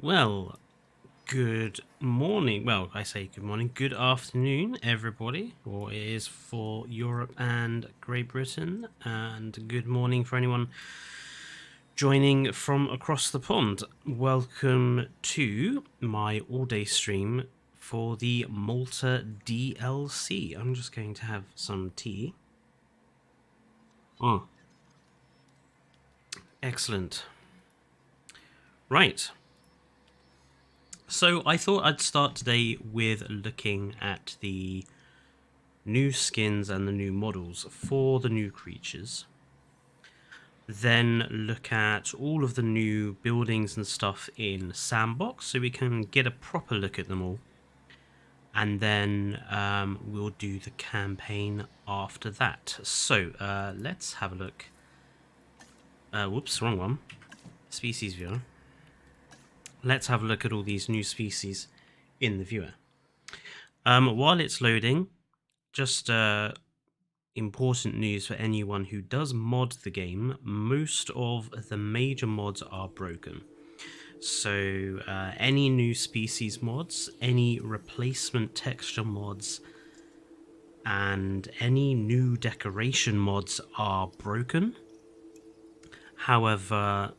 Well, good morning. Well, I say good morning. Good afternoon, everybody. Or it is for Europe and Great Britain. And good morning for anyone joining from across the pond. Welcome to my all-day stream for the Malta DLC. I'm just going to have some tea. Oh, excellent. Right. So I thought I'd start today with looking at the new skins and the new models for the new creatures. Then look at all of the new buildings and stuff in Sandbox so we can get a proper look at them all. And then we'll do the campaign after that. So let's have a look. Whoops, wrong one. Species viewer. Let's have a look at all these new species in the viewer. While it's loading, just important news for anyone who does mod the game, most of the major mods are broken. So any new species mods, any replacement texture mods, and any new decoration mods are broken. However,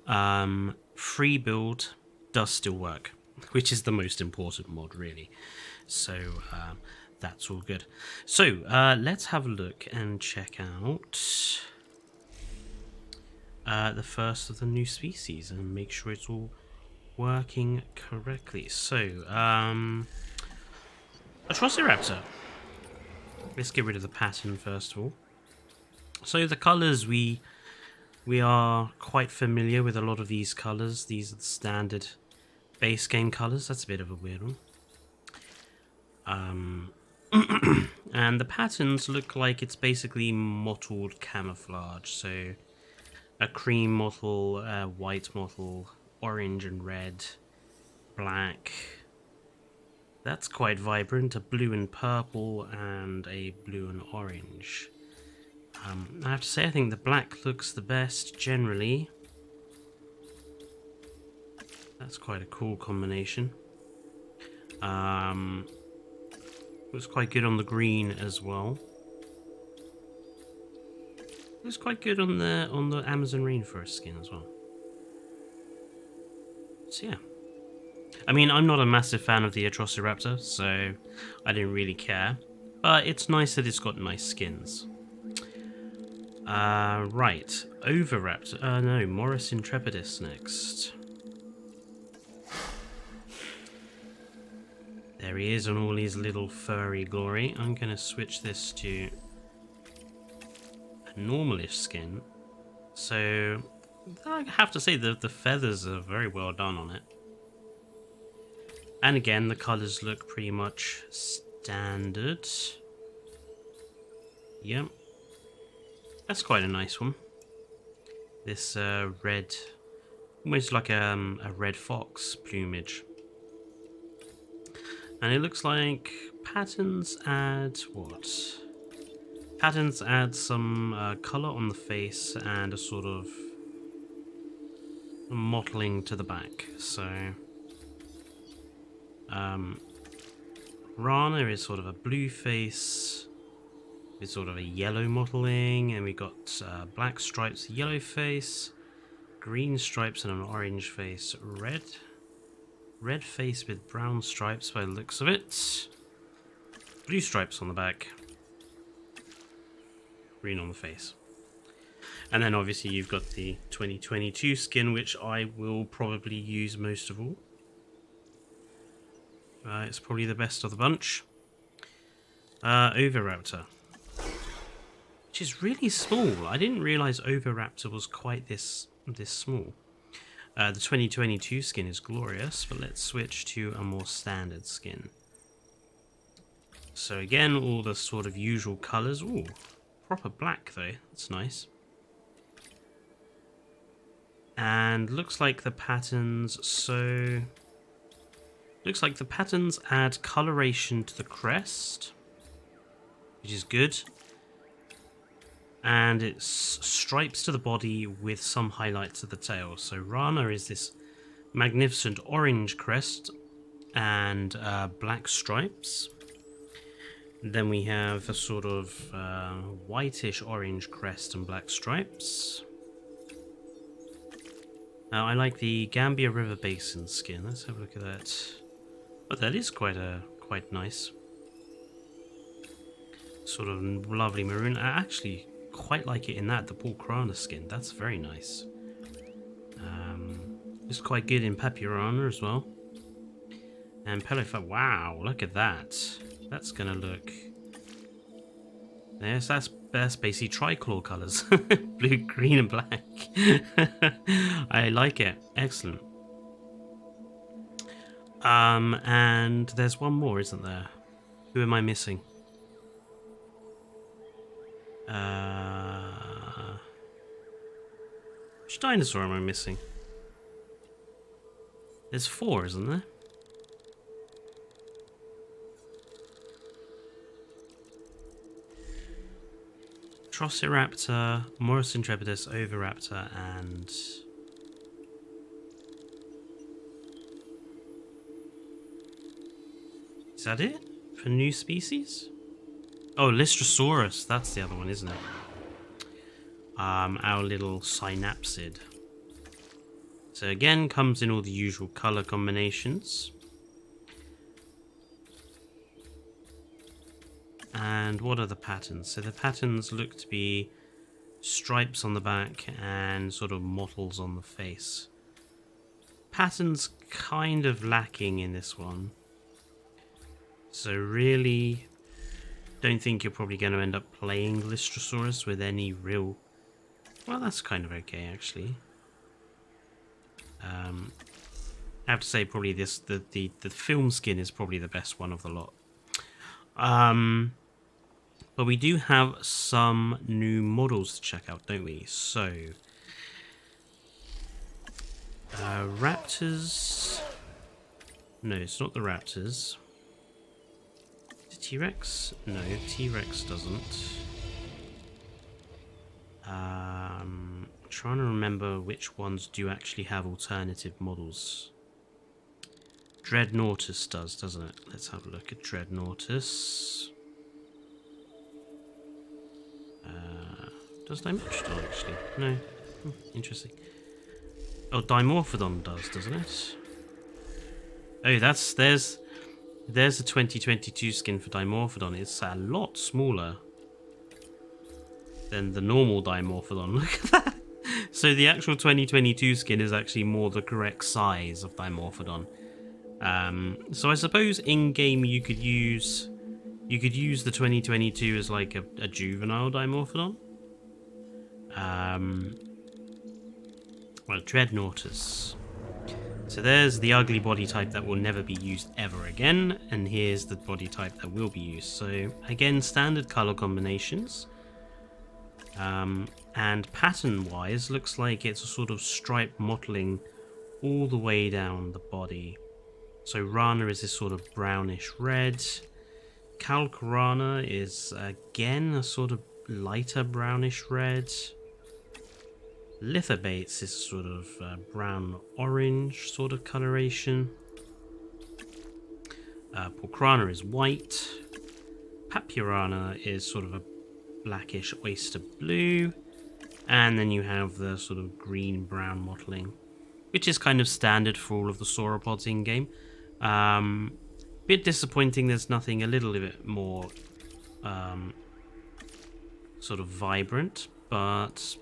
free build does still work, which is the most important mod really. So that's all good. So let's have a look and check out the first of the new species and make sure it's all working correctly. So Atrociraptor. Let's get rid of the pattern first of all. So the colors, we are quite familiar with a lot of these colors. These are the standard base game colors. That's a bit of a weird one. And the patterns look like it's basically mottled camouflage. So a cream mottle, white mottle, orange and red, black. That's quite vibrant. A blue and purple and a blue and orange. I have to say, I think the black looks the best generally. That's quite a cool combination. Looks quite good on the green as well. Looks quite good on the Amazon rainforest skin as well. So yeah. I mean, I'm not a massive fan of the Atrociraptor, so I didn't really care. But it's nice that it's got nice skins. Right, Oviraptor. No, Morris Intrepidus next. There he is on all his little furry glory. I'm going to switch this to a normalish skin. So, I have to say that the feathers are very well done on it. And again, the colours look pretty much standard. Yep. That's quite a nice one. This red, almost like a red fox plumage. And it looks like patterns add what? Patterns add some colour on the face and a sort of mottling to the back. So Rana is sort of a blue face. It's sort of a yellow mottling, and we got black stripes, yellow face, green stripes and an orange face, red face with brown stripes by the looks of it, blue stripes on the back, green on the face. And then obviously you've got the 2022 skin, which I will probably use most of all. It's probably the best of the bunch. Oviraptor. Which is really small. I didn't realise Oviraptor was quite this small. The 2022 skin is glorious, but let's switch to a more standard skin. So again, all the sort of usual colours. Ooh, proper black though. That's nice. And looks like the patterns, looks like the patterns add coloration to the crest, which is good. And it's stripes to the body with some highlights of the tail. So Rana is this magnificent orange crest and black stripes. Then we have a sort of whitish orange crest and black stripes. I like the Gambia River Basin skin. Let's have a look at that. Oh, that is quite nice. Sort of lovely maroon. I actually quite like it in that, the Paul Krana skin. That's very nice. It's quite good in Papyrana as well. And Pelifat, wow, look at that. That's gonna look... Yes, that's basically tricolour colours. Blue, green and black. I like it. Excellent. And there's one more, isn't there? Who am I missing? Which dinosaur am I missing? There's 4, isn't there? Trociraptor, Morus intrepidus, Oviraptor, and... Is that it? For new species? Oh, Lystrosaurus, that's the other one, isn't it? Our little synapsid. So again, comes in all the usual colour combinations. And what are the patterns? So the patterns look to be stripes on the back and sort of mottles on the face. Patterns kind of lacking in this one. So really don't think you're probably going to end up playing Lystrosaurus with any real... Well, that's kind of okay, actually. I have to say probably the film skin is probably the best one of the lot. But we do have some new models to check out, don't we? So, raptors. No, it's not the raptors. The T-Rex? No, T-Rex doesn't. Trying to remember which ones do actually have alternative models. Dreadnoughtus does, doesn't it? Let's have a look at Dreadnoughtus. Does Dimorphodon actually? No. Interesting. Oh, Dimorphodon does, doesn't it? Oh, there's a 2022 skin for Dimorphodon. It's a lot smaller than the normal Dimorphodon. Look at that. So the actual 2022 skin is actually more the correct size of Dimorphodon. So I suppose in game you could use the 2022 as like a juvenile Dimorphodon. Well, Dreadnoughtus. So there's the ugly body type that will never be used ever again, and here's the body type that will be used. So again, standard color combinations. And pattern-wise, looks like it's a sort of stripe mottling all the way down the body. So Rana is this sort of brownish red. Calcarana is again a sort of lighter brownish red. Lithobates is sort of brown-orange sort of coloration. Porcrana is white. Papyrana is sort of a blackish oyster blue. And then you have the sort of green-brown mottling, which is kind of standard for all of the sauropods in-game. Bit disappointing there's nothing a little bit more sort of vibrant, but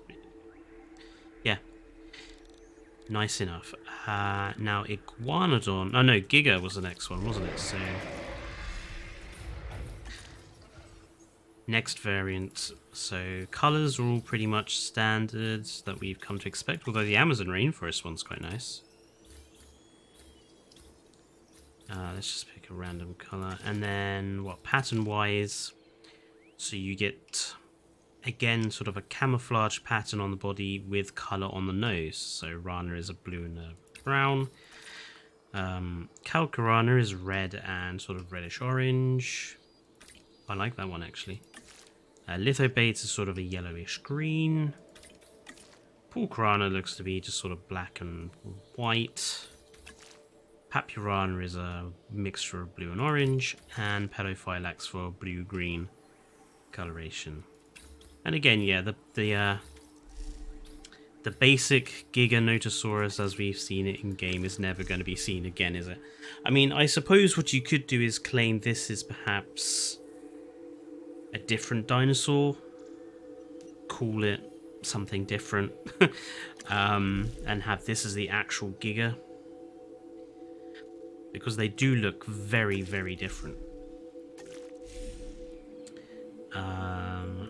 yeah, nice enough. Now Iguanodon, oh no, Giga was the next one, wasn't it? So next variant. So colours are all pretty much standards that we've come to expect, although the Amazon rainforest one's quite nice. Let's just pick a random colour. And then, what, pattern-wise, so you get, again, sort of a camouflage pattern on the body with colour on the nose. So Rana is a blue and a brown. Calcarana is red and sort of reddish-orange. I like that one, actually. Lithobates is sort of a yellowish green. Porcrana looks to be just sort of black and white. Papurana is a mixture of blue and orange, and Pedophylax for blue-green coloration. And again, yeah, the basic Giganotosaurus as we've seen it in game is never going to be seen again, is it? I mean, I suppose what you could do is claim this is perhaps a different dinosaur, call it something different, and have this as the actual Giga, because they do look very, very different.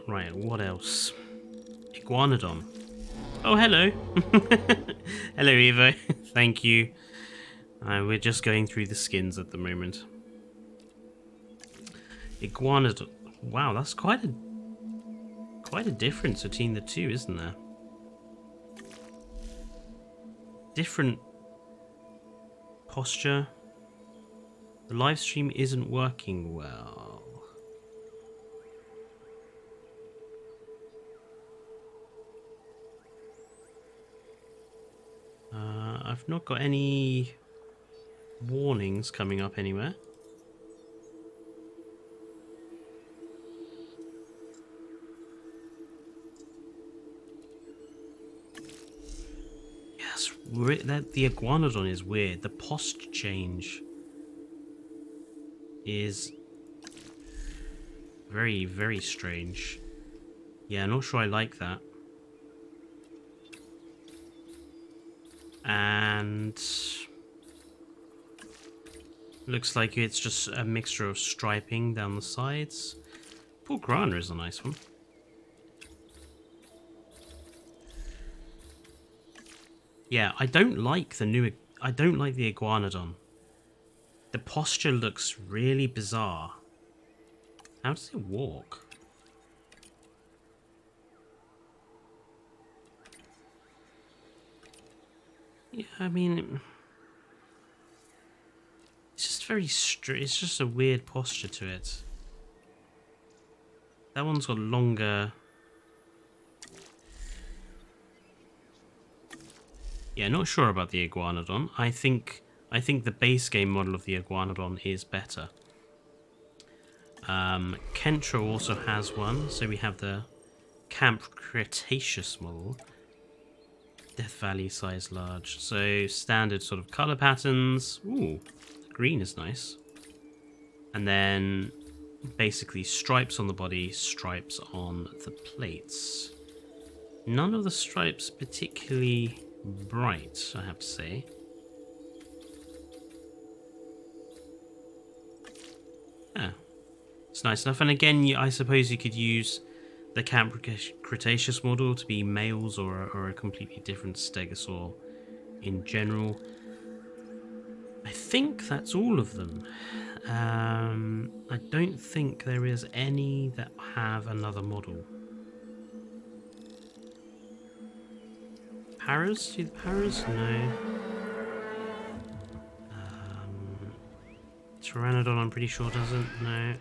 Right, what else? Iguanodon. Oh, hello. Hello, Evo. Thank you. We're just going through the skins at the moment. Iguanodon. Wow, that's quite a difference between the two, isn't there? Different posture. The live stream isn't working well. I've not got any warnings coming up anywhere. Yes, the Iguanodon is weird. The posture change is very, very strange. Yeah, not sure I like that. And looks like it's just a mixture of striping down the sides. Poor Grana is a nice one. Yeah, I don't like the Iguanodon. The posture looks really bizarre. How does it walk? Yeah, I mean, it's just very it's just a weird posture to it. That one's got longer. Yeah, not sure about the Iguanodon. I think the base game model of the Iguanodon is better. Kentra also has one, so we have the Camp Cretaceous model. Death Valley size large. So standard sort of color patterns. Ooh, green is nice. And then basically stripes on the body, stripes on the plates. None of the stripes particularly bright, I have to say. Yeah, it's nice enough. And again, I suppose you could use the Camp Cretaceous model to be males or a completely different stegosaur in general. I think that's all of them. I don't think there is any that have another model. Paras? Do the Paras? No. Pteranodon, I'm pretty sure doesn't. No.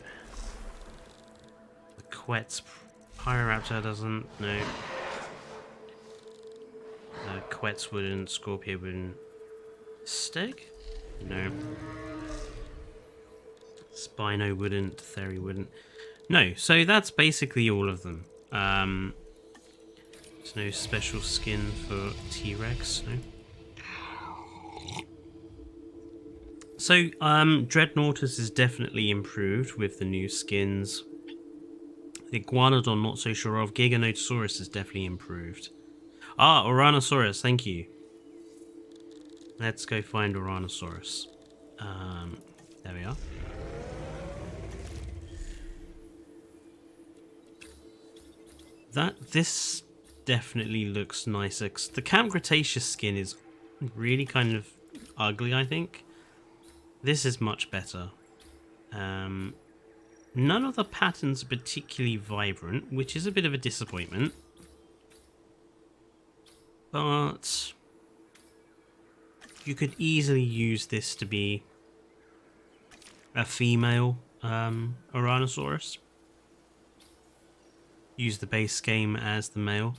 The Quetz Pyroraptor doesn't. No. Quetz wouldn't. Scorpio wouldn't. Steg? No. Spino wouldn't. Theri wouldn't. No. So that's basically all of them. There's no special skin for T-Rex. No. So, Dreadnoughtus is definitely improved with the new skins. The Iguanodon, not so sure of. Giganotosaurus is definitely improved. Ah, Oranosaurus, thank you. Let's go find Oranosaurus. There we are. This definitely looks nicer. The Camp Cretaceous skin is really kind of ugly, I think. This is much better. None of the patterns are particularly vibrant, which is a bit of a disappointment. But you could easily use this to be a female Oranosaurus. Use the base game as the male.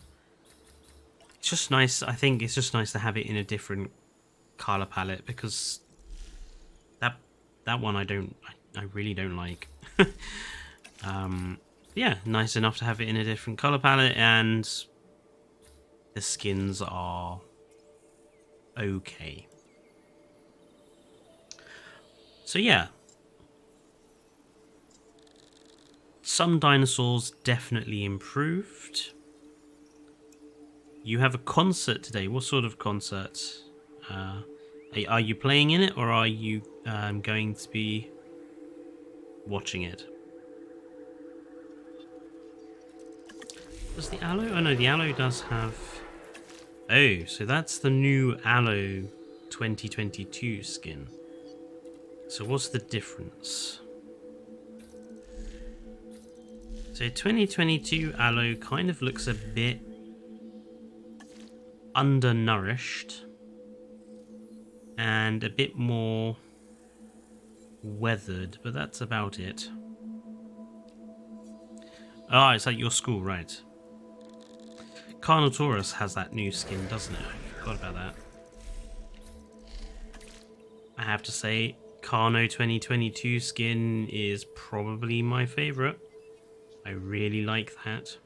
It's just nice. I think it's just nice to have it in a different color palette, because that one I really don't like. Yeah, nice enough to have it in a different color palette, and the skins are okay. So yeah, some dinosaurs definitely improved. You have a concert today. What sort of concert? Are you playing in it, or are you going to be watching it? Does the Aloe? Oh no, the Aloe does have... Oh, so that's the new Aloe 2022 skin. So what's the difference? So 2022 Aloe kind of looks a bit undernourished and a bit more weathered, but that's about it. Ah, it's like your school, right? Carnotaurus has that new skin, doesn't it? I forgot about that. I have to say, Carno 2022 skin is probably my favourite. I really like that.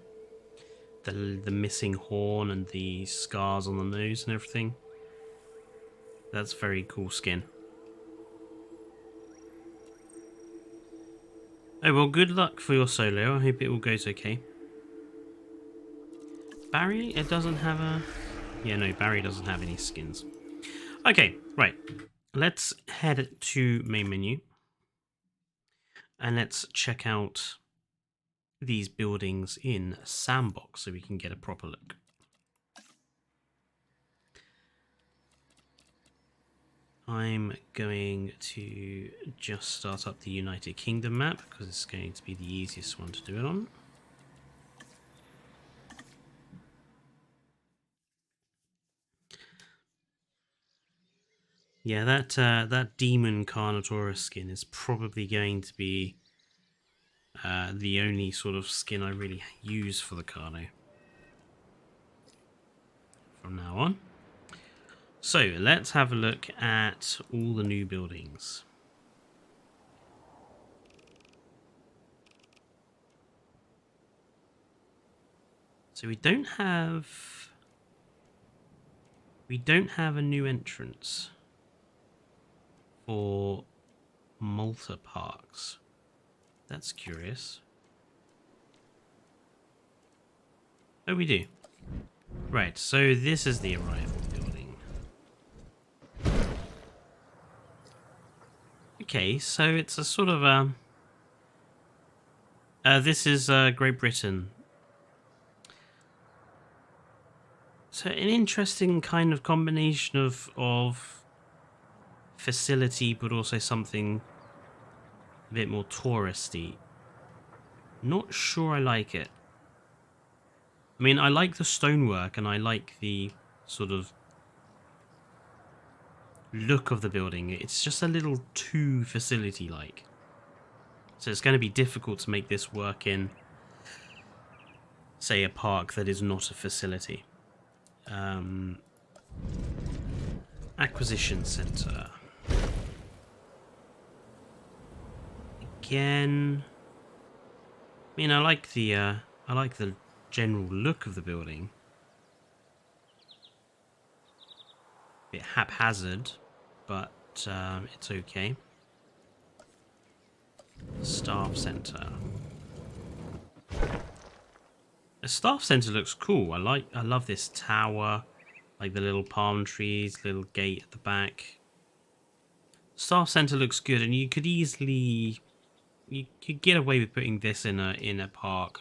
The missing horn and the scars on the nose and everything. That's very cool skin. Oh well, good luck for your solo. I hope it all goes okay. Barry, it doesn't have a... Yeah, no, Barry doesn't have any skins. Okay, right. Let's head to main menu. And let's check out these buildings in Sandbox so we can get a proper look. I'm going to just start up the United Kingdom map because it's going to be the easiest one to do it on. Yeah, that Demon Carnotaurus skin is probably going to be the only sort of skin I really use for the Carno from now on. So let's have a look at all the new buildings. So we don't have a new entrance for MALTA parks. That's curious. Oh, we do. Right, so this is the arrival building. Okay, so it's a sort of this is Great Britain. So an interesting kind of combination of facility, but also something a bit more touristy. Not sure I like it. I mean, I like the stonework and I like the sort of look of the building. It's just a little too facility-like. So it's going to be difficult to make this work in, say, a park that is not a facility. Acquisition Center. Again, I mean, I like the general look of the building. A bit haphazard, but it's okay. Staff Center. The Staff Center looks cool. I love this tower, like the little palm trees, little gate at the back. Staff Center looks good, and you could easily get away with putting this in a park,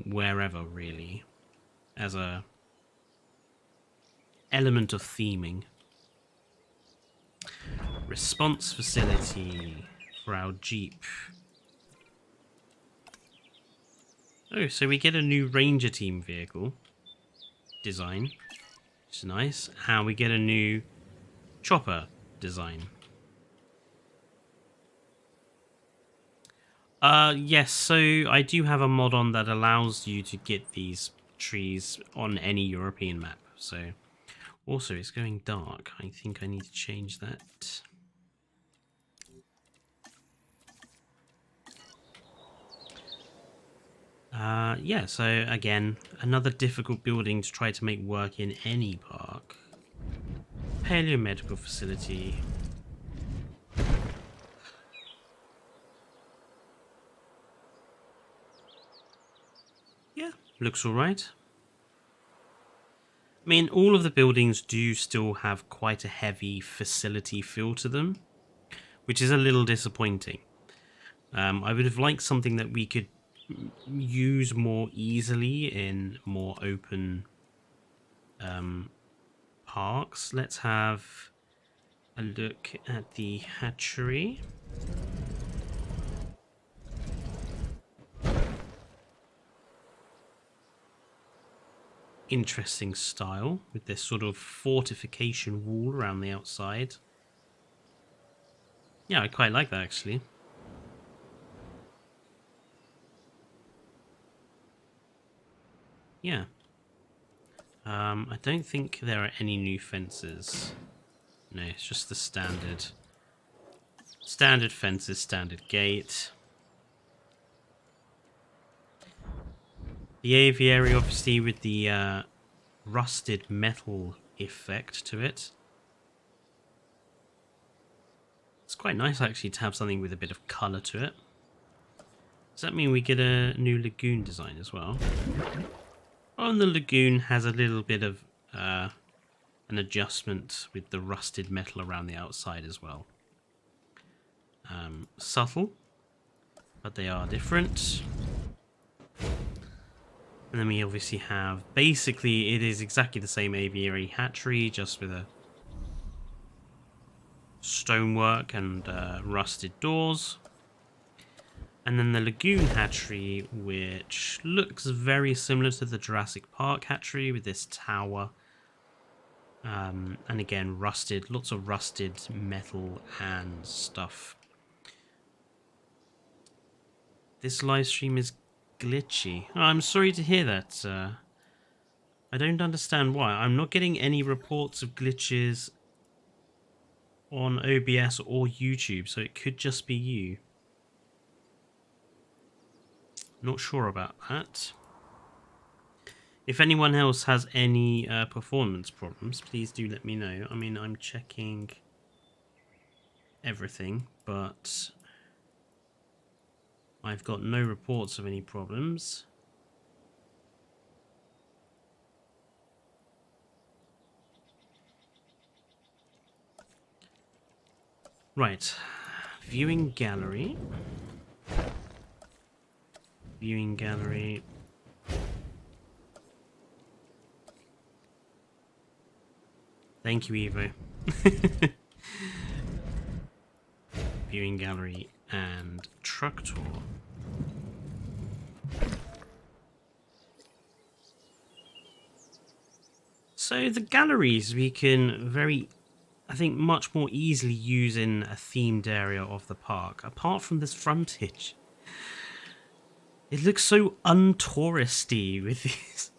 wherever really, as a element of theming. Response facility for our Jeep. Oh, so we get a new Ranger Team vehicle design, which is nice. And we get a new chopper design. Yes, so I do have a mod on that allows you to get these trees on any European map. So, also, it's going dark. I think I need to change that. Yeah, so again, another difficult building to try to make work in any park. Paleomedical facility. Yeah, looks alright. I mean, all of the buildings do still have quite a heavy facility feel to them, which is a little disappointing. I would have liked something that we could use more easily in more open parks. Let's have a look at the hatchery. Interesting style with this sort of fortification wall around the outside. Yeah, I quite like that actually. Yeah. I don't think there are any new fences. No, it's just the standard fences, standard gate. The aviary obviously with the rusted metal effect to it. It's quite nice actually to have something with a bit of colour to it. Does that mean we get a new lagoon design as well? Oh, and the lagoon has a little bit of an adjustment with the rusted metal around the outside as well. Subtle, but they are different. And then we obviously have, basically it is exactly the same aviary hatchery, just with a stonework and rusted doors. And then the lagoon hatchery, which looks very similar to the Jurassic Park hatchery with this tower. And again, rusted, lots of rusted metal and stuff. This live stream is glitchy. Oh, I'm sorry to hear that. I don't understand why. I'm not getting any reports of glitches on OBS or YouTube, so it could just be you. Not sure about that. If anyone else has any performance problems, please do let me know. I mean, I'm checking everything, but I've got no reports of any problems. Right, viewing gallery. Viewing gallery. Thank you, Evo. Viewing gallery and truck tour. So the galleries we can I think much more easily use in a themed area of the park, apart from this frontage. It looks so untouristy with these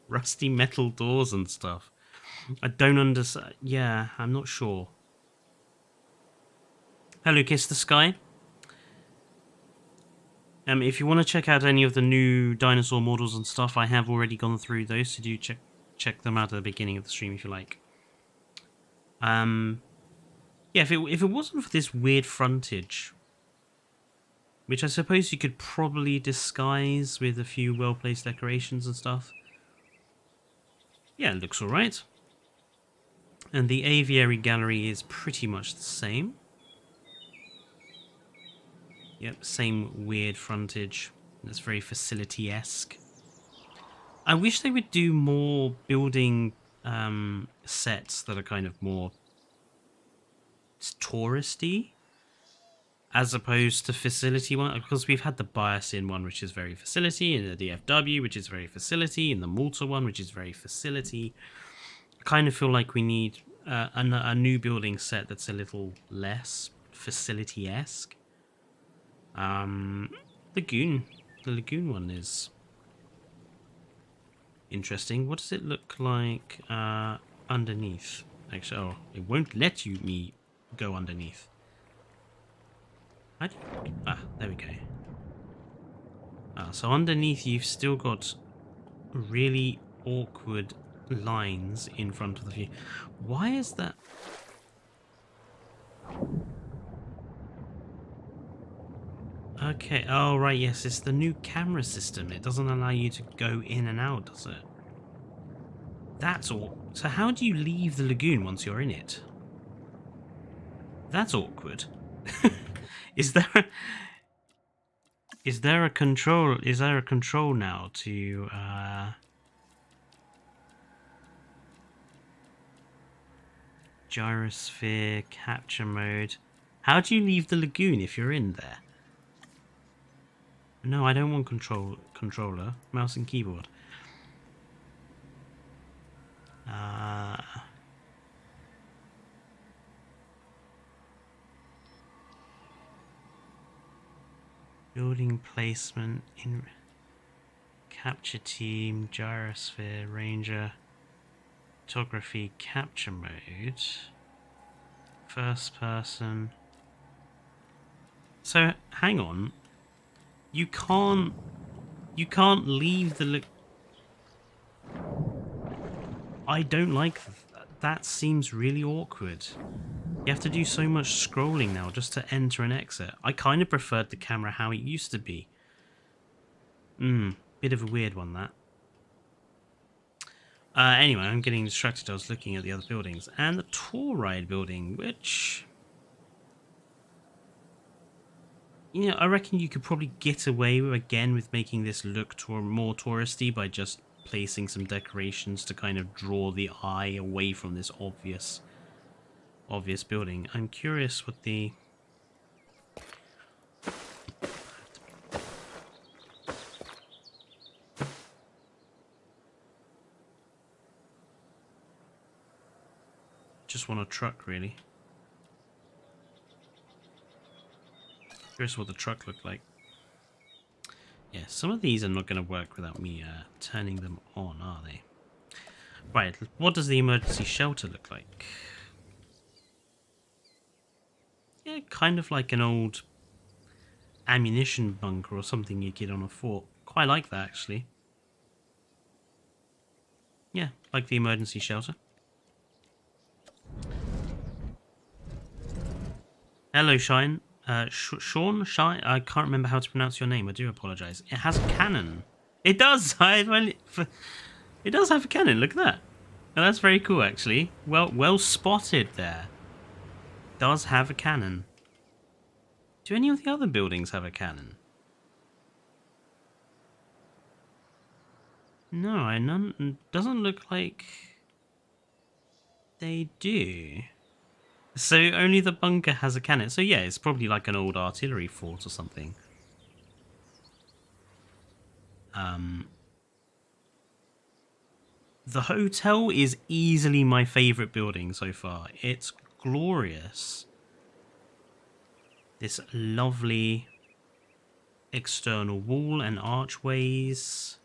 rusty metal doors and stuff. I don't understand. Yeah, I'm not sure. Hello, Kiss the Sky. If you want to check out any of the new dinosaur models and stuff, I have already gone through those, so do check them out at the beginning of the stream if you like. Yeah, if it wasn't for this weird frontage, which I suppose you could probably disguise with a few well-placed decorations and stuff. Yeah, it looks alright. And the aviary gallery is pretty much the same. Yep, same weird frontage. That's very facility-esque. I wish they would do more building sets that are kind of more touristy, as opposed to facility one, because we've had the Biosyn one, which is very facility, and the DFW, which is very facility, and the MALTA one, which is very facility. I kind of feel like we need a new building set that's a little less facility-esque. The lagoon one is interesting. What does it look like underneath? Actually, oh, it won't let me go underneath. There we go. So underneath you've still got really awkward lines in front of the view. Why is that? Okay, oh right, yes, it's the new camera system. It doesn't allow you to go in and out, does it? That's all. So how do you leave the lagoon once you're in it? That's awkward. Is there a control? Is there a control now to gyrosphere capture mode? How do you leave the lagoon if you're in there? No, I don't want controller, mouse and keyboard. Building placement in capture team, gyrosphere, ranger, photography, capture mode, first person. So hang on, you can't leave the I don't like that. That seems really awkward. You have to do so much scrolling now just to enter and exit. I kind of preferred the camera how it used to be. Bit of a weird one, that. Anyway, I'm getting distracted. I was looking at the other buildings. And the tour ride building, which... You know, I reckon you could probably get away with, again, with making this look more touristy by just placing some decorations to kind of draw the eye away from this obvious building. I'm curious what the... Just want a truck, really. Curious what the truck looked like. Yeah, some of these are not going to work without me turning them on, are they? Right, what does the emergency shelter look like? Yeah, kind of like an old ammunition bunker or something you get on a fort. Quite like that, actually. Yeah, like the emergency shelter. Hello, Shine. Shine? I can't remember how to pronounce your name. I do apologise. It has a cannon. It does! It does have a cannon, look at that. Oh, that's very cool, actually. Well spotted there. Does have a cannon. Do any of the other buildings have a cannon? No, none. Doesn't look like they do. So only the bunker has a cannon. So yeah, it's probably like an old artillery fort or something. The hotel is easily my favourite building so far. It's glorious. This lovely external wall and archways.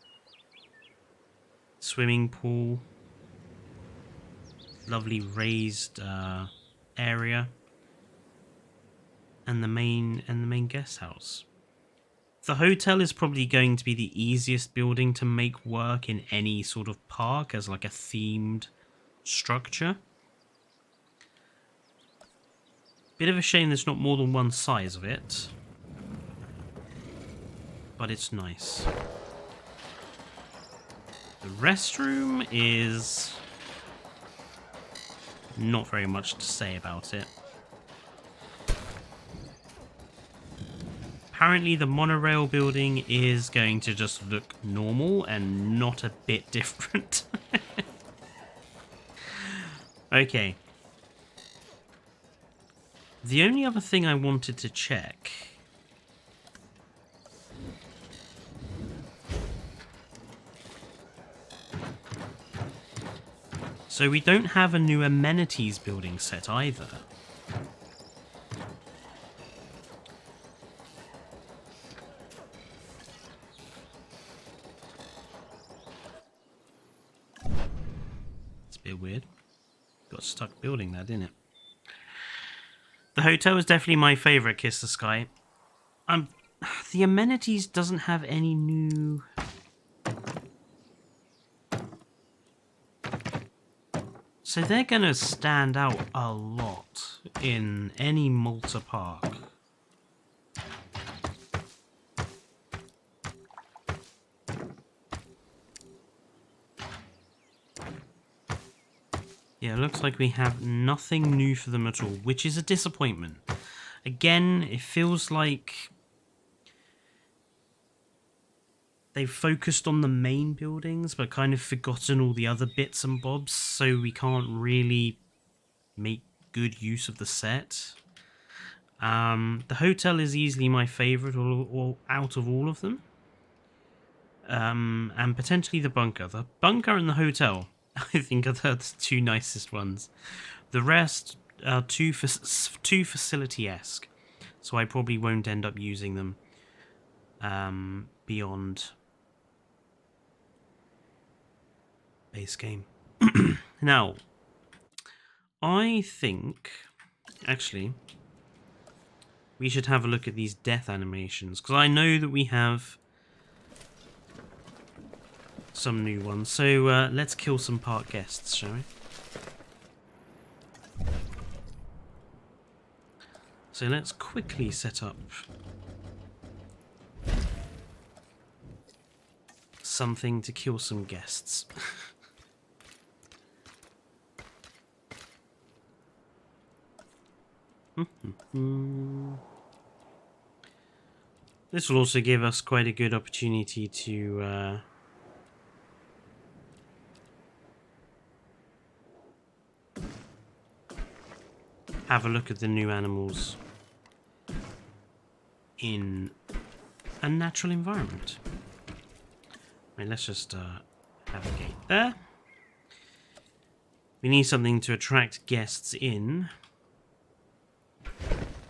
Swimming pool. Lovely raised area. And the main guest house. The hotel is probably going to be the easiest building to make work in any sort of park as like a themed structure. Bit of a shame there's not more than one size of it. But it's nice. The restroom is not very much to say about it. Apparently the monorail building is going to just look normal and not a bit different. Okay. The only other thing I wanted to check... So we don't have a new amenities building set either. It's a bit weird. Got stuck building that, didn't it? The hotel is definitely my favourite Kiss the Sky. The amenities doesn't have any new... So they're going to stand out a lot in any Malta park. Yeah, it looks like we have nothing new for them at all, which is a disappointment. Again, it feels like they've focused on the main buildings, but kind of forgotten all the other bits and bobs, so we can't really make good use of the set. The hotel is easily my favourite out of all of them. And potentially the bunker. The bunker and the hotel, I think, are the two nicest ones. The rest are too facility-esque, so I probably won't end up using them beyond base game. Now, I think, actually, we should have a look at these death animations, because I know that we have some new ones. So let's kill some park guests, shall we? So let's quickly set up something to kill some guests. This will also give us quite a good opportunity to have a look at the new animals in a natural environment. Right, let's just have a gate there. We need something to attract guests in.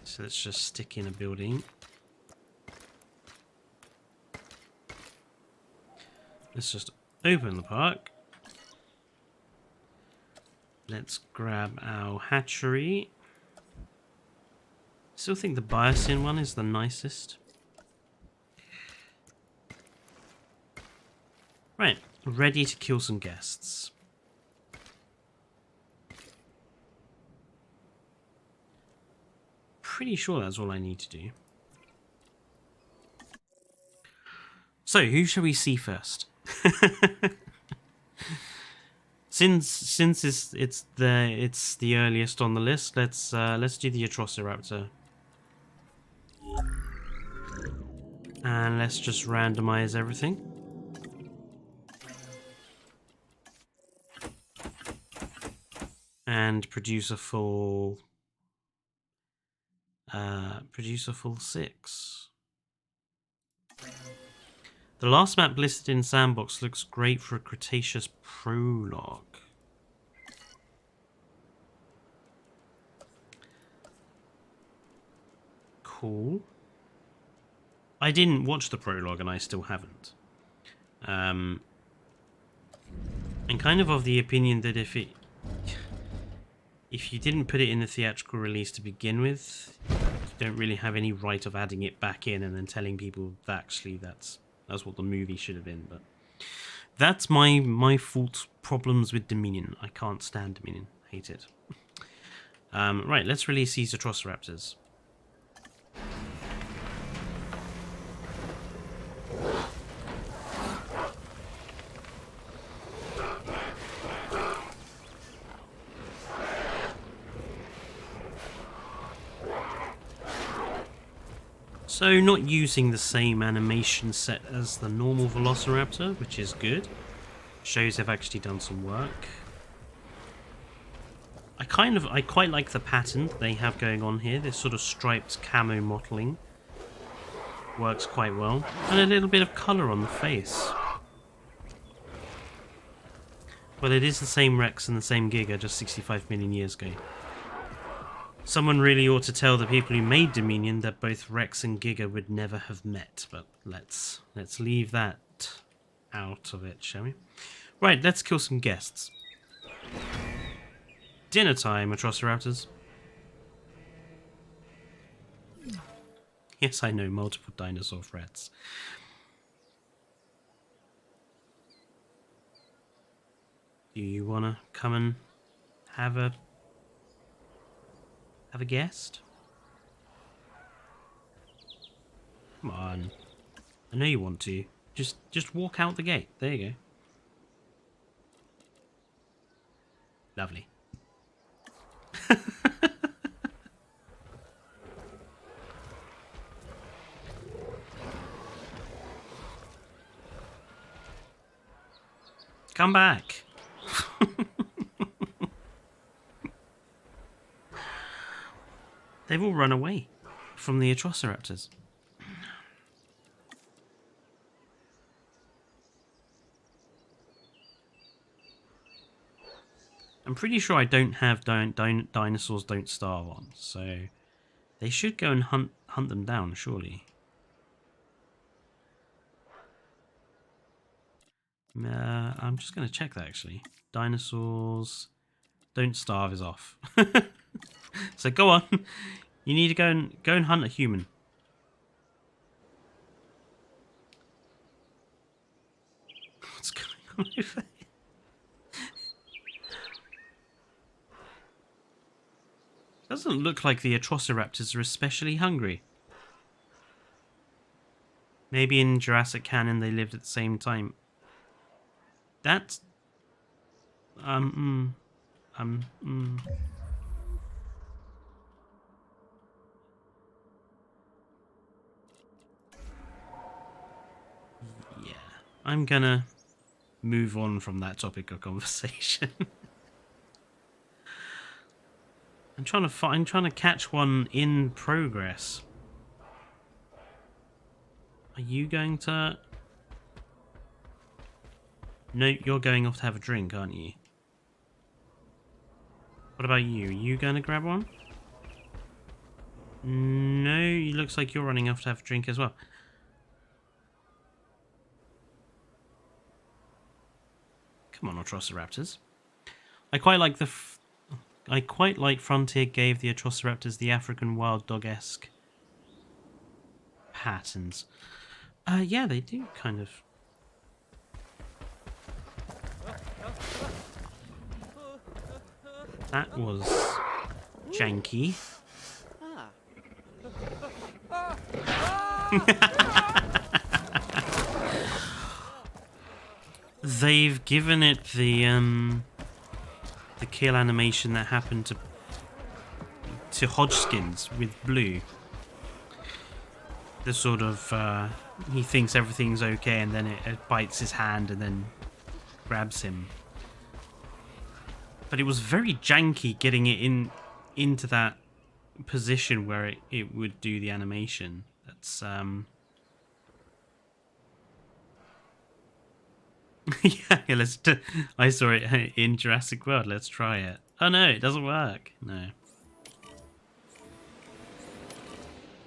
So let's just stick in a building. Let's just open the park. Let's grab our hatchery. Still think the Biosyn one is the nicest. Right, ready to kill some guests. Pretty sure that's all I need to do. So, who shall we see first? Since it's the earliest on the list, let's do the Atrociraptor. And let's just randomize everything. And produce a full 6. The last map listed in Sandbox looks great for a Cretaceous prologue. Cool. I didn't watch the prologue and I still haven't. And kind of the opinion that if you didn't put it in the theatrical release to begin with, you don't really have any right of adding it back in and then telling people that actually that's what the movie should have been. But that's my fault. Problems with Dominion. I can't stand Dominion. Hate it. Right, let's release these Atrociraptors. So not using the same animation set as the normal Velociraptor, which is good. Shows they've actually done some work. I quite like the pattern they have going on here. This sort of striped camo mottling works quite well. And a little bit of colour on the face. Well, it is the same Rex and the same Giga, just 65 million years ago. Someone really ought to tell the people who made Dominion that both Rex and Giga would never have met, but let's leave that out of it, shall we? Right, let's kill some guests. Dinner time, Atrociraptors. Yes, I know, multiple dinosaur threats. Do you want to come and have a guest? Come on. I know you want to. Just walk out the gate. There you go. Lovely. Come back. They've all run away from the Atrociraptors. I'm pretty sure I don't have dinosaurs don't starve on, so they should go and hunt them down, surely. I'm just going to check that, actually. Dinosaurs don't starve is off. So go on. You need to go and hunt a human. What's going on over here? Doesn't look like the Atrociraptors are especially hungry. Maybe in Jurassic canon they lived at the same time. That's... Yeah, I'm gonna move on from that topic of conversation. I'm trying to catch one in progress. Are you going to... No, you're going off to have a drink, aren't you? What about you? Are you going to grab one? No, it looks like you're running off to have a drink as well. Come on, Atrociraptors. I quite like Frontier gave the Atrociraptors the African wild dog-esque patterns. Yeah, they do kind of. That was janky. They've given it the kill animation that happened to Hodgkins with Blue. The sort of he thinks everything's okay and then it bites his hand and then grabs him. But it was very janky getting it into that position where it would do the animation. That's yeah, I saw it in Jurassic World. Let's try it. Oh no, it doesn't work. No.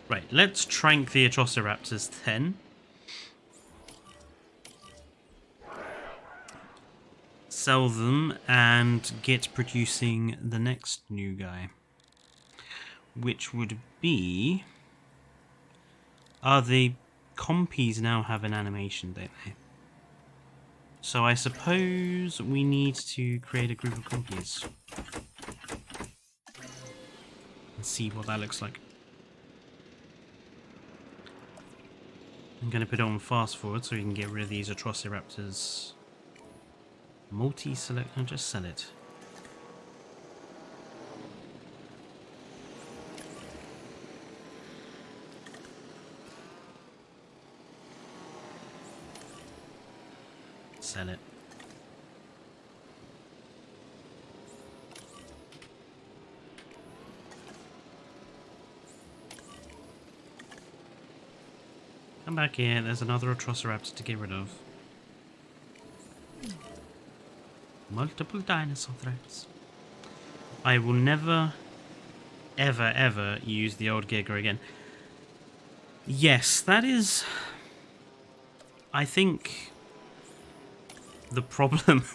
Right, let's trank the Atrociraptors then. Sell them and get producing the next new guy. Which would be... the compies now have an animation, don't they? So I suppose we need to create a group of compies. And see what that looks like. I'm going to put it on fast forward so we can get rid of these Atrociraptors. Multi-select, I'll just sell it. Sell it. Come back here, there's another Atrociraptor to get rid of. Multiple dinosaur threats. I will never, ever, ever use the old Giga again. Yes, that is... I think... the problem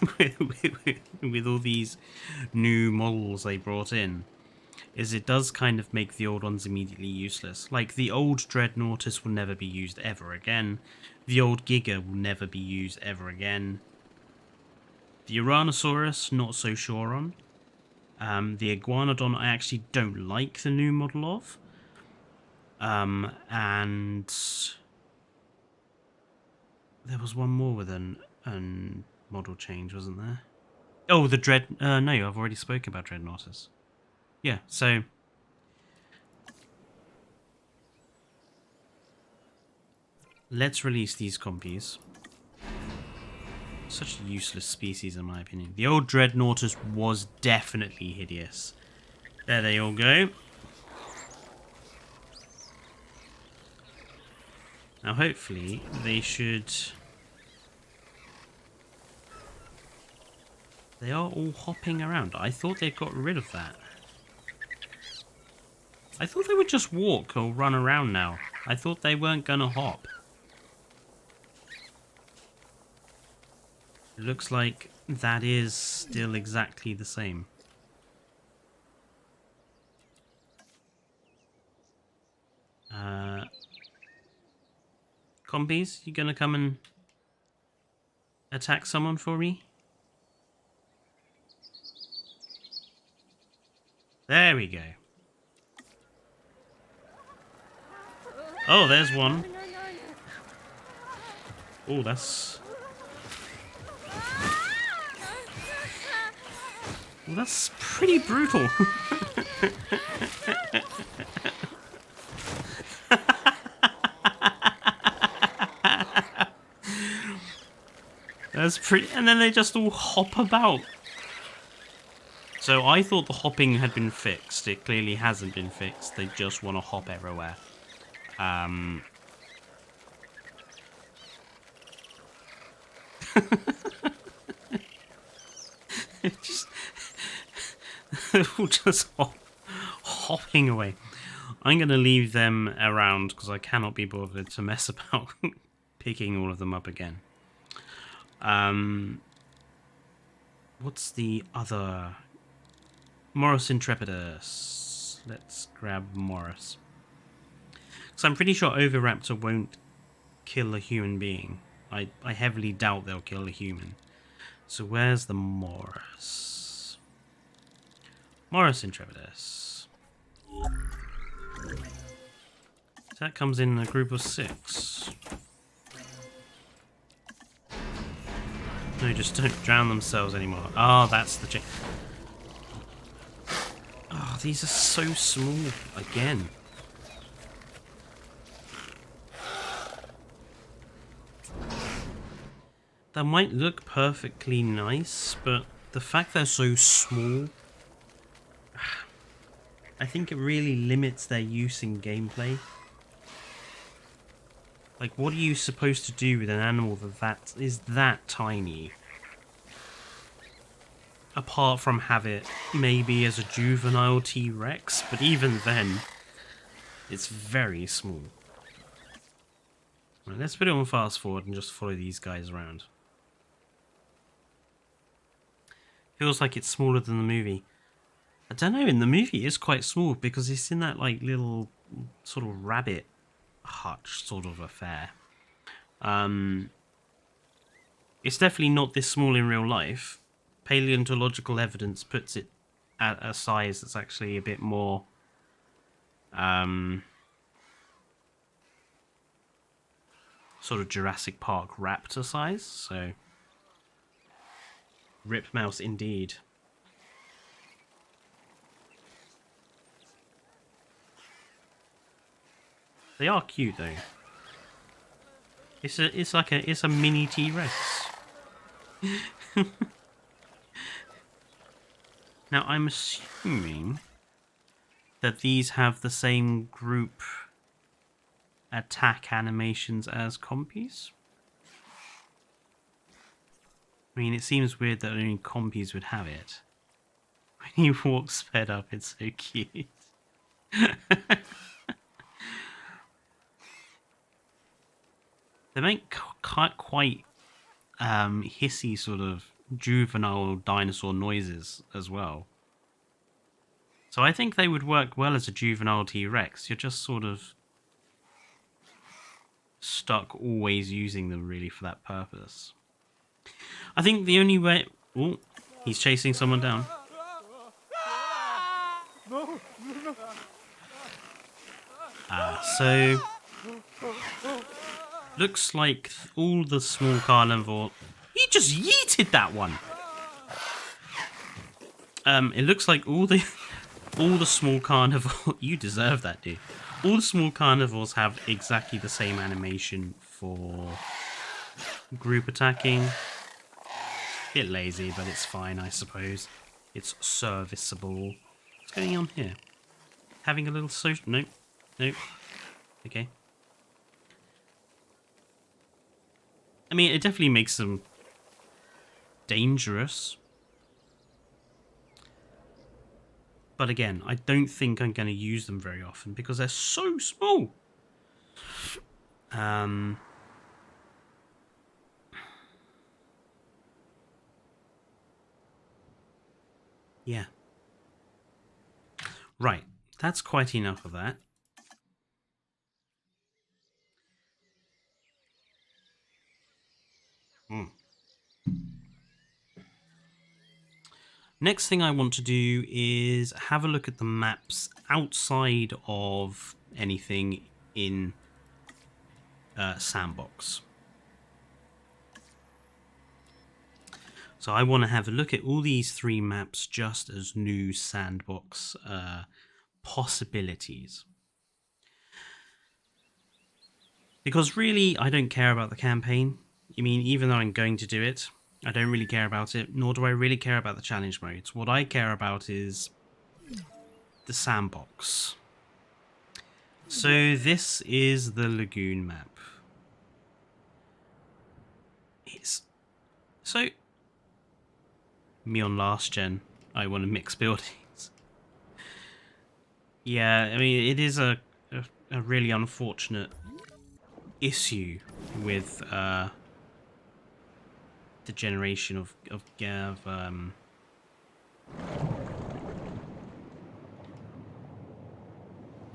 with all these new models they brought in is it does kind of make the old ones immediately useless. Like, the old Dreadnoughtus will never be used ever again. The old Giga will never be used ever again. The Uranosaurus, not so sure on. The Iguanodon, I actually don't like the new model of. And there was one more with an model change, wasn't there? Oh, the no, I've already spoken about Dreadnoughtus. Yeah, so let's release these compies. Such a useless species in my opinion. The old Dreadnoughtus was definitely hideous. There they all go. Now hopefully they should... They are all hopping around. I thought they'd got rid of that. I thought they would just walk or run around now. I thought they weren't gonna hop. It looks like that is still exactly the same. Compies, you gonna come and attack someone for me? There we go. Oh, there's one. Oh, that's... Well, that's pretty brutal. That's pretty... And then they just all hop about. So I thought the hopping had been fixed. It clearly hasn't been fixed. They just want to hop everywhere. They're all just hopping away. I'm going to leave them around because I cannot be bothered to mess about picking all of them up again. What's the other... Morris Intrepidus. Let's grab Morris. So I'm pretty sure Oviraptor won't kill a human being. I heavily doubt they'll kill a human. So where's the Morris? Morris Intrepidus. That comes in a group of 6. No, just don't drown themselves anymore. Oh, that's the... Oh, these are so small again. That might look perfectly nice, but the fact they're so small, I think it really limits their use in gameplay. Like, what are you supposed to do with an animal that is that tiny? Apart from have it maybe as a juvenile T-Rex, but even then, it's very small. Right, let's put it on fast forward and just follow these guys around. Feels like it's smaller than the movie. I don't know, in the movie it's quite small because it's in that like little sort of rabbit hutch sort of affair. It's definitely not this small in real life. Paleontological evidence puts it at a size that's actually a bit more sort of Jurassic Park raptor size, so rip mouse indeed. They are cute though. It's a mini T-Rex. Now I'm assuming that these have the same group attack animations as compies. I mean, it seems weird that only compies would have it. When he walks sped up, it's so cute. They make quite hissy sort of juvenile dinosaur noises as well. So I think they would work well as a juvenile T-Rex. You're just sort of stuck always using them really for that purpose. I think the only way... Oh, he's chasing someone down. So... looks like all the small carnivore... He just yeeted that one! It looks like all the small carnivores... You deserve that, dude. All the small carnivores have exactly the same animation for group attacking. Bit lazy, but it's fine, I suppose. It's serviceable. What's going on here? Having a little social... Nope. Nope. Okay. I mean, it definitely makes them dangerous. But again, I don't think I'm going to use them very often because they're so small. Yeah. Right. That's quite enough of that. Next thing I want to do is have a look at the maps outside of anything in Sandbox. So I want to have a look at all these 3 maps just as new Sandbox possibilities. Because really, I don't care about the campaign. I mean, even though I'm going to do it, I don't really care about it, nor do I really care about the challenge modes. What I care about is the Sandbox. So this is the lagoon map. So me on last gen, I want to mix buildings. Yeah, I mean, it is a really unfortunate issue with the generation of there's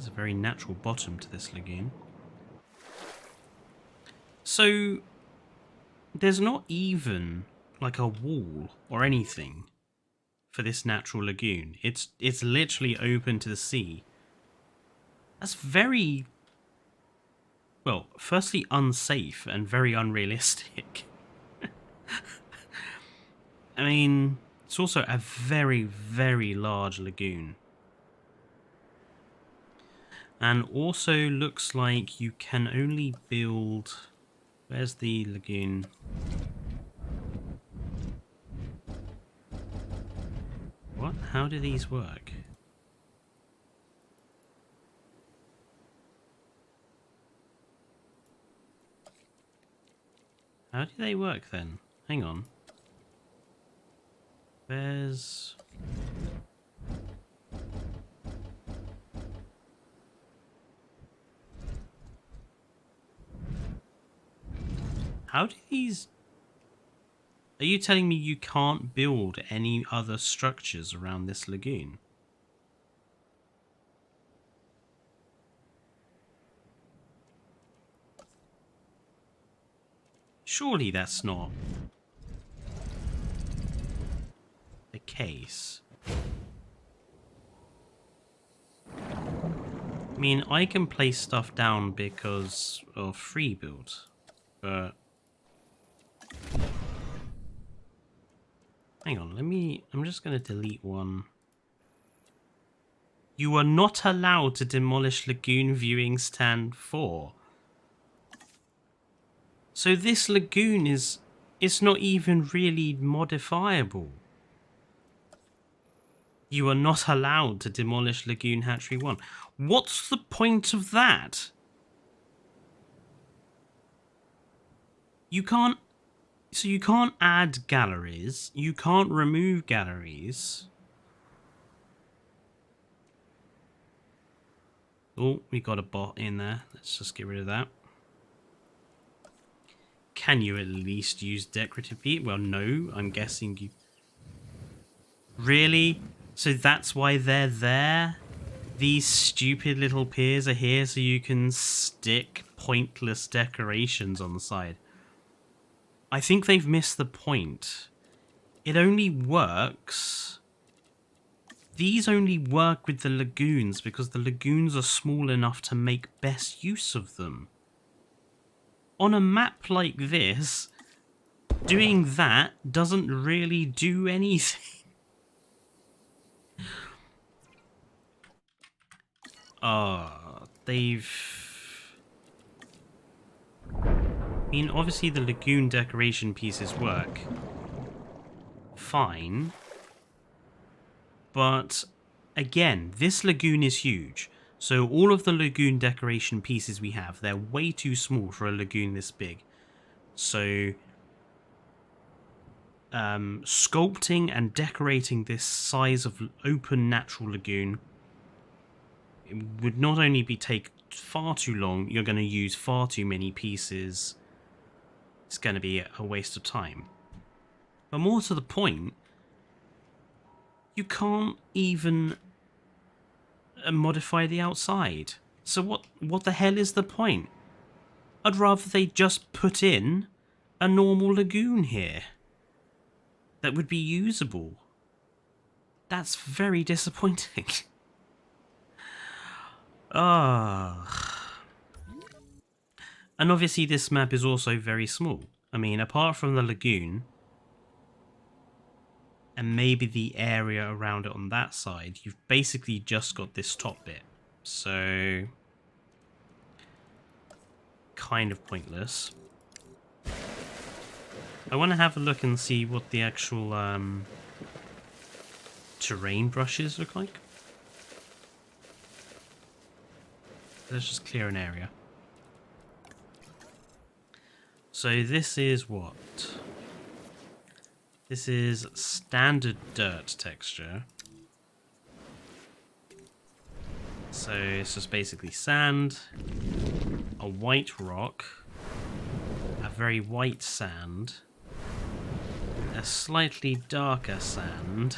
a very natural bottom to this lagoon. So there's not even like a wall or anything for this natural lagoon. It's literally open to the sea. That's very, well, firstly unsafe and very unrealistic. I mean, it's also a very, very large lagoon. And also looks like you can only build... Where's the lagoon? What? How do these work? How do they work then? Hang on. Where's... How do these... Are you telling me you can't build any other structures around this lagoon? Surely that's not the case. I mean, I can place stuff down because of free build, but... Hang on, I'm just going to delete one. You are not allowed to demolish Lagoon Viewing Stand 4. So this lagoon it's not even really modifiable. You are not allowed to demolish Lagoon Hatchery 1. What's the point of that? You can't... So you can't add galleries. You can't remove galleries. Oh, we got a bot in there. Let's just get rid of that. Can you at least use decorative peat? Well, no. I'm guessing you... Really? So that's why they're there? These stupid little piers are here so you can stick pointless decorations on the side. I think they've missed the point. It only works... These only work with the lagoons because the lagoons are small enough to make best use of them. On a map like this, doing that doesn't really do anything. They've... I mean, obviously the lagoon decoration pieces work fine. But, again, this lagoon is huge. So all of the lagoon decoration pieces we have, they're way too small for a lagoon this big. So, sculpting and decorating this size of open natural lagoon would not only take far too long, you're going to use far too many pieces. It's going to be a waste of time. But more to the point, you can't even modify the outside. So what the hell is the point? I'd rather they just put in a normal lagoon here that would be usable. That's very disappointing. And obviously this map is also very small. I mean, apart from the lagoon and maybe the area around it on that side, you've basically just got this top bit. So, kind of pointless. I want to have a look and see what the actual terrain brushes look like. Let's just clear an area. So this is what? This is standard dirt texture. So it's just basically sand, a white rock, a very white sand, a slightly darker sand,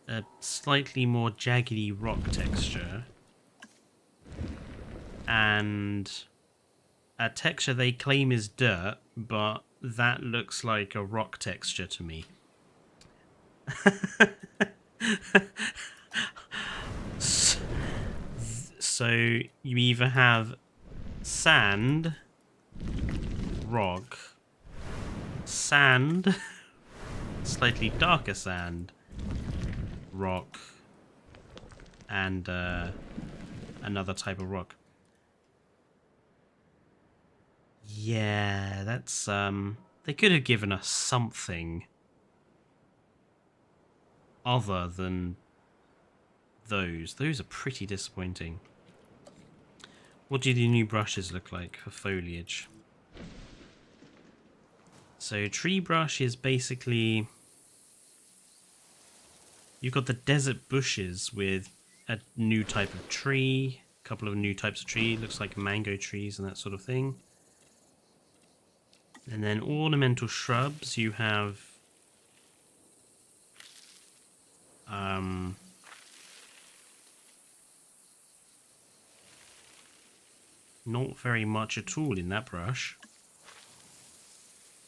a slightly more jaggedy rock texture, and a texture they claim is dirt, but that looks like a rock texture to me. So you either have sand, rock, sand, slightly darker sand, rock, and another type of rock. Yeah, that's they could have given us something other than those. Those are pretty disappointing. What do the new brushes look like for foliage? So tree brush is basically, you've got the desert bushes with a new type of tree, a couple of new types of tree, looks like mango trees and that sort of thing. And then ornamental shrubs, you have not very much at all in that brush.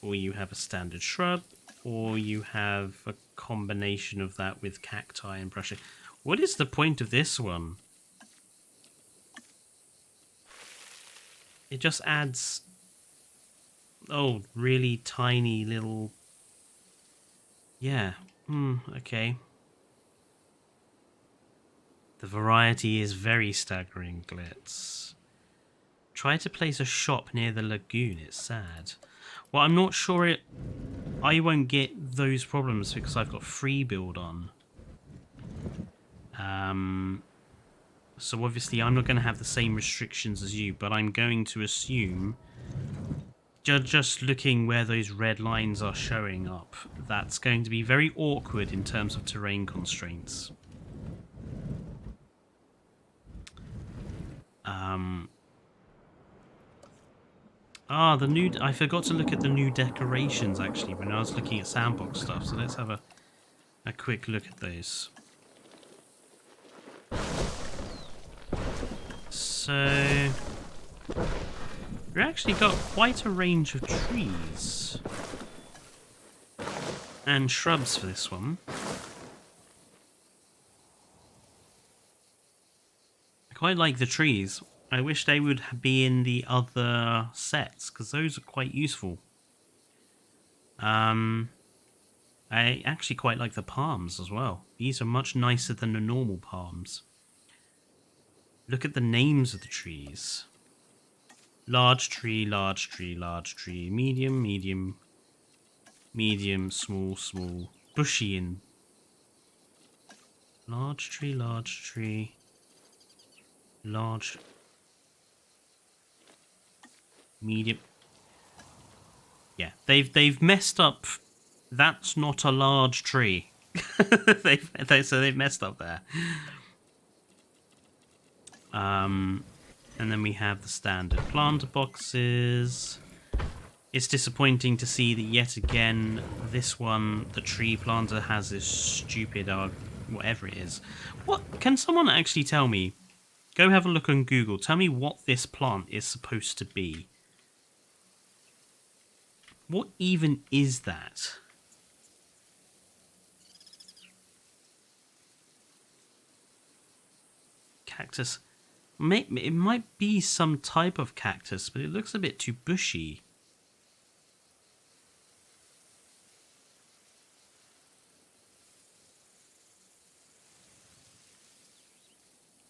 Or you have a standard shrub, or you have a combination of that with cacti and brushing. What is the point of this one? It just adds, oh, really tiny little, yeah, okay. The variety is very staggering, Glitz. Try to place a shop near the lagoon, it's sad. Well, I'm not sure I won't get those problems because I've got free build on. So obviously I'm not going to have the same restrictions as you, but I'm going to assume, just looking where those red lines are showing up, that's going to be very awkward in terms of terrain constraints. The new... I forgot to look at the new decorations, actually, when I was looking at sandbox stuff, so let's have a a quick look at those. So we've actually got quite a range of trees and shrubs for this one. I quite like the trees. I wish they would be in the other sets, because those are quite useful. I actually quite like the palms as well. These are much nicer than the normal palms. Look at the names of the trees. Large tree, large tree, large tree. Medium, medium, medium, small, small. Bushy and... Large tree, large tree. Large... Medium... Yeah, they've messed up. That's not a large tree. So they've messed up there. And then we have the standard planter boxes. It's disappointing to see that yet again, this one, the tree planter, has this stupid, whatever it is. What? Can someone actually tell me? Go have a look on Google. Tell me what this plant is supposed to be. What even is that? Cactus. It might be some type of cactus, but it looks a bit too bushy.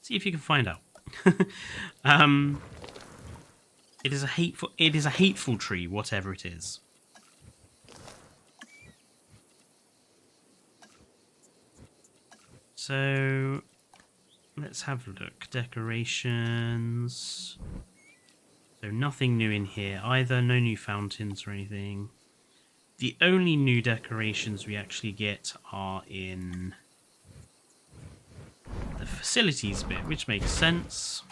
See if you can find out. It is a hateful tree, whatever it is. So let's have a look. Decorations. So nothing new in here either. No new fountains or anything. The only new decorations we actually get are in the facilities bit, which makes sense.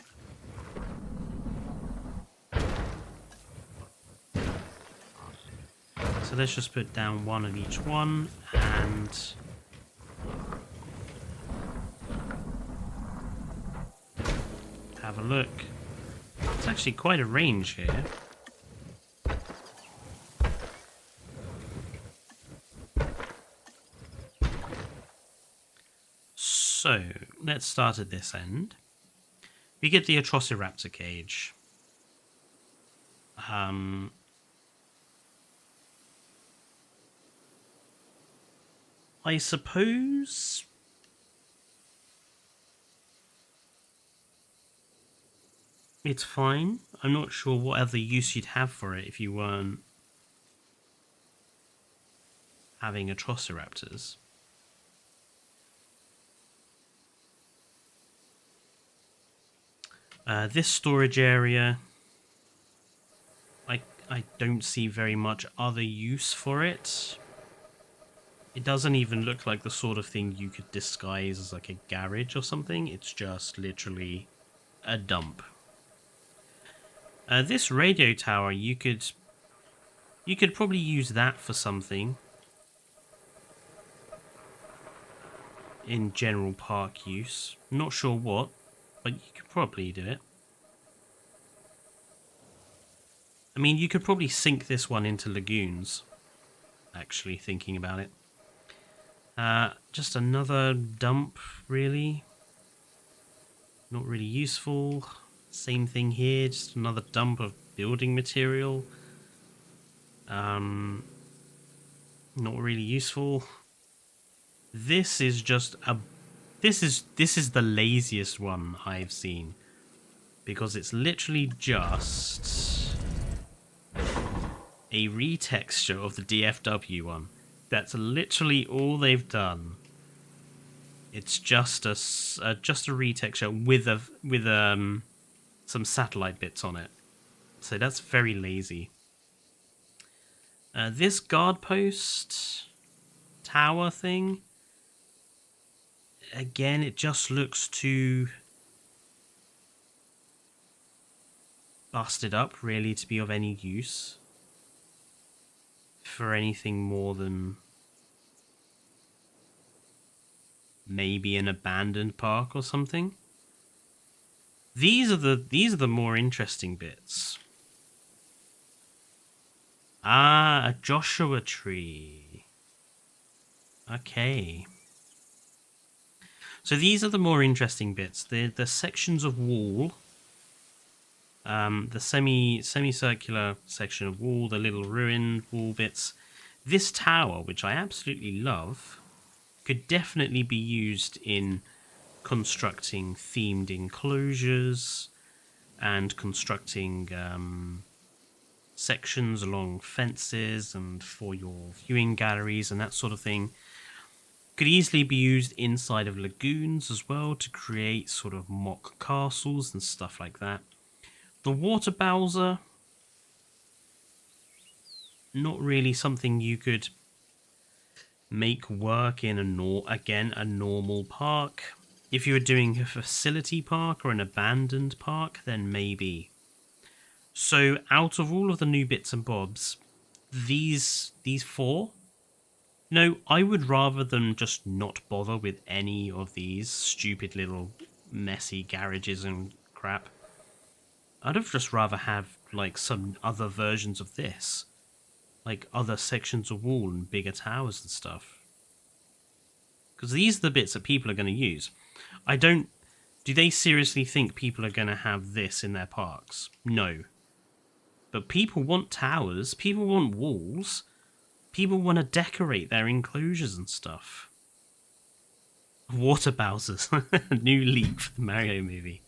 So let's just put down one of each one and have a look. It's actually quite a range here. So, let's start at this end. We get the Atrociraptor cage. I suppose it's fine. I'm not sure what other use you'd have for it if you weren't having Atrociraptors. This storage area, I don't see very much other use for it. It doesn't even look like the sort of thing you could disguise as like a garage or something. It's just literally a dump. This radio tower, you could probably use that for something in general park use. Not sure what, but you could probably do it. I mean, you could probably sink this one into lagoons, actually, thinking about it. Just another dump, really. Not really useful. Same thing here, just another dump of building material. Not really useful. This is just a... This is the laziest one I've seen. Because it's literally just a retexture of the DFW one. That's literally all they've done. It's just a retexture with some satellite bits on it. So that's very lazy. This guard post tower thing, again, it just looks too busted up, really, to be of any use for anything more than maybe an abandoned park or something. These are the more interesting bits. Ah, a Joshua tree. Okay. So these are the more interesting bits. The sections of wall. The semicircular section of wall, the little ruined wall bits. This tower, which I absolutely love, could definitely be used in constructing themed enclosures and constructing sections along fences and for your viewing galleries and that sort of thing. Could easily be used inside of lagoons as well to create sort of mock castles and stuff like that. The water Bowser, not really something you could make work in a normal park. If you were doing a facility park or an abandoned park, then maybe. So out of all of the new bits and bobs, these four, no, I would rather than just not bother with any of these stupid little messy garages and crap. I'd have just rather have like some other versions of this, like other sections of wall and bigger towers and stuff. Because these are the bits that people are going to use. Do they seriously think people are going to have this in their parks? No. But people want towers, people want walls, people want to decorate their enclosures and stuff. Water Bowsers, new leap for the Mario movie.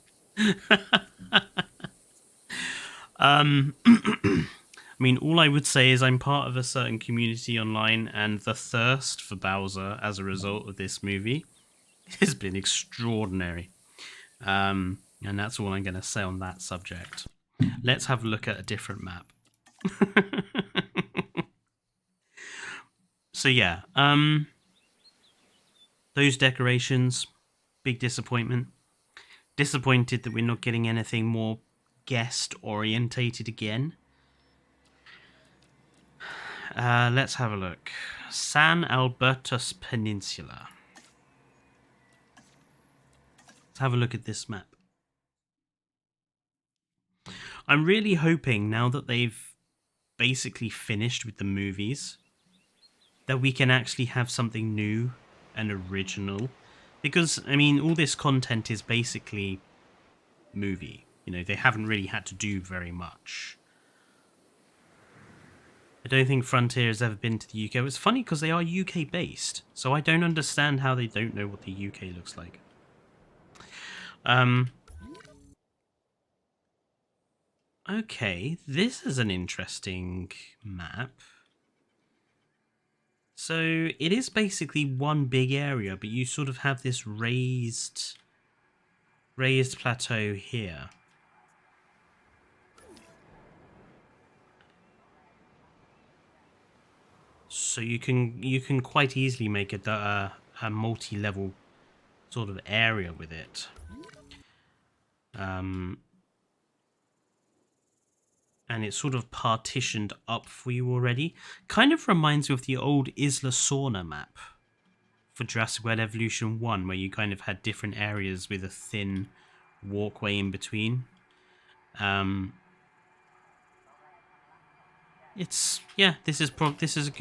I mean, all I would say is I'm part of a certain community online, and the thirst for Bowser as a result of this movie has been extraordinary. And that's all I'm going to say on that subject. Let's have a look at a different map. So yeah, those decorations, big disappointment. Disappointed that we're not getting anything more guest orientated again. Let's have a look. San Albertus Peninsula. Let's have a look at this map. I'm really hoping now that they've basically finished with the movies that we can actually have something new and original. Because, I mean, all this content is basically movie. You know, they haven't really had to do very much. I don't think Frontier has ever been to the UK. It's funny because they are UK based, so I don't understand how they don't know what the UK looks like. Okay, this is an interesting map. So it is basically one big area, but you sort of have this raised plateau here. So you can quite easily make a multi-level sort of area with it. And it's sort of partitioned up for you already. Kind of reminds me of the old Isla Sorna map for Jurassic World Evolution 1, where you kind of had different areas with a thin walkway in between. This is a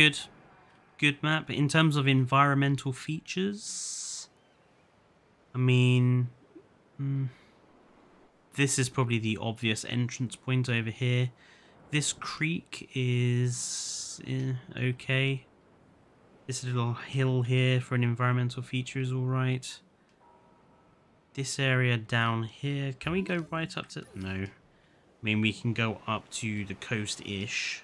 good map in terms of environmental features. I mean, this is probably the obvious entrance point over here. This creek is okay. This little hill here for an environmental feature is all right. This area down here, can we go right up to... No. I mean, we can go up to the coast-ish.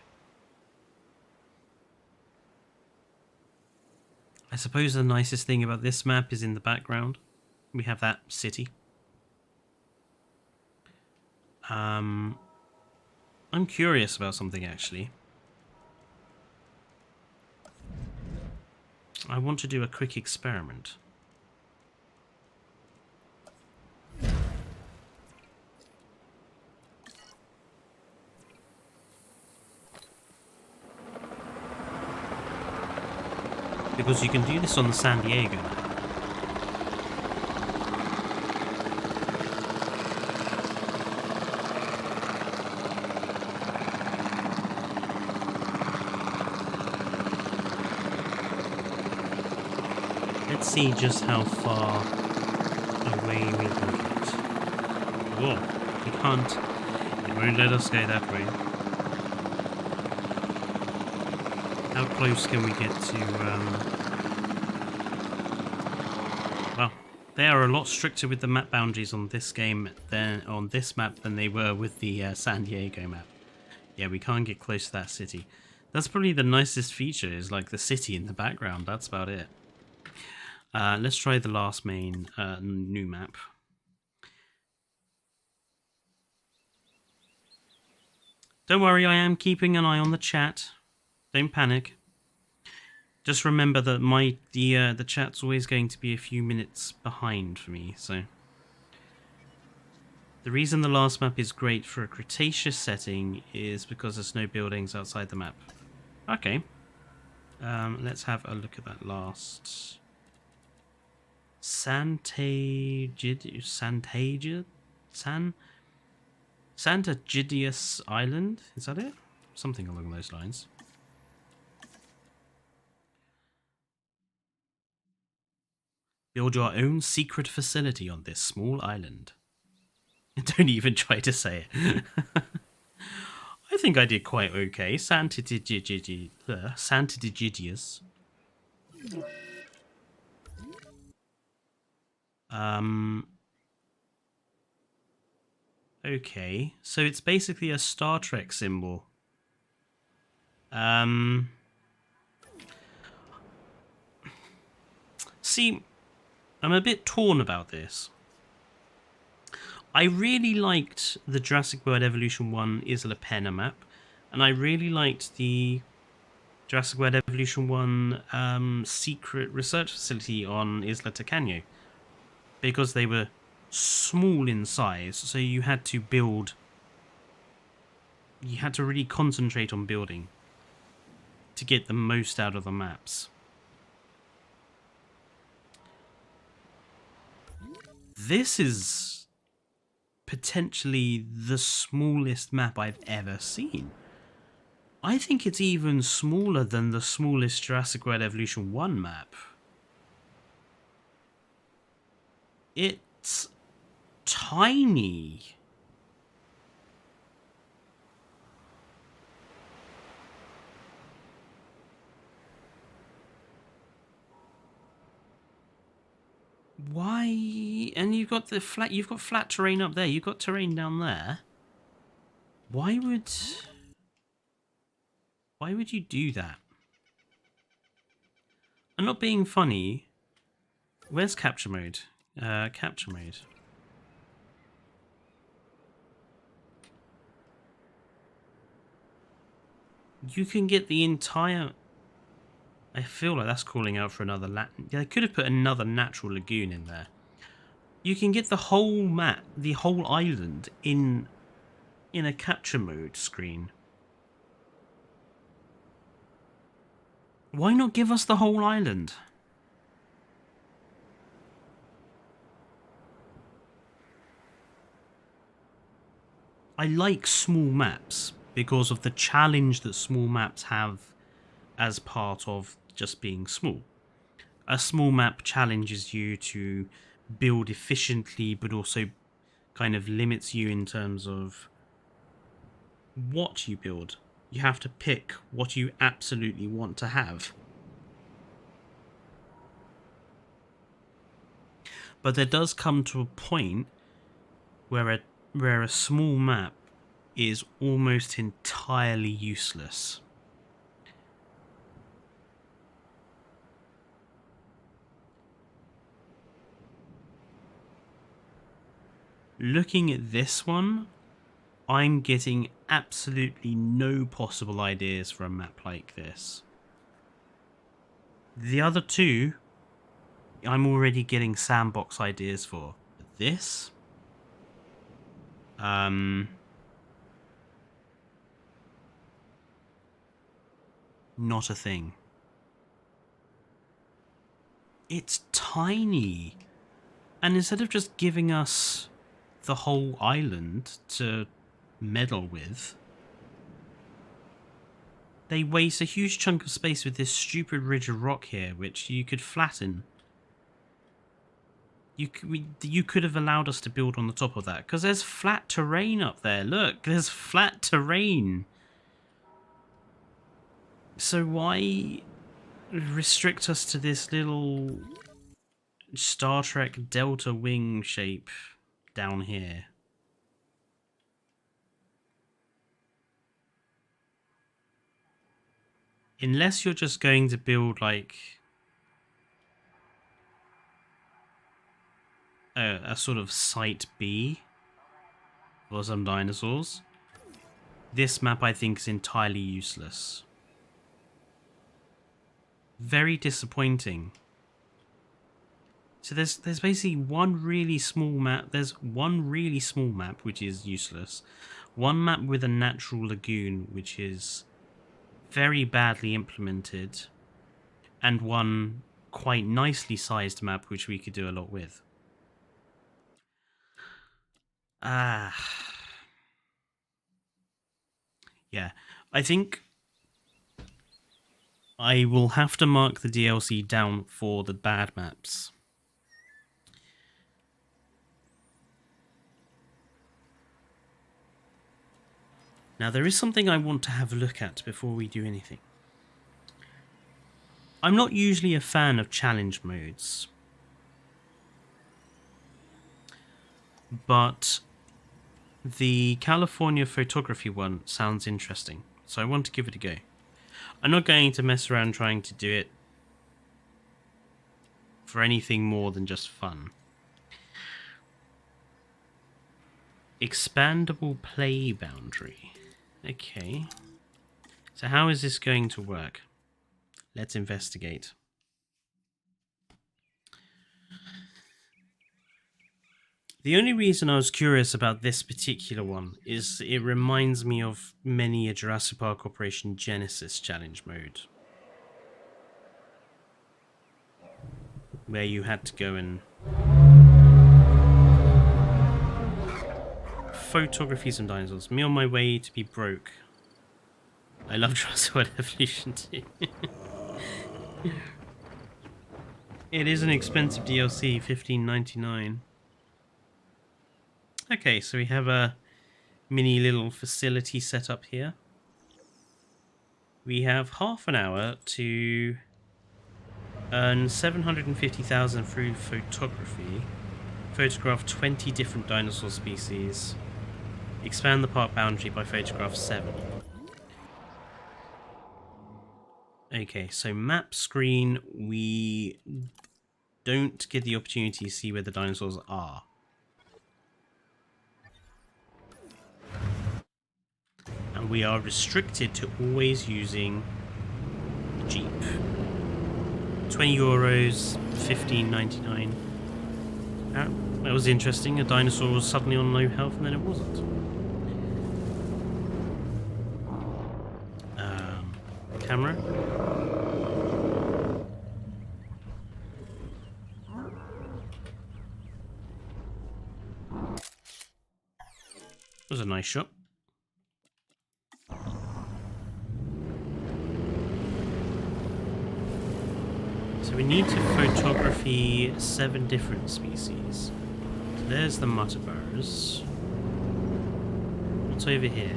I suppose the nicest thing about this map is in the background. We have that city. I'm curious about something, actually. I want to do a quick experiment. Because you can do this on the San Diego map. Let's see just how far away we can get. Whoa, we can't. It won't let us go that way. How close can we get to, well, they are a lot stricter with the map boundaries on this game on this map than they were with the San Diego map. Yeah, we can't get close to that city. That's probably the nicest feature, is like the city in the background. That's about it. Let's try the last main new map. Don't worry, I am keeping an eye on the chat. Don't panic. Just remember that the chat's always going to be a few minutes behind for me, so the reason the last map is great for a Cretaceous setting is because there's no buildings outside the map. Okay. Let's have a look at that last Santagidius Island? Is that it? Something along those lines. Build your own secret facility on this small island. Don't even try to say it. I think I did quite okay. Santagidius. Okay, so it's basically a Star Trek symbol. See, I'm a bit torn about this. I really liked the Jurassic World Evolution 1 Isla Pena map, and I really liked the Jurassic World Evolution 1 secret research facility on Isla Tacaño, because they were small in size, so you had to really concentrate on building to get the most out of the maps. This is potentially the smallest map I've ever seen. I think it's even smaller than the smallest Jurassic World Evolution 1 map. It's tiny. Why? And you've got flat terrain up there. You've got terrain down there. Why would you do that? I'm not being funny. Where's capture mode? Capture mode. You can get the entire... I feel like that's calling out for another they could have put another natural lagoon in there. You can get the whole map, the whole island in a capture mode screen. Why not give us the whole island? I like small maps because of the challenge that small maps have as part of just being small. A small map challenges you to build efficiently, but also kind of limits you in terms of what you build. You have to pick what you absolutely want to have. But there does come to a point where a small map is almost entirely useless. Looking at this one, I'm getting absolutely no possible ideas for a map like this. The other two, I'm already getting sandbox ideas for. This? Not a thing. It's tiny. And instead of just giving us the whole island to meddle with, they waste a huge chunk of space with this stupid ridge of rock here, which you could flatten You could have allowed us to build on the top of that, because there's flat terrain up there. Look, there's flat terrain. So why restrict us to this little Star Trek Delta wing shape down here? Unless you're just going to build like a sort of site B for some dinosaurs, this map I think is entirely useless. Very disappointing. So there's basically one really small map. There's one really small map which is useless. One map with a natural lagoon which is very badly implemented, and one quite nicely sized map which we could do a lot with. Yeah, I think I will have to mark the DLC down for the bad maps. Now, there is something I want to have a look at before we do anything. I'm not usually a fan of challenge modes, but the California photography one sounds interesting, so I want to give it a go. I'm not going to mess around trying to do it for anything more than just fun. Expandable play boundary. Okay. So how is this going to work? Let's investigate. The only reason I was curious about this particular one is it reminds me of many a Jurassic Park Operation Genesis challenge mode, where you had to go and photography some dinosaurs. Me on my way to be broke. I love Jurassic World Evolution too. It is an expensive DLC, $15.99. Okay, so we have a mini little facility set up here. We have half an hour to earn 750,000 through photography. Photograph 20 different dinosaur species. Expand the park boundary by photograph 7. Okay, so map screen, we don't get the opportunity to see where the dinosaurs are. And we are restricted to always using the Jeep. €20, $15.99. That was interesting. A dinosaur was suddenly on low health and then it wasn't. Camera. That was a nice shot. So we need to photography 7 different species. So there's the muttaburrs. What's over here?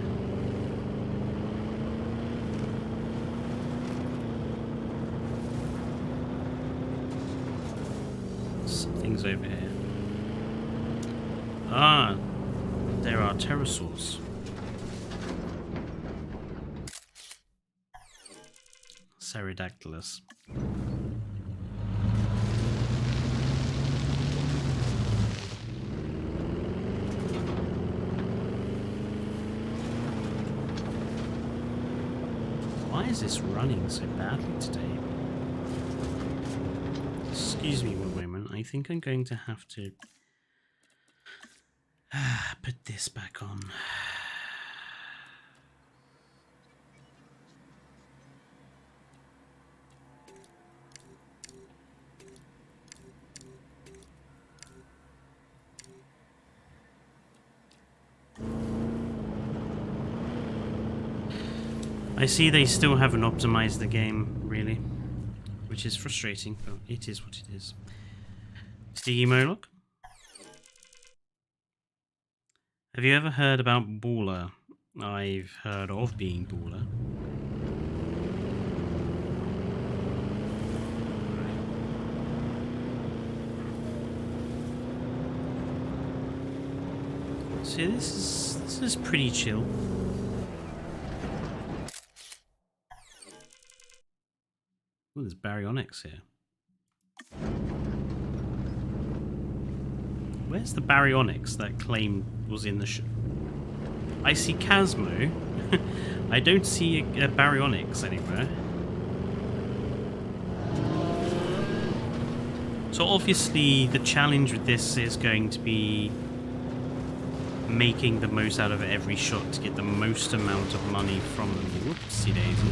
Something's over here. Ah, there are pterosaurs. Pterodactylus. Why is this running so badly today? Excuse me one moment. I think I'm going to have to put this back on. I see they still haven't optimized the game, really, which is frustrating, but it is what it is. Sticky Moloch? Have you ever heard about Baller? I've heard of being Baller. See, this is pretty chill. Oh, there's baryonyx here. Where's the baryonyx that claim was in the show? I see Casmo. I don't see a baryonyx anywhere. So obviously the challenge with this is going to be making the most out of every shot to get the most amount of money from them. Whoopsie daisy.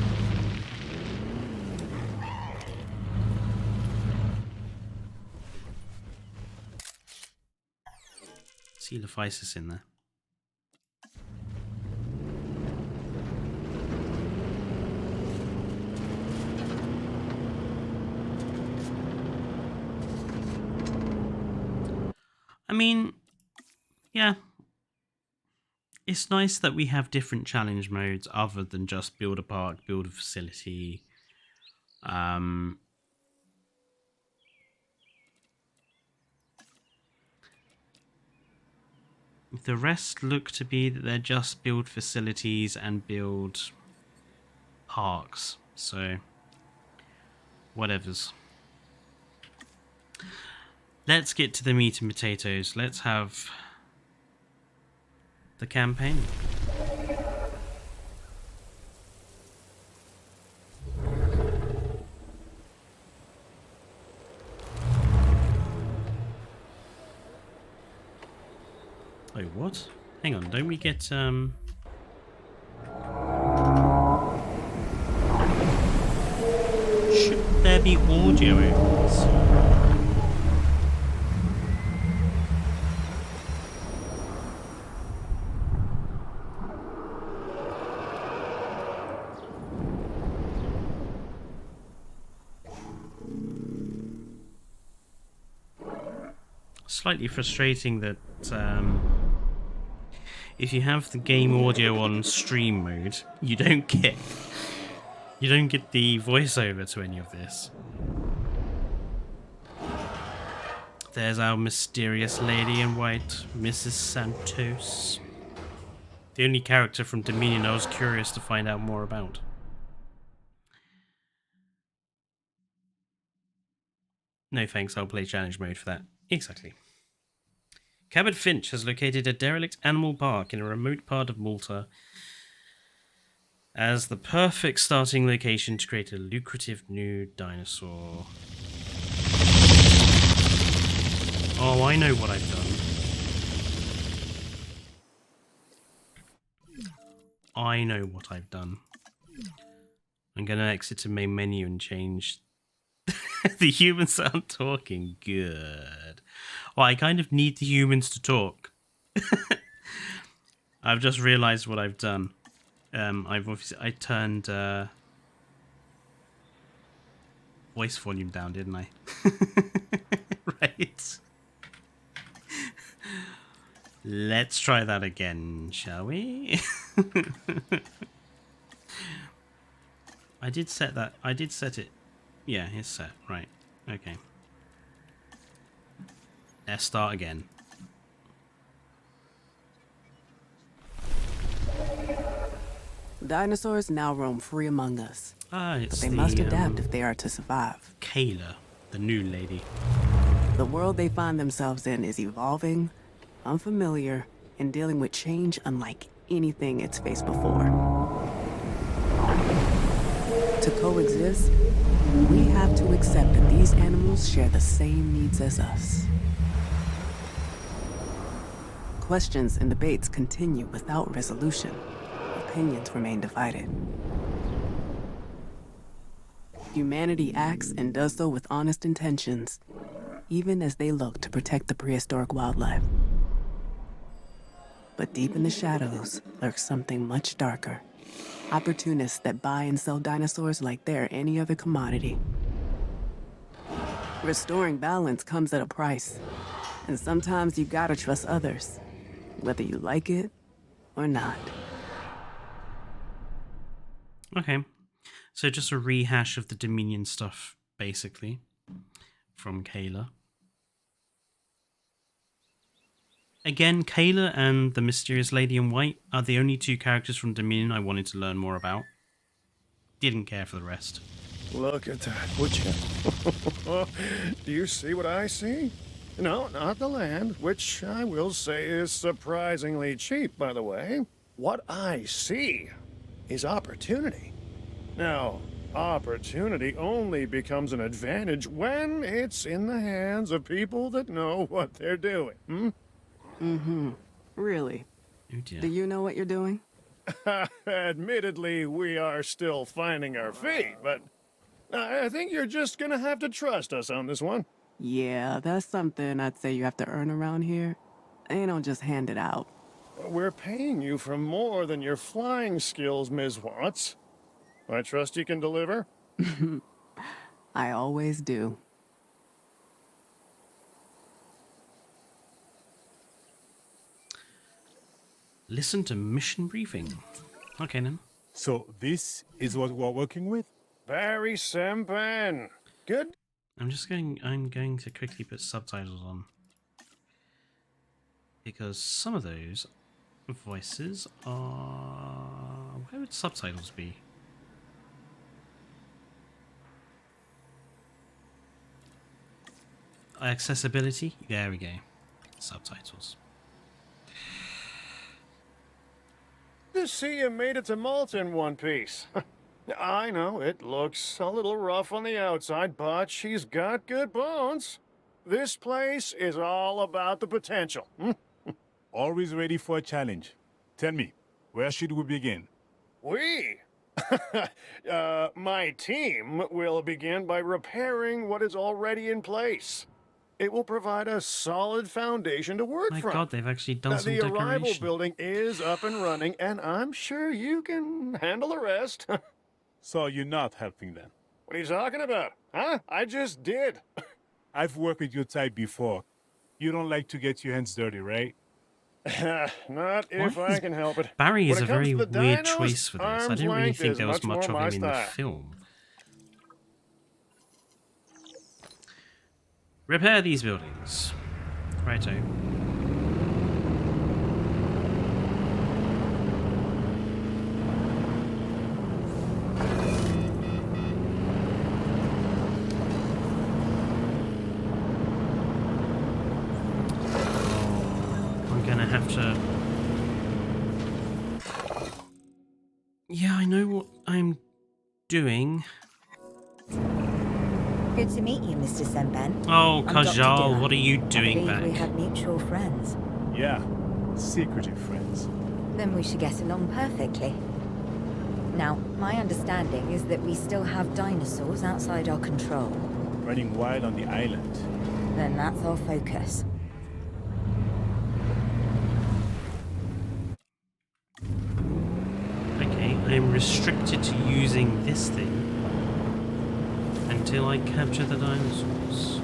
See Lephysis in there. I mean, yeah. It's nice that we have different challenge modes other than just build a park, build a facility. The rest look to be that they're just build facilities and build parks. So, whatevers. Let's get to the meat and potatoes. Let's have the campaign. Oh, what? Hang on, don't we get, Should there be audio opens? Slightly frustrating that, if you have the game audio on stream mode, you don't get the voiceover to any of this. There's our mysterious lady in white, Mrs. Santos. The only character from Dominion I was curious to find out more about. No thanks, I'll play challenge mode for that. Exactly. Cabot Finch has located a derelict animal park in a remote part of Malta as the perfect starting location to create a lucrative new dinosaur. Oh, I know what I've done. I know what I've done. I'm going to exit to main menu and change the humans aren't talking. Good. Well, I kind of need the humans to talk. I've just realized what I've done. I turned voice volume down, didn't I? Right. Let's try that again, shall we? I did set that. I did set it. Yeah, it's set. Right. Okay. Let's start again. Dinosaurs now roam free among us. It's but they must adapt if they are to survive. Kayla, the new lady. The world they find themselves in is evolving, unfamiliar, and dealing with change unlike anything it's faced before. To coexist, we have to accept that these animals share the same needs as us. Questions and debates continue without resolution. Opinions remain divided. Humanity acts and does so with honest intentions, even as they look to protect the prehistoric wildlife. But deep in the shadows lurks something much darker. Opportunists that buy and sell dinosaurs like they're any other commodity. Restoring balance comes at a price. And sometimes you gotta trust others, whether you like it or not. Okay. So just a rehash of the Dominion stuff, basically, from Kayla. Again, Kayla and the Mysterious Lady in White are the only two characters from Dominion I wanted to learn more about. Didn't care for the rest. Look at that, would you? Do you see what I see? No, not the land, which I will say is surprisingly cheap, by the way. What I see is opportunity. Now, opportunity only becomes an advantage when it's in the hands of people that know what they're doing. Really? Oh dear. Do you know what you're doing? Admittedly, we are still finding our feet, but I think you're just gonna have to trust us on this one. Yeah, that's something I'd say you have to earn around here. They don't just hand it out. We're paying you for more than your flying skills, Ms. Watts. I trust you can deliver? I always do. Listen to mission briefing. Okay then. So this is what we're working with? Very simple. Good. I'm going to quickly put subtitles on. Because some of those voices are... Where would subtitles be? Accessibility? There we go. Subtitles. To see you made it to Malta in one piece. I know, it looks a little rough on the outside, but she's got good bones. This place is all about the potential. Always ready for a challenge. Tell me, where should we begin? We? My team will begin by repairing what is already in place. It will provide a solid foundation to work My from. god, they've actually done some The arrival decoration. building is up and running, and I'm sure you can handle the rest. So you're not helping them. What are you talking about? Huh? I just did. I've worked with your type before. You don't like to get your hands dirty, right? Not if Why I is can help it. Barry is When a it comes very to the weird dinos, choice for this. I arm's didn't really length think is there was much much of more him my in the style. film. Repair these buildings. Righto. I'm gonna have to... Yeah, I know what I'm doing. Good to meet you, Mr. Senben. Oh, I'm Dr. Kajal, Dillon. what are you I doing believe we back? have mutual friends. Yeah, secretive friends. Then we should get along perfectly. Now, my understanding is that we still have dinosaurs outside our control. Running wild on the island. Then that's our focus. Okay, I'm restricted to using this thing until I capture the dinosaurs.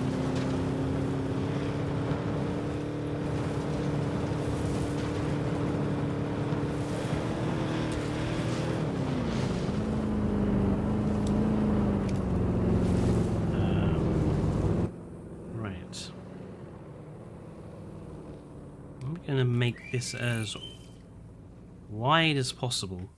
Right. I'm gonna make this as wide as possible.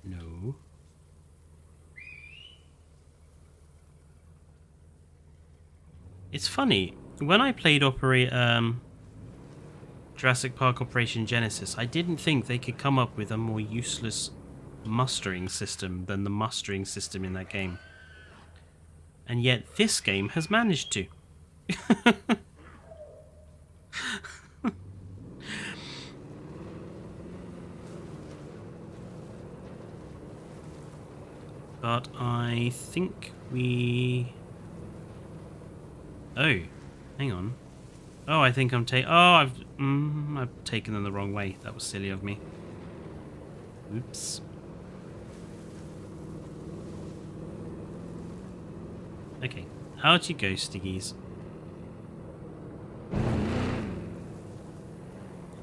No. It's funny, when I played Jurassic Park Operation Genesis, I didn't think they could come up with a more useless mustering system than the mustering system in that game. And yet this game has managed to. But I think we... Oh, hang on. Oh, I think I'm taking... Oh, I've taken them the wrong way. That was silly of me. Oops. Okay. How'd you go, Stiggies?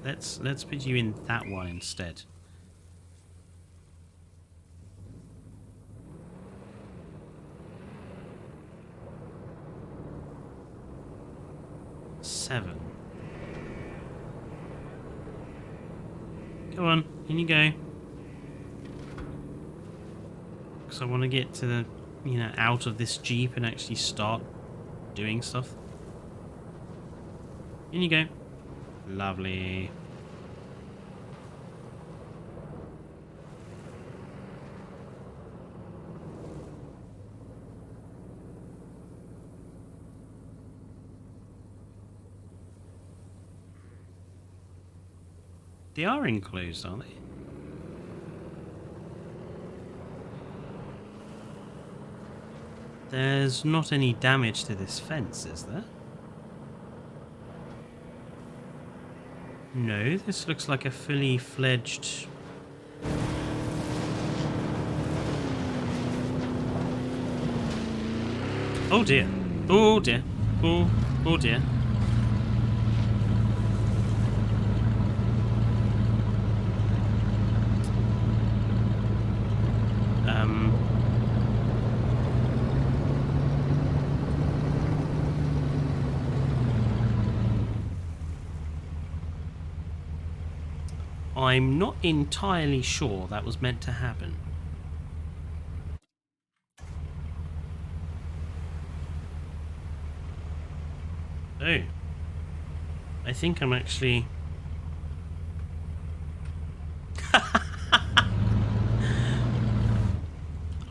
Let's put you in that one instead. Seven. Go on, in you go. Because I want to get to the, out of this Jeep and actually start doing stuff. In you go. Lovely. They are enclosed, aren't they? There's not any damage to this fence, is there? No, this looks like a fully fledged... Oh dear. Oh dear. Oh dear. I'm not entirely sure that was meant to happen. Oh. I think I'm actually...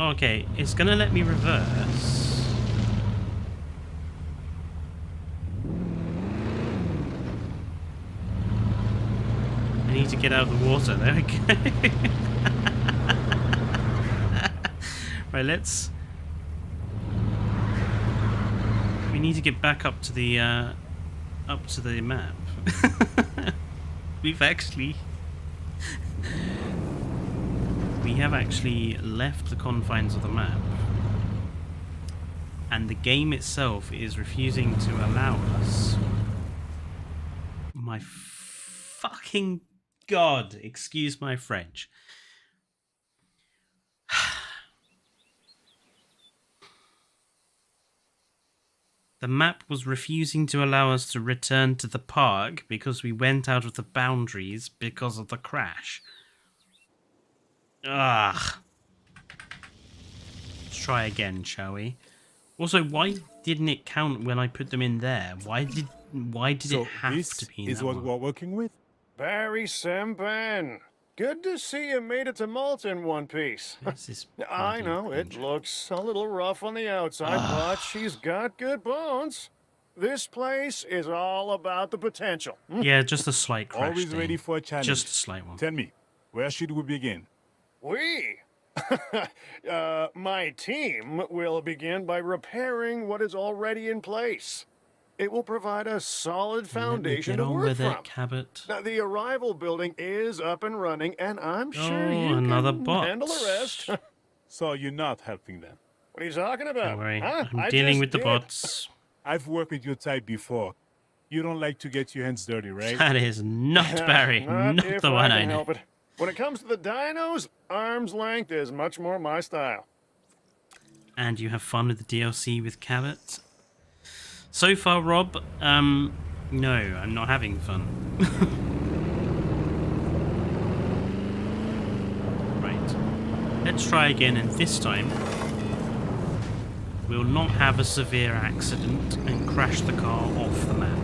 Okay, it's gonna let me reverse. I need to get out of the water. There we go. Right, let's... We need to get back up to the map. We've actually... We have actually left the confines of the map. And the game itself is refusing to allow us... My fucking God, excuse my French. The map was refusing to allow us to return to the park because we went out of the boundaries because of the crash. Ugh. Let's try again, shall we? Also, why didn't it count when I put them in there? Why did it have to be in this is that what one? we're working with? Barry Sempen. Good to see you made it to Malta in one piece. This is I bloody know, it bullshit. looks a little rough on the outside, but she's got good bones. This place is all about the potential. Yeah, just a slight crash. Always ready Dane. for a challenge. Just a slight one. Tell me, where should we begin? We, my team, will begin by repairing what is already in place. It will provide a solid foundation Get to on work with from. it, Cabot. Now, the arrival building is up and running, and I'm sure you another can bot. handle the rest. So you're not helping them. What are you talking about? Don't worry, Huh? I'm I dealing just with the did. bots. I've worked with your type before. You don't like to get your hands dirty, right? That is not Barry, not if the one I can know. help it. When it comes to the dinos, arm's length is much more my style. And you have fun with the DLC with Cabot. So far, Rob, no, I'm not having fun. Right. Let's try again, and this time we'll not have a severe accident and crash the car off the map.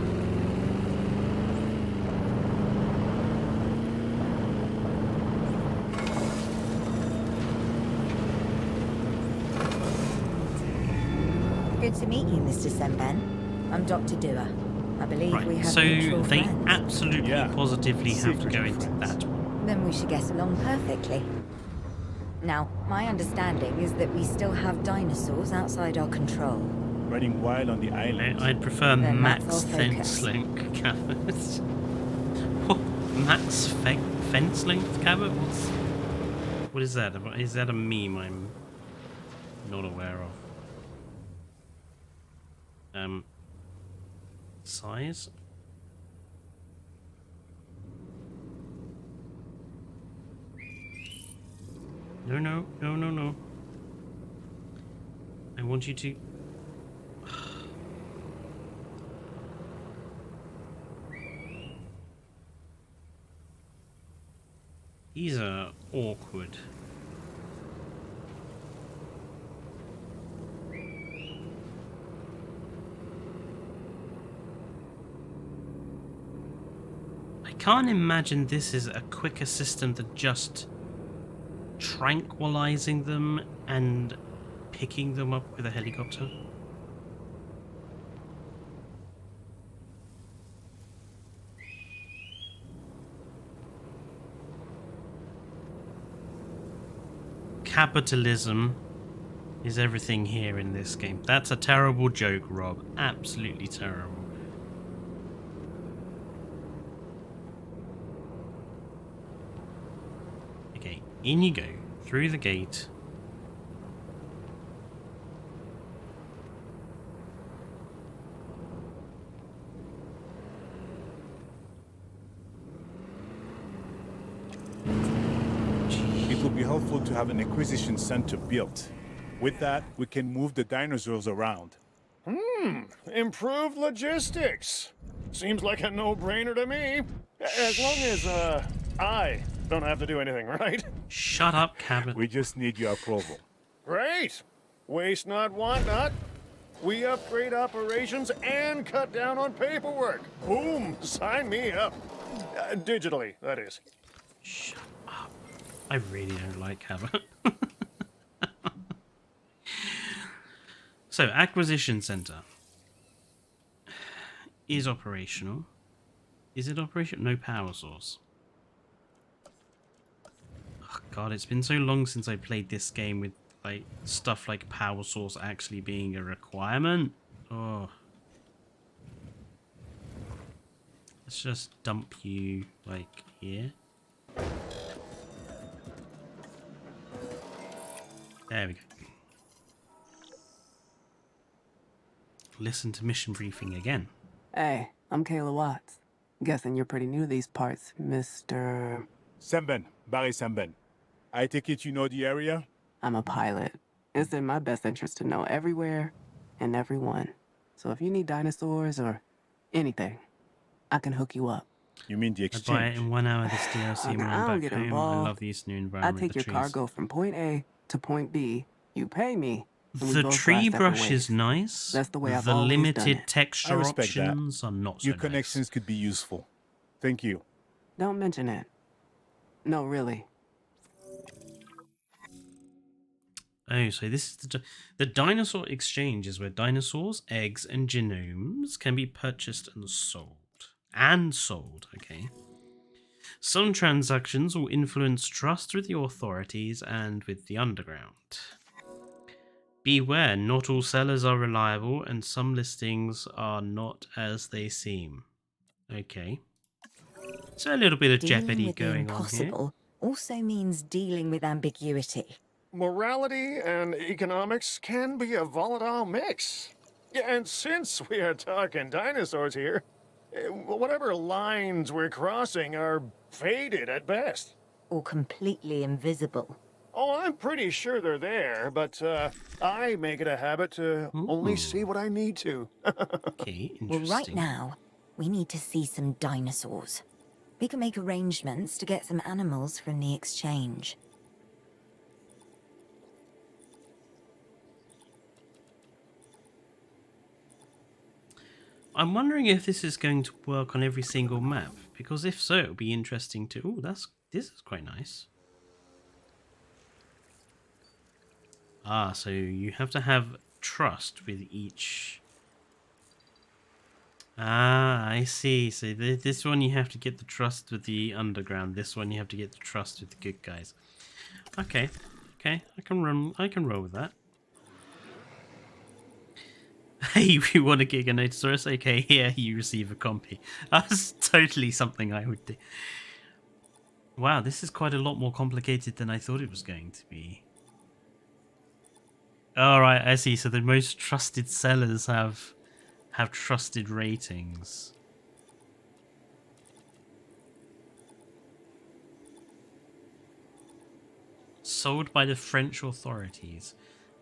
Good to meet you, Mr. Semben. I'm Dr. Dua. I believe we Right, have so mutual they friends. absolutely, Yeah. positively have to Secret go into friends. that one. Then we should get along perfectly. Now, my understanding is that we still have dinosaurs outside our control. running wild on the island. I'd prefer Then max that's our fence focus. length cabbages. What? Max fence length cabot? What is that? Is that a meme I'm not aware of? Size? No. I want you to... These are awkward. I can't imagine this is a quicker system than just tranquilizing them and picking them up with a helicopter. Capitalism is everything here in this game. That's a terrible joke, Rob. Absolutely terrible. Okay, in you go. Through the gate. It would be helpful to have an acquisition center built. With that, we can move the dinosaurs around. Improved logistics. Seems like a no-brainer to me. As long as, I don't have to do anything, right? Shut up, Cabot. We just need your approval. Great. Waste not, want not. We upgrade operations and cut down on paperwork. Boom. Sign me up. Digitally, that is. Shut up. I really don't like Cabot. So, acquisition center is operational. Is it operational? No power source. Oh, God, it's been so long since I played this game with like stuff like power source actually being a requirement. Oh. Let's just dump you like here. There we go. Listen to mission briefing again. Hey, I'm Kayla Watts. Guessing you're pretty new to these parts, Mr. Semben, Barry Semben. I take it you know the area? I'm a pilot. It's in my best interest to know everywhere and everyone. So if you need dinosaurs or anything, I can hook you up. You mean the I buy it exchange? in 1 hour this DLC when I I'm don't back get home. I involved. love these new I environment. take the your trees. cargo from point A to point B. You pay me. and we The both fly tree separate brush ways. is nice. That's the way I've The always done limited it. I texture respect that. options are not so Your nice. connections could be useful. Thank you. Don't mention it. No, really. Oh, so this is the dinosaur exchange is where dinosaurs, eggs, and genomes can be purchased and sold. Okay. Some transactions will influence trust with the authorities and with the underground. Beware, not all sellers are reliable, and some listings are not as they seem. Okay. So a little bit of Dealing jeopardy with the going on here. impossible also means dealing with ambiguity. Morality and economics can be a volatile mix. Yeah, and since we are talking dinosaurs here, whatever lines we're crossing are faded at best. Or completely invisible. Oh, I'm pretty sure they're there, but I make it a habit to only see what I need to. Okay, Well, interesting. right now, we need to see some dinosaurs. We can make arrangements to get some animals from the exchange. I'm wondering if this is going to work on every single map, because if so, it'll be interesting to... Oh, this is quite nice. Ah, so you have to have trust with each... Ah, I see. So this one you have to get the trust with the underground. This one you have to get the trust with the good guys. Okay, I can roll with that. Hey, we want a Giganotosaurus? Okay, here you receive a compy. That's totally something I would do. Wow, this is quite a lot more complicated than I thought it was going to be. Alright, I see. So the most trusted sellers have trusted ratings. Sold by the French authorities.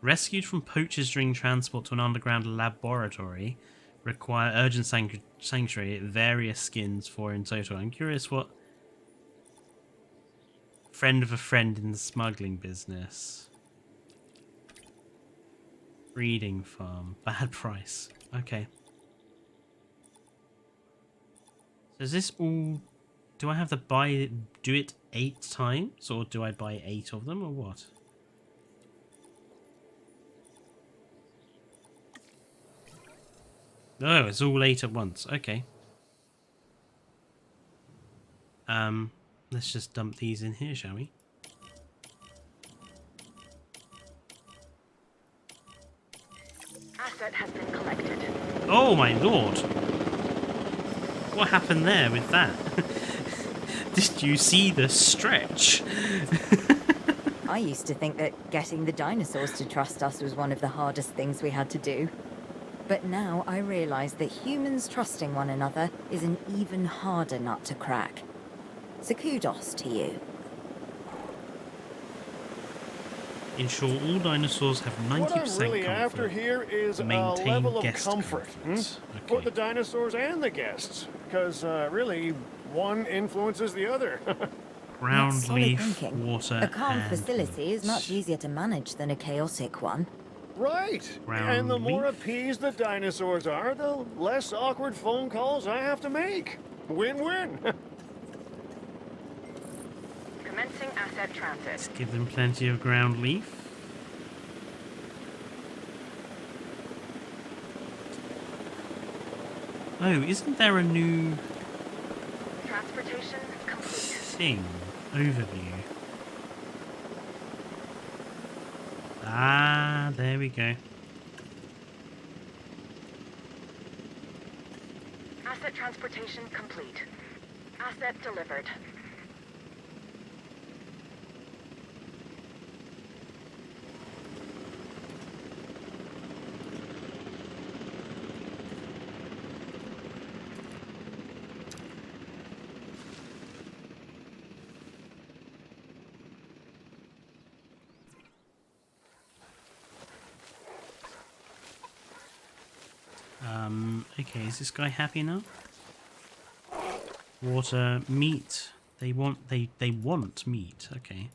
Rescued from poachers during transport to an underground laboratory. Require urgent sanctuary. Various skins for in total. I'm curious what... Friend of a friend in the smuggling business. Breeding farm. Bad price. Okay. So is this all... Do I have to do it 8 times? Or do I buy 8 of them? Or what? Oh, it's all 8 at once. Okay. Let's just dump these in here, shall we? Asset has been collected. Oh my lord! What happened there with that? Did you see the stretch? I used to think that getting the dinosaurs to trust us was one of the hardest things we had to do. But now I realize that humans trusting one another is an even harder nut to crack. So kudos to you. Ensure all dinosaurs have 90% What I'm really comfort. after here is a Maintain level of guest comfort for Okay. the dinosaurs and the guests. Because really, one influences the other. Ground That's solid leaf, thinking. water, A calm and facility is much easier to manage than a chaotic one. Right. Ground And the more leaf. appeased the dinosaurs are, the less awkward phone calls I have to make. Win-win. Commencing asset transit. Let's give them plenty of ground leaf. Oh, isn't there a new Transportation complete. thing? Overview. Ah, there we go. Asset transportation complete. Asset delivered. Okay, is this guy happy now? Water, meat. They want meat. Okay.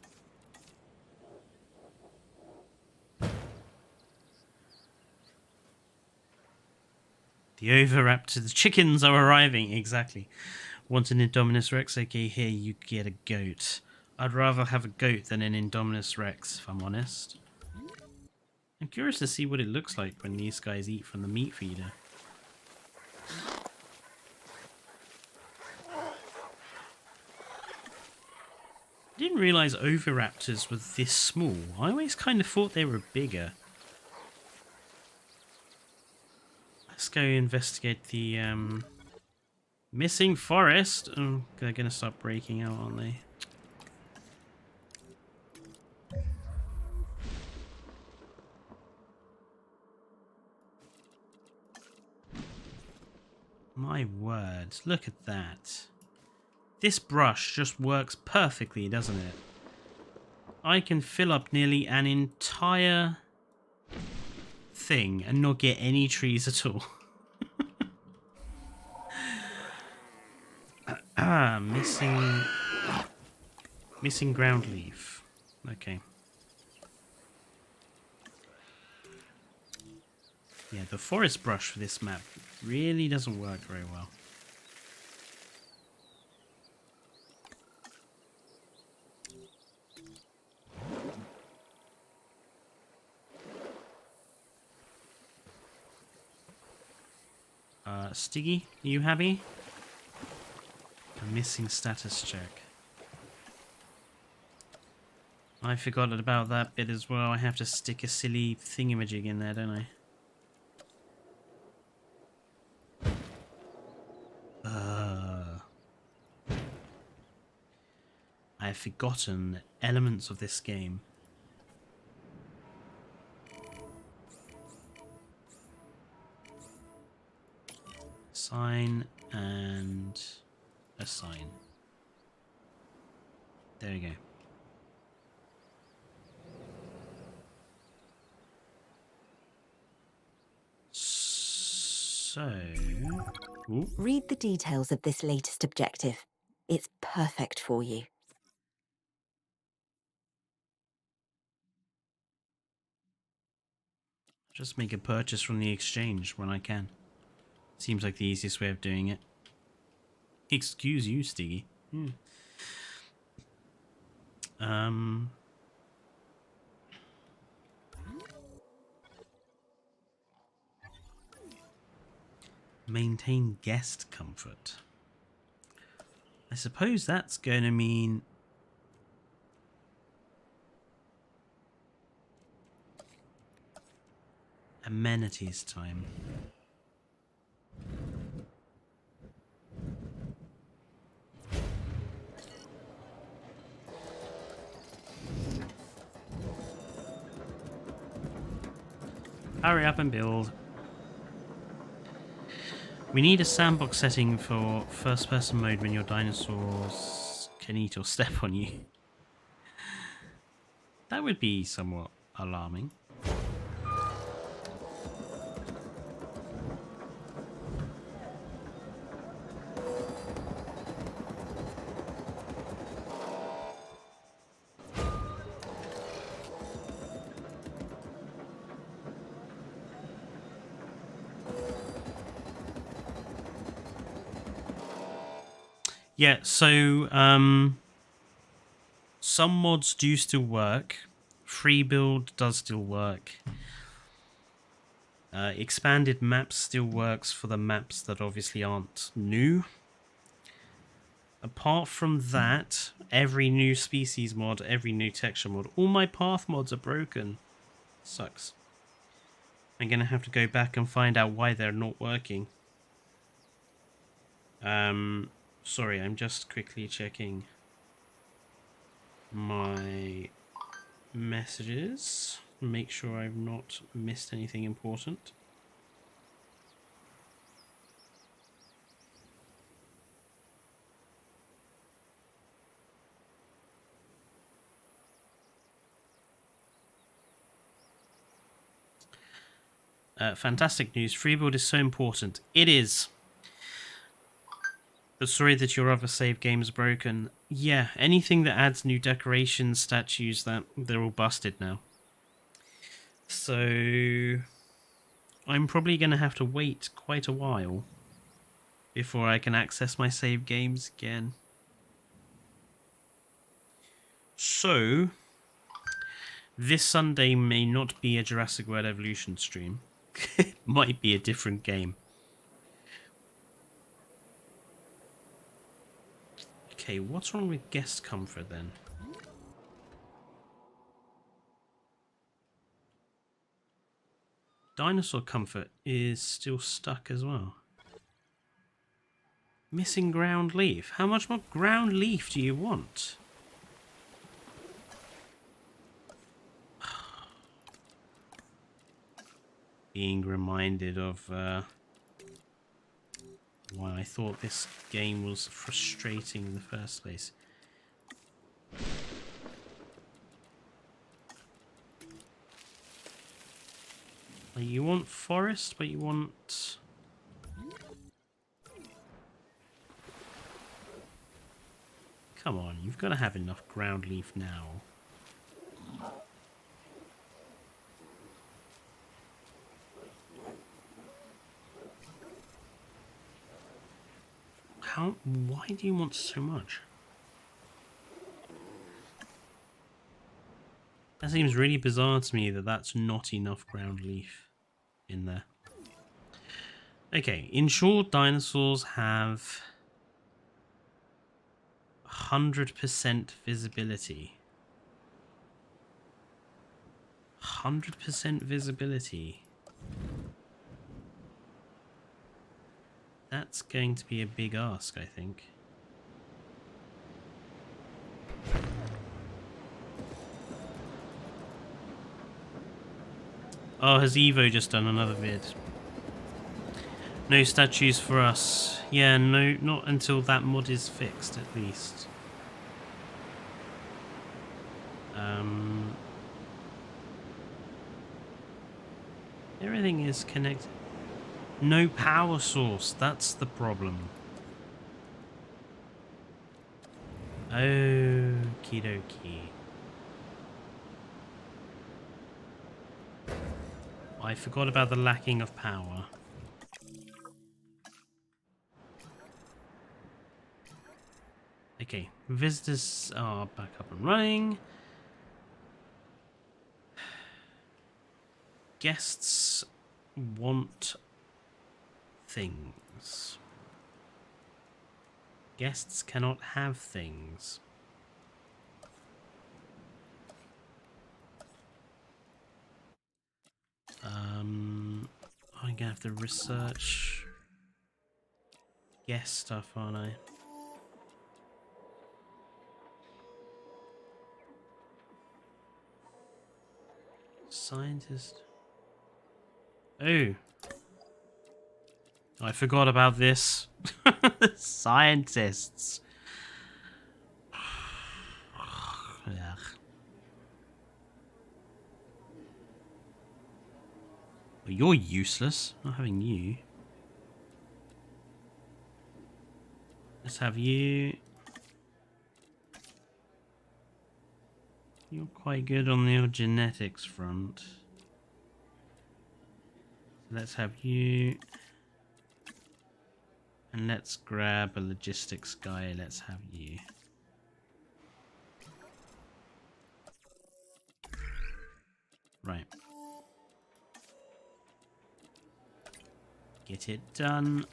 The Oviraptor, the chickens are arriving. Exactly. Want an Indominus Rex? Okay, here you get a goat. I'd rather have a goat than an Indominus Rex, if I'm honest. I'm curious to see what it looks like when these guys eat from the meat feeder. I didn't realise Oviraptors were this small. I always kind of thought they were bigger. Let's go investigate the missing forest. Oh, they're going to start breaking out, aren't they? My word, look at that. This brush just works perfectly, doesn't it? I can fill up nearly an entire thing and not get any trees at all. Missing ground leaf. Okay. Yeah, the forest brush for this map really doesn't work very well. Stiggy, are you happy? A missing status check. I forgot about that bit as well. I have to stick a silly thingamajig in there, don't I? I have forgotten elements of this game. Assign and assign. There we go. So... Ooh. Read the details of this latest objective. It's perfect for you. Just make a purchase from the exchange when I can. Seems like the easiest way of doing it. Excuse you, Stiggy. Maintain guest comfort. I suppose that's going to mean... amenities time. Hurry up and build. We need a sandbox setting for first-person mode when your dinosaurs can eat or step on you. That would be somewhat alarming. Yeah, so some mods do still work. Free build does still work. Expanded maps still works for the maps that obviously aren't new. Apart from that, every new species mod, every new texture mod, all my path mods are broken. Sucks. I'm gonna have to go back and find out why they're not working. Sorry, I'm just quickly checking my messages. Make sure I've not missed anything important. Fantastic news. Freebuild is so important. It is. But sorry that your other save game is broken. Yeah, anything that adds new decorations, statues, they're all busted now. So I'm probably going to have to wait quite a while before I can access my save games again. So this Sunday may not be a Jurassic World Evolution stream. It might be a different game. Okay, what's wrong with guest comfort then? Dinosaur comfort is still stuck as well. Missing ground leaf. How much more ground leaf do you want? Being reminded of why I thought this game was frustrating in the first place. Like, you want forest, but you want... Come on, you've got to have enough ground leaf now. Why do you want so much? That seems really bizarre to me that that's not enough ground leaf in there. Okay, in short, dinosaurs have 100% visibility. 100% visibility. That's going to be a big ask, I think. Oh, has Evo just done another vid? No statues for us. Yeah, no, not until that mod is fixed, at least. Everything is connected. No power source, that's the problem. Okie dokie. I forgot about the lacking of power. Okay, visitors are back up and running. Guests want things. Guests cannot have things. I'm gonna have to research guest stuff, aren't I? Scientist. Oh. I forgot about this. Scientists. Ugh. Well, you're useless. Not having you. Let's have you. You're quite good on the genetics front. Let's have you. And let's grab a logistics guy. Let's have you. Right. Get it done.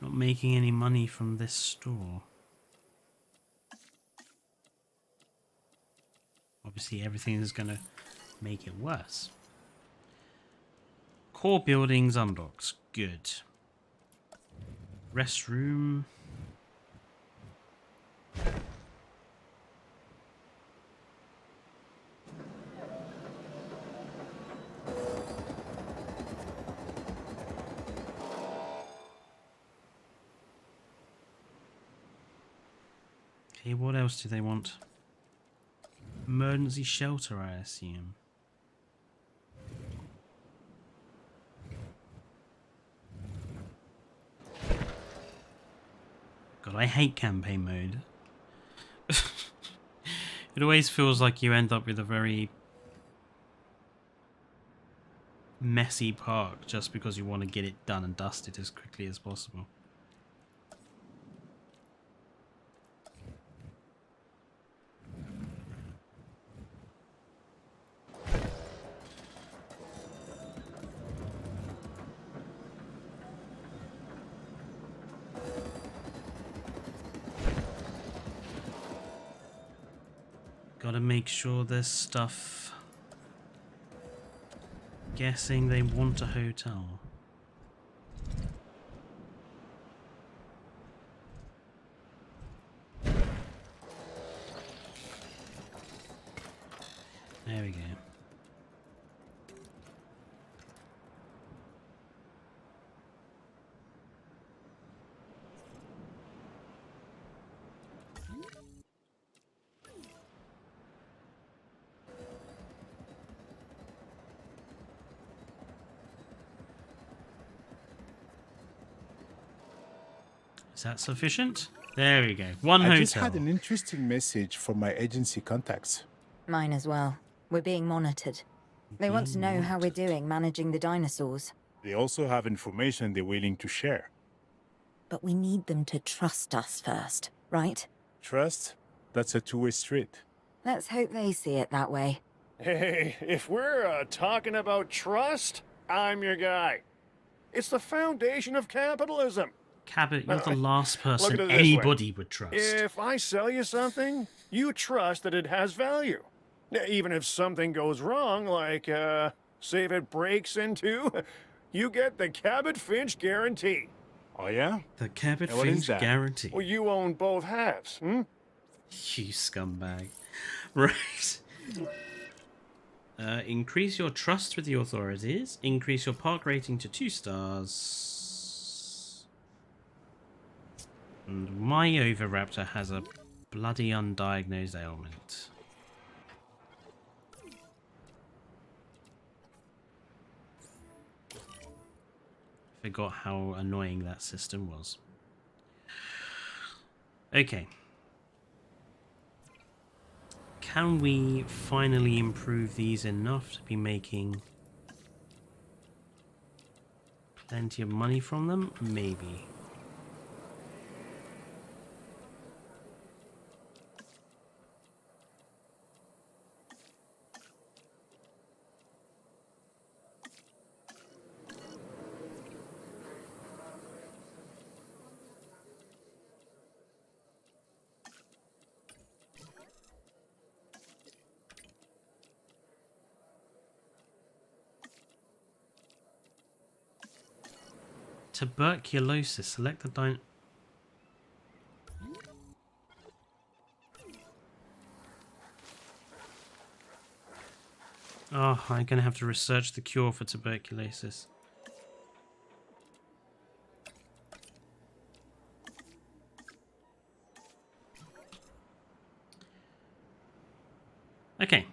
Not making any money from this store. Obviously, everything is going to make it worse. Core buildings unlocked. Good. Restroom. Okay, what else do they want? Emergency shelter, I assume. God, I hate campaign mode. It always feels like you end up with a very messy park just because you want to get it done and dusted as quickly as possible. Gotta make sure there's stuff. Guessing they want a hotel. There we go. Is that sufficient? There we go. One hotel. I just had an interesting message from my agency contacts. Mine as well. We're being monitored. They want to know how we're doing managing the dinosaurs. They also have information they're willing to share. But we need them to trust us first, right? Trust? That's a two-way street. Let's hope they see it that way. Hey, if we're talking about trust, I'm your guy. It's the foundation of capitalism. Cabot, you're the last person Look at it this anybody way. would trust. If I sell you something, you trust that it has value. Even if something goes wrong, like, say if it breaks in two, you get the Cabot Finch guarantee. Oh, yeah? The Cabot And what is Finch that? guarantee. Well, you own both halves, hmm? You scumbag. Right. Increase your trust with the authorities. Increase your park rating to 2 stars. And my Oviraptor has a bloody undiagnosed ailment. Forgot how annoying that system was. Okay. Can we finally improve these enough to be making plenty of money from them? Maybe. Tuberculosis. Select the Oh, I'm going to have to research the cure for tuberculosis. Okay.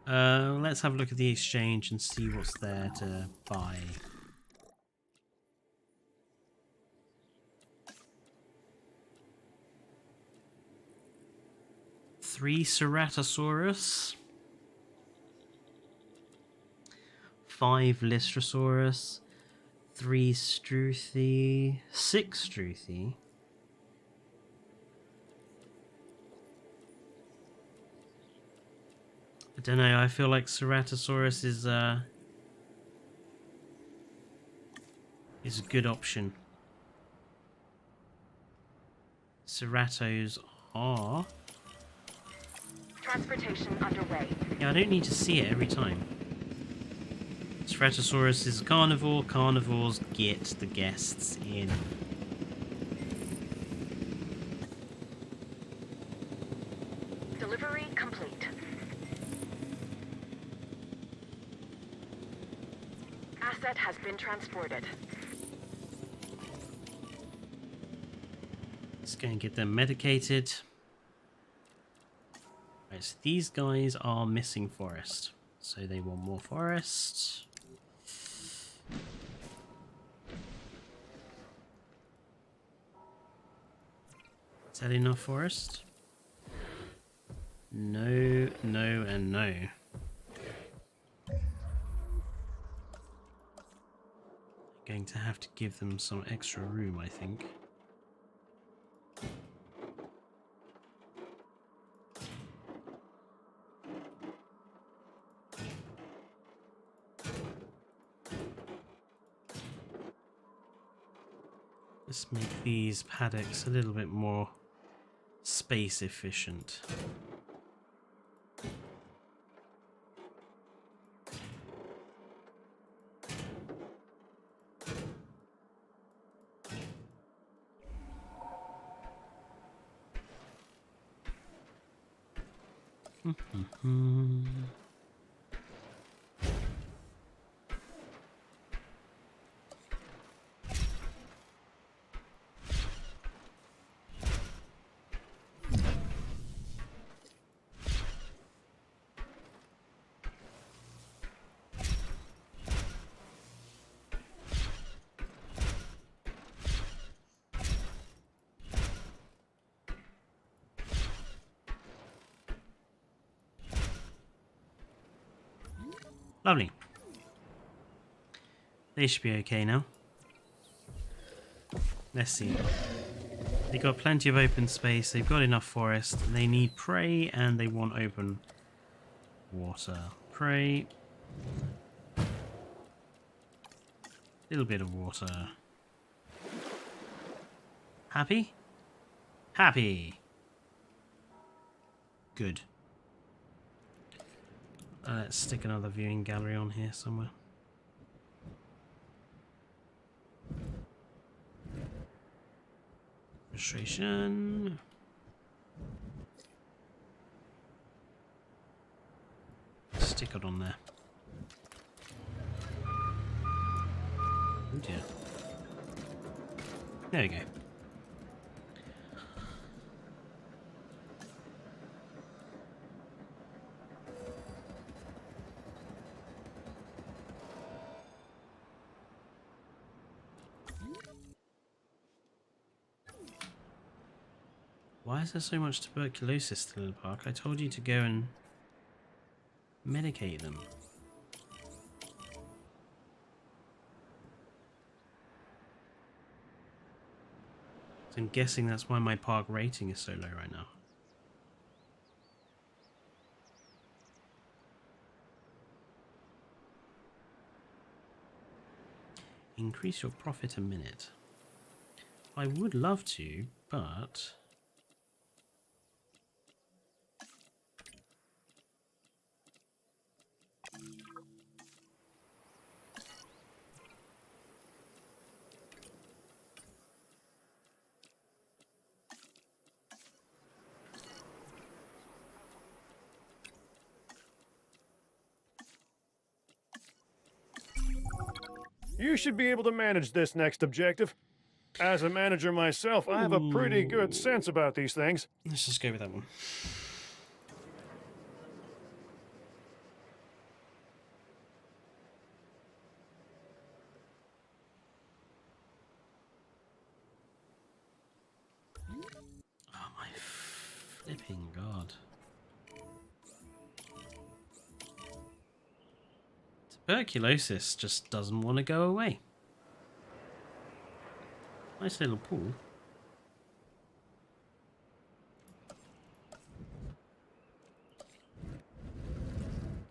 Let's have a look at the exchange and see what's there to buy. Three Ceratosaurus. 5 Lystrosaurus. 3 Struthi. 6 Struthi. I don't know, I feel like Ceratosaurus is a good option. Ceratos are... Transportation underway. Yeah, I don't need to see it every time. Ceratosaurus is a carnivore. Carnivores get the guests in. Delivery complete. Asset has been transported. Let's go and get them medicated. Right, so these guys are missing forest. So they want more forest. Is that enough forest? No, no, and no. Going to have to give them some extra room, I think. Let's make these paddocks a little bit more space efficient. Lovely. They should be okay now. Let's see. They've got plenty of open space, they've got enough forest, they need prey and they want open water. Prey. Little bit of water. Happy? Happy. Good. Let's stick another viewing gallery on here somewhere. Registration. Stick it on there. Oh dear. There we go. Why is there so much tuberculosis still in the park? I told you to go and medicate them. So I'm guessing that's why my park rating is so low right now. Increase your profit a minute. I would love to, but... You should be able to manage this next objective. As a manager myself, I have a pretty good sense about these things. Let's just go with that one. Oh my flipping god. Tuberculosis just doesn't want to go away. Nice little pool.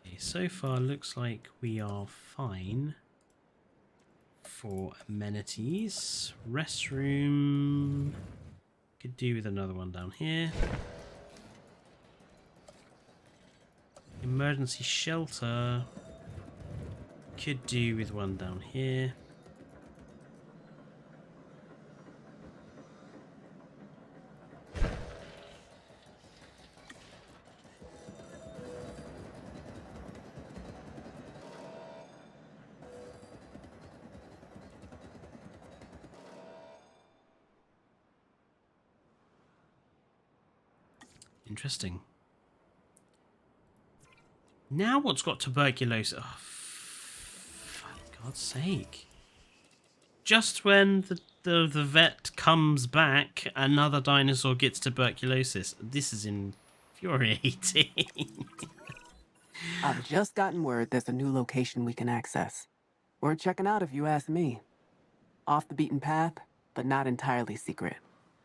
Okay, so far looks like we are fine for amenities. Restroom. Could do with another one down here. Emergency shelter. Could do with one down here. Interesting. Now what's got tuberculosis? Oh, for God's sake. Just when the vet comes back, another dinosaur gets tuberculosis. This is infuriating. I've just gotten word there's a new location we can access. Worth checking out if you ask me. Off the beaten path, but not entirely secret.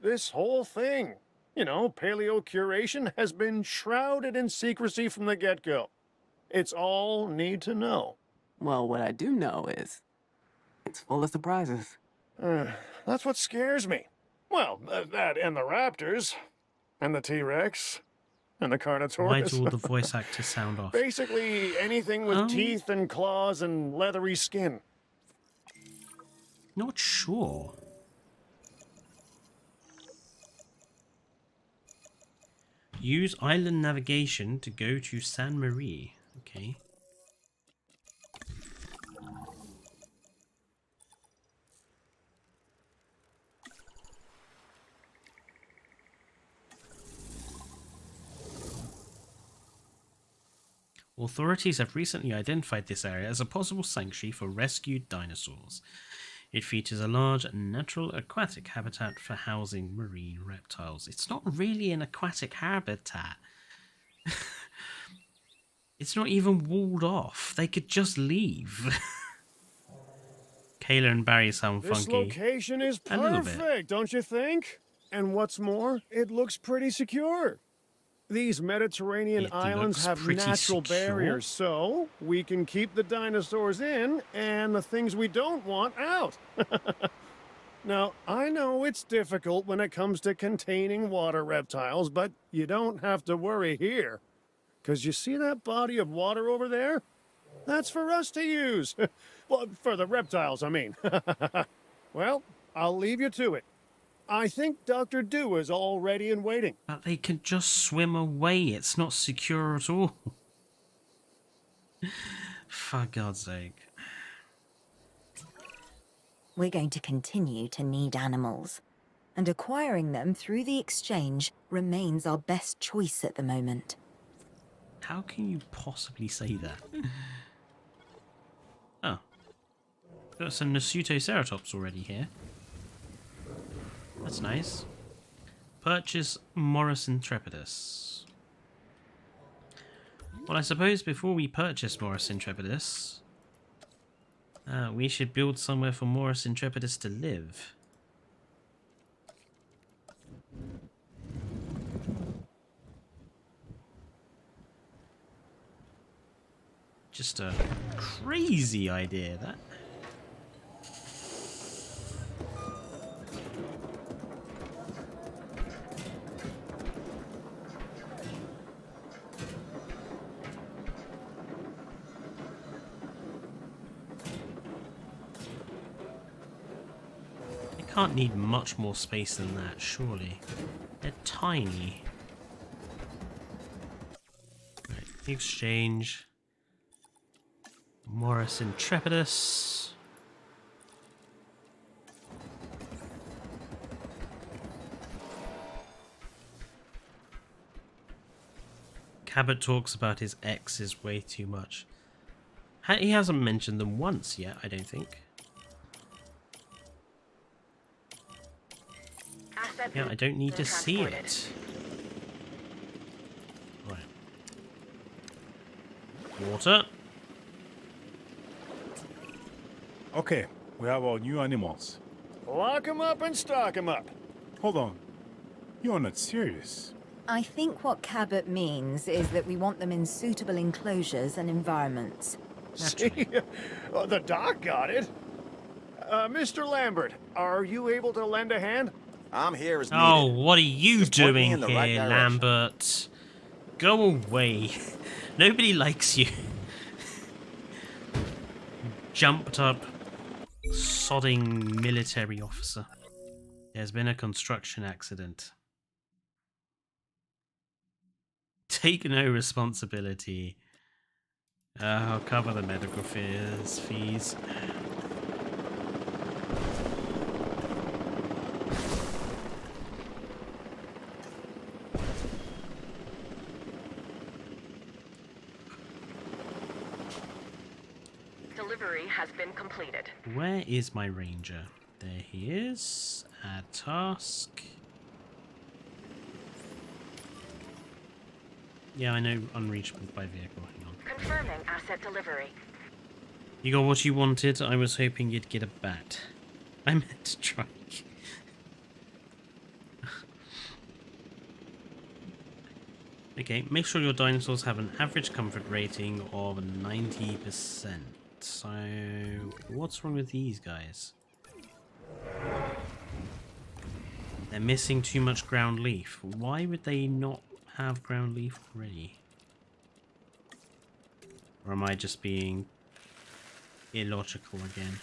This whole thing, you know, paleo curation, has been shrouded in secrecy from the get-go. It's all need to know. Well, what I do know is it's full of surprises. That's what scares me. Well, that and the raptors, and the T-Rex, and the Carnotaurus. Why do all the voice actors sound off? Basically anything with teeth and claws and leathery skin. Not sure. Use island navigation to go to San Marie. Okay. Authorities have recently identified this area as a possible sanctuary for rescued dinosaurs. It features a large natural aquatic habitat for housing marine reptiles. It's not really an aquatic habitat. It's not even walled off. They could just leave. Kayla and Barry sound This funky. location is A little bit. perfect, don't you think? And what's more, it looks pretty secure. These Mediterranean It islands looks have pretty natural secure. barriers, so we can keep the dinosaurs in and the things we don't want out. Now, I know it's difficult when it comes to containing water reptiles, but you don't have to worry here. Because you see that body of water over there? That's for us to use. Well, for the reptiles, I mean. Well, I'll leave you to it. I think Dr. Dew is all ready and waiting. But they can just swim away. It's not secure at all. For God's sake. We're going to continue to need animals, and acquiring them through the exchange remains our best choice at the moment. How can you possibly say that? Oh. Got some Nasutoceratops already here. That's nice. Purchase Morris Intrepidus. Well, I suppose before we purchase Morris Intrepidus, we should build somewhere for Morris Intrepidus to live. Just a crazy idea, that. They can't need much more space than that, surely. They're tiny. Right, exchange. Morris Intrepidus. Cabot talks about his exes way too much. He hasn't mentioned them once yet, I don't think. Asset Yeah, I don't need to see transported. it. Right. Water. Okay, we have our new animals. Lock 'em up and stock 'em up. Hold on. You're not serious. I think what Cabot means is that we want them in suitable enclosures and environments. See? The doc got it. Mr. Lambert, are you able to lend a hand? I'm here as needed. Oh, what are you Just point me doing in the here, right direction. Lambert? Go away. Nobody likes you. Jumped up, sodding military officer. There's been a construction accident. Take no responsibility. I'll cover the medical fees. Delivery has been completed. Where is my ranger? There he is. Add task. Yeah, I know unreachable by vehicle. Hang on. Confirming asset delivery. You got what you wanted. I was hoping you'd get a bat. I meant to try. Okay, make sure your dinosaurs have an average comfort rating of 90%. So, what's wrong with these guys? They're missing too much ground leaf. Why would they not have ground leaf already? Or am I just being illogical again?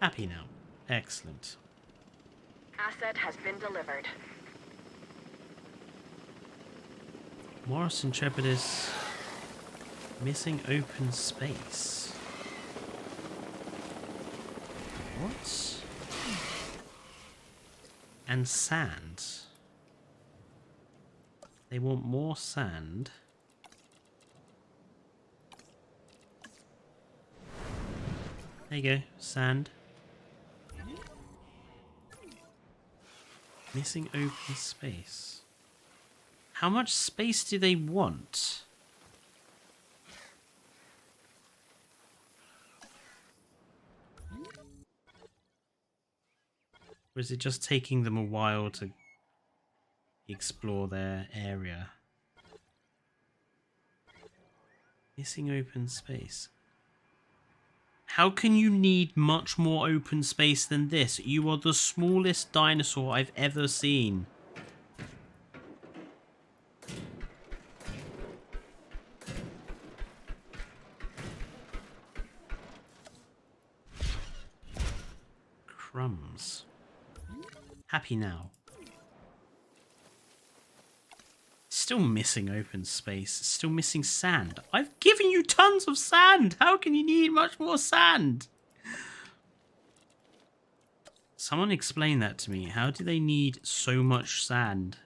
Happy now. Excellent. Asset has been delivered. Morris Intrepidus missing open space. What? And sand. They want more sand. There you go, sand. Missing open space. How much space do they want? Or is it just taking them a while to explore their area? Missing open space. How can you need much more open space than this? You are the smallest dinosaur I've ever seen. comes. Happy now. Still missing open space. Still missing sand. I've given you tons of sand. How can you need much more sand? Someone explain that to me. How do they need so much sand?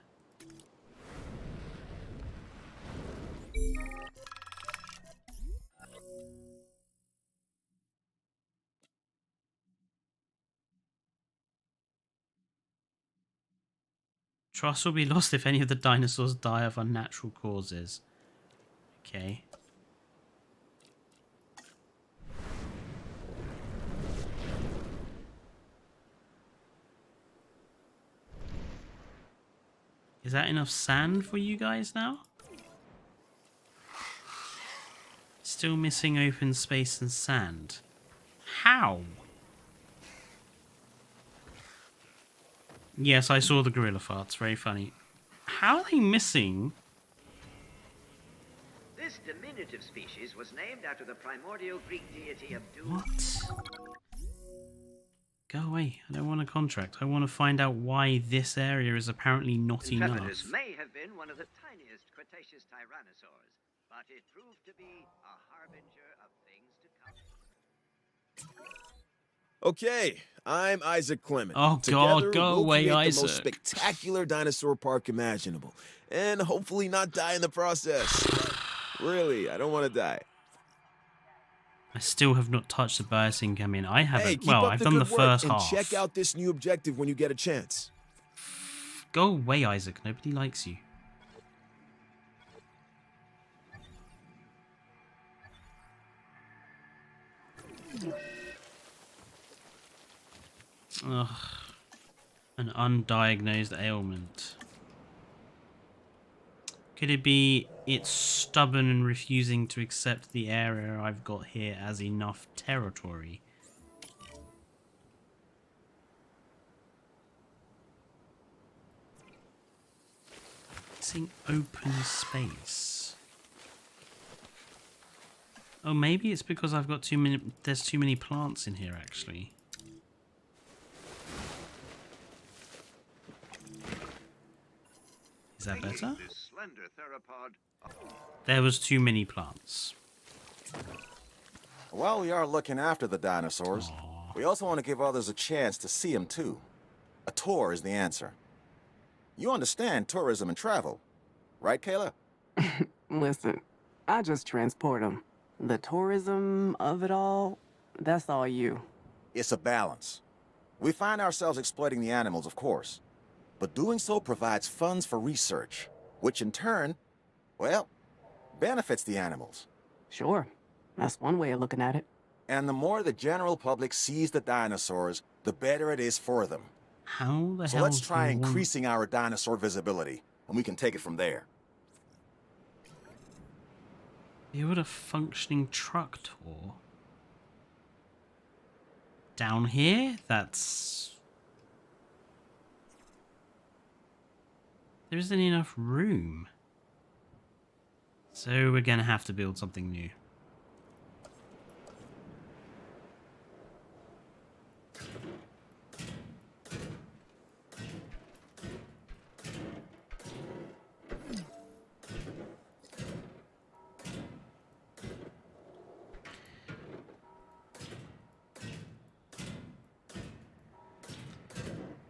Trust will be lost if any of the dinosaurs die of unnatural causes. Okay. Is that enough sand for you guys now? Still missing open space and sand. How? Yes, I saw the gorilla farts. Very funny. How are they missing? This diminutive species was named after the primordial Greek deity of doom. What? Go away. I don't want a contract. I want to find out why this area is apparently not enough. Intrepidus may have been one of the tiniest Cretaceous tyrannosaurs, but it proved to be a harbinger of things to come. Okay, I'm Isaac Clement. Oh, Together, God, go we'll away, create the Isaac. most spectacular dinosaur park imaginable, and hopefully not die in the process. Really, I don't want to die. I still have not touched the biosync. I mean, I haven't. Hey, keep well, up I've the done the good work first and half. check out this new objective when you get a chance. Go away, Isaac. Nobody likes you. Ugh. An undiagnosed ailment. Could it be it's stubborn and refusing to accept the area I've got here as enough territory? Missing open space. Oh, maybe it's because I've got too many. There's too many plants in here, actually. Is that better? This slender theropod. There was too many plants. While we are looking after the dinosaurs, we also want to give others a chance to see them too. A tour is the answer. You understand tourism and travel, right, Kayla? Listen, I just transport them. The tourism of it all, that's all you. It's a balance. We find ourselves exploiting the animals, of course, but doing so provides funds for research, which in turn, well, benefits the animals. Sure, that's one way of looking at it. And the more the general public sees the dinosaurs, the better it is for them. How the So hell? let's try do you want- increasing our dinosaur visibility, and we can take it from there. Build a functioning truck tour. Down here? That's... There isn't enough room. So we're gonna have to build something new.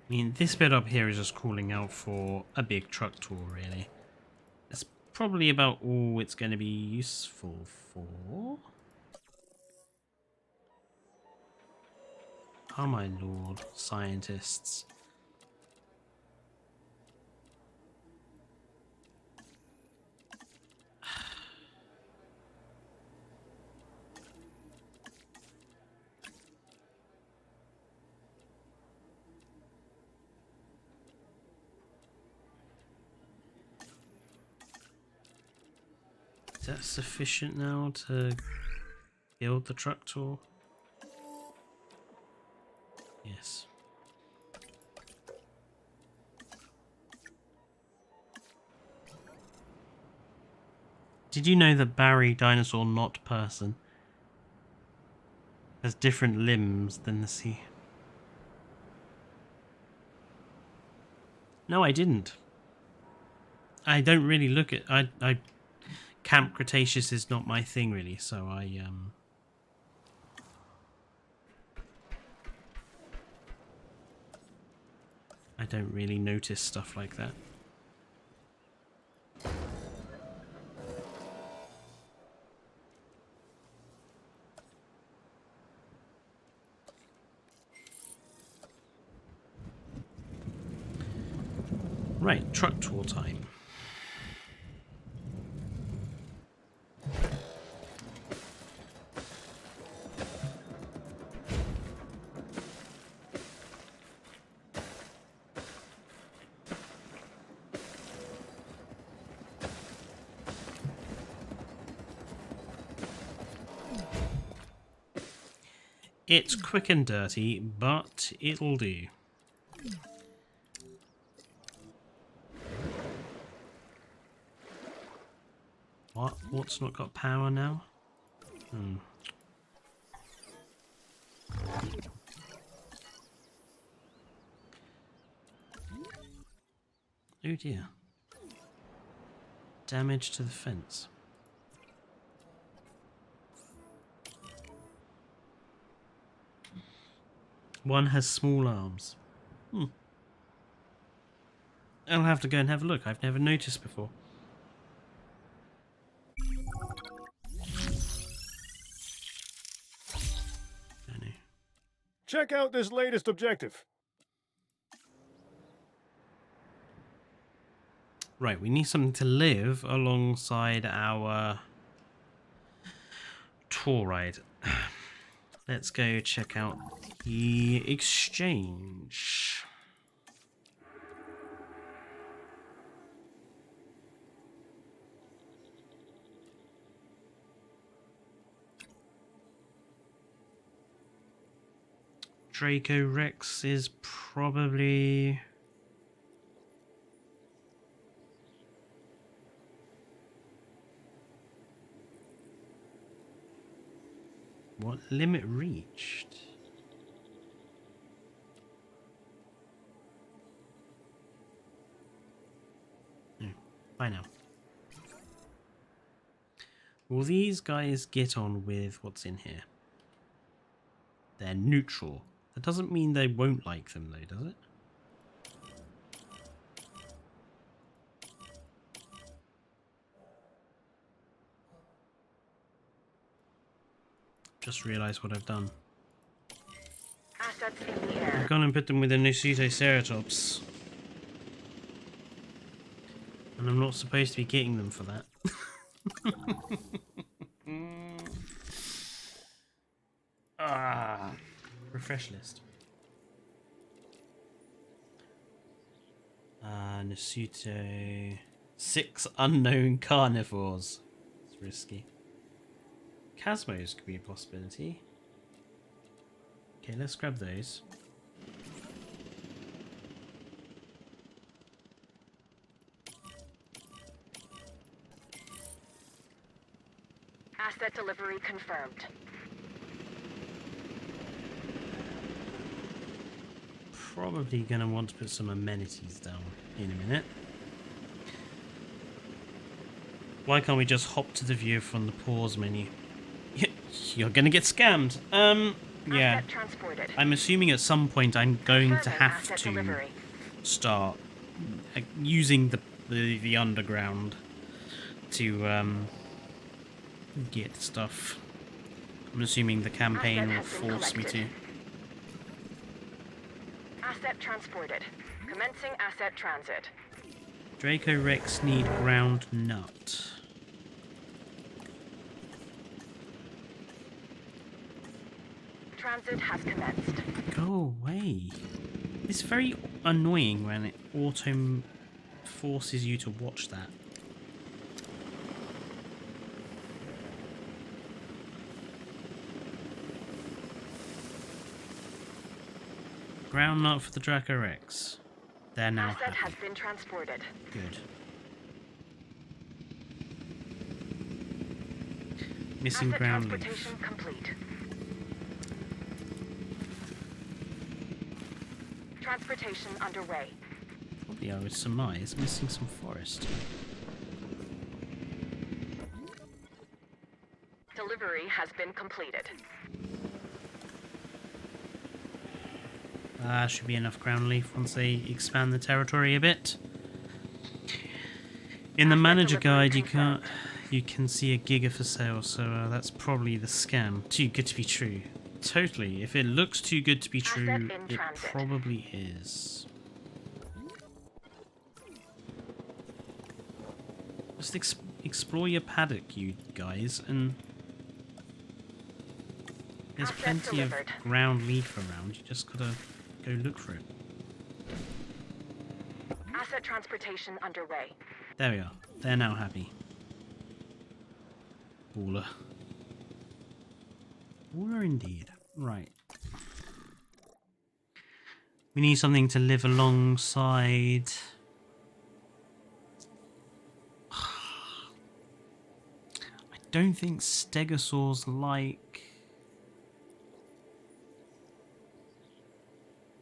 I mean, this bit up here is just calling out for a big truck tour, really. That's probably about all it's going to be useful for. Oh my lord, scientists. Is that sufficient now to build the truck tour? Yes. Did you know that Barry, dinosaur not person, has different limbs than the sea? No, I didn't. I don't really look at... Camp Cretaceous is not my thing, really, so I don't really notice stuff like that. Right, truck tour time. It's quick and dirty, but it'll do. What? What's not got power now? Oh dear. Damage to the fence. One has small arms. I'll have to go and have a look. I've never noticed before. I know. Check out this latest objective. Right, we need something to live alongside our tour ride. Let's go check out the exchange. Draco Rex is probably... What limit reached? No, bye now. Will these guys get on with what's in here? They're neutral. That doesn't mean they won't like them though, does it? Just realised what I've done. Assets in the air. I've gone and put them with a Ceratops. And I'm not supposed to be getting them for that. Refresh list. Nasuto. 6 unknown carnivores. It's risky. Chasmos could be a possibility. Okay, let's grab those. Asset delivery confirmed. Probably gonna want to put some amenities down in a minute. Why can't we just hop to the view from the pause menu? You're gonna get scammed. Yeah. Asset transported. I'm assuming at some point I'm going to Confirming have asset to delivery. start using the underground to get stuff. I'm assuming the campaign Asset will has been force me to. collected. Asset transported. Commencing asset transit. Draco Rex need ground nut. Transit has commenced. Go away. It's very annoying when it auto forces you to watch that. Ground nut for the Draco Rex. They're now Asset happy. has been transported. Good. Missing Asset ground leaf. transportation complete. Transportation underway. Probably, I would surmise, missing some forest. Delivery has been completed. Should be enough ground leaf once they expand the territory a bit. In the manager guide, you can see a giga for sale, so that's probably the scam. Too good to be true. Totally. If it looks too good to be true, it probably is. Just explore your paddock, you guys, and there's plenty of ground leaf around. You just gotta go look for it. Asset transportation underway. There we are. They're now happy. Baller. Baller indeed. Right. We need something to live alongside. I don't think stegosaurs like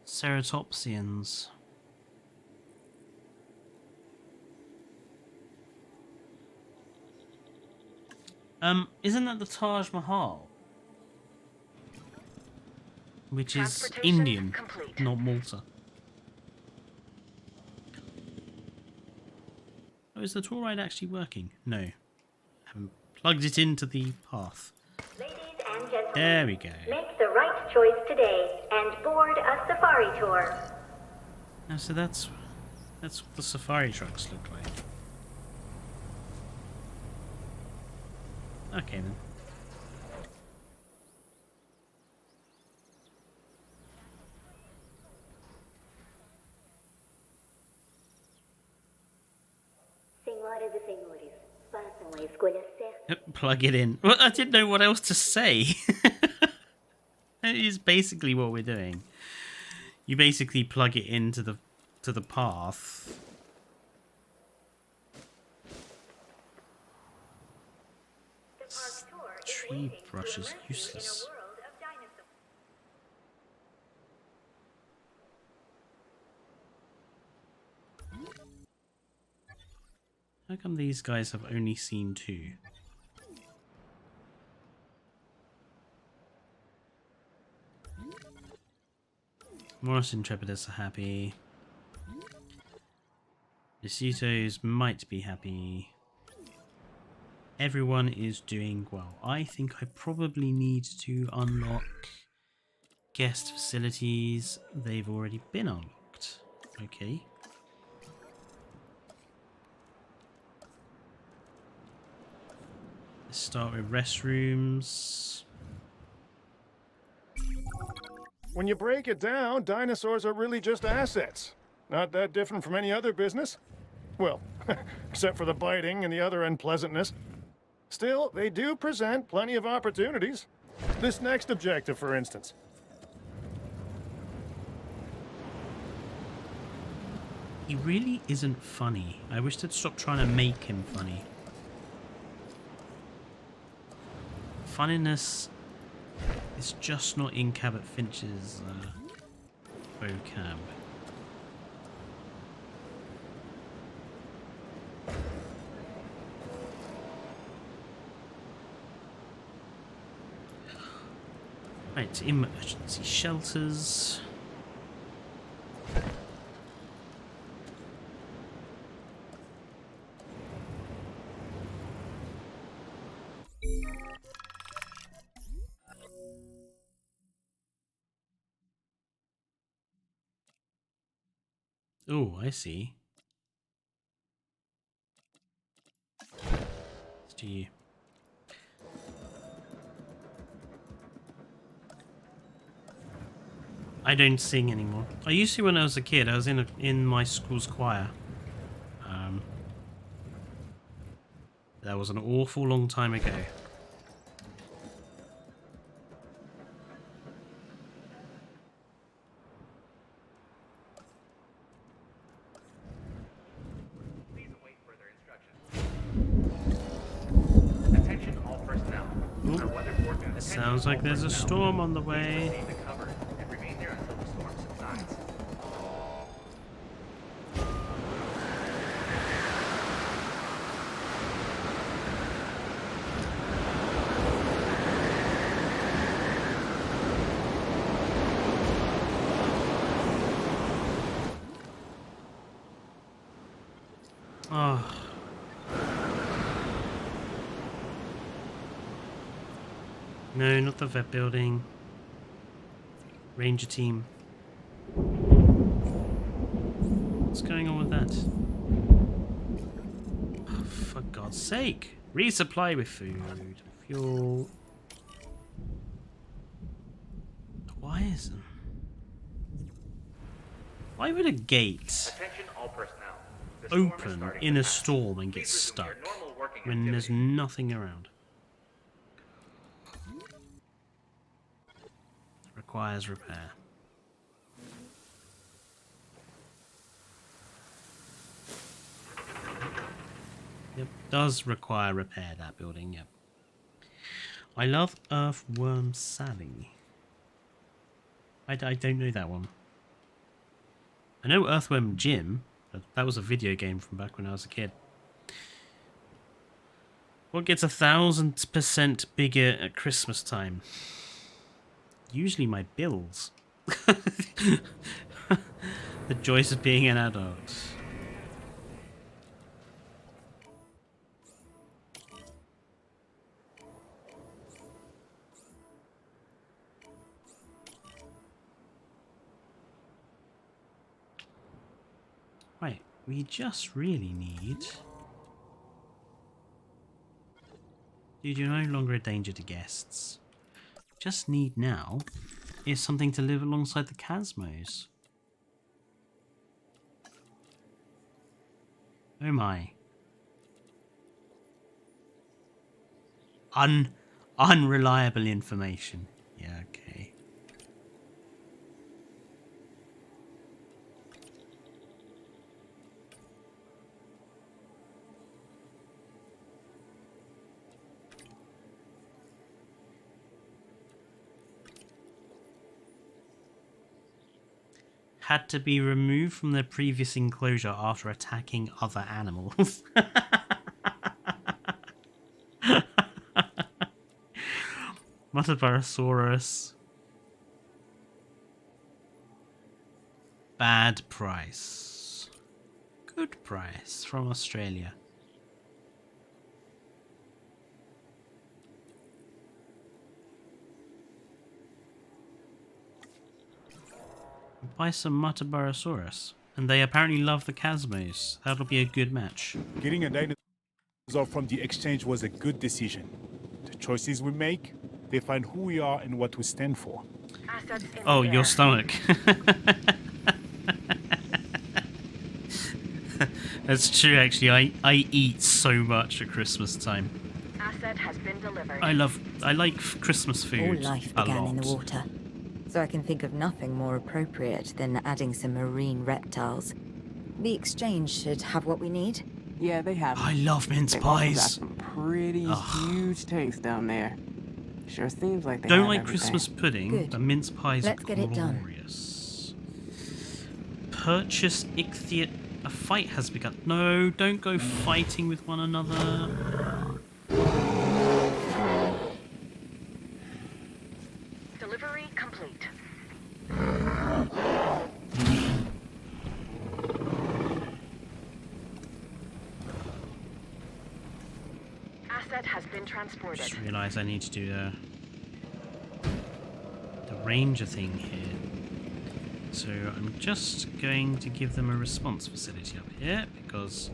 ceratopsians. Isn't that the Taj Mahal? Which is Indian, not Malta. Oh, is the tour ride actually working? No. Haven't plugged it into the path. Ladies and gentlemen, there we go. Make the right choice today and board a safari tour. Oh, so that's what the safari trucks look like. Okay then. Senhoras e senhores, façam a escolha certa. Plug it in. Well, I didn't know what else to say. That is basically what we're doing. You basically plug it into the path. Tree brush is useless. How come these guys have only seen 2? Morris Intrepidus are happy. Desutos might be happy. Everyone is doing well. I think I probably need to unlock guest facilities. They've already been unlocked. Okay. Let's start with restrooms. When you break it down, dinosaurs are really just assets. Not that different from any other business. Well, except for the biting and the other unpleasantness. Still, they do present plenty of opportunities. This next objective, for instance. He really isn't funny. I wish they'd stop trying to make him funny. Funniness is just not in Cabot Finch's vocab. Right, emergency shelters. Oh, I see. Let's do you. I don't sing anymore. I used to when I was a kid. I was in my school's choir. That was an awful long time ago. Please await further instructions. Attention all personnel. Our weather forecast. Sounds like there's a storm on the way. Proceed to cover and remain there until the storm subsides. Oh. No, not the vet building. Ranger team. What's going on with that? Oh, for God's sake. Resupply with food, fuel. Why isn't... Why would a gate Attention all personnel. The storm is open starting in to a pass. storm and get Please resume stuck your normal working when there's activities. nothing around? Requires repair. Yep, does require repair, that building, yep. I love Earthworm Sally. I don't know that one. I know Earthworm Jim, but that was a video game from back when I was a kid. What gets 1,000% bigger at Christmas time? Usually my bills. The joys of being an adult. Right, we just really need... Dude, you're no longer a danger to guests. Just need now is something to live alongside the Casmos. Oh my. Unreliable information. Yeah, okay. Had to be removed from their previous enclosure after attacking other animals. Mutabarosaurus. Bad price. Good price from Australia. Buy some Mutabarosaurus. And they apparently love the Casmos. That'll be a good match. Getting a dinosaur from the exchange was a good decision. The choices we make, define who we are and what we stand for. Assets in Oh, the your air. stomach. That's true, actually. I eat so much at Christmas time. Asset has been delivered. I like Christmas All food life a began lot. in the water, so I can think of nothing more appropriate than adding some marine reptiles. The exchange should have what we need. Yeah, they have. I love mince They've also got pies. some pretty huge tanks down there. Sure seems like they Don't have like everything. Christmas pudding, Good. but mince pies Let's are get it done. glorious. Purchase ichthyot. A fight has begun. No, don't go fighting with one another. Delivery complete. Asset has been transported. Just realised I need to do the ranger thing here. So I'm just going to give them a response facility up here because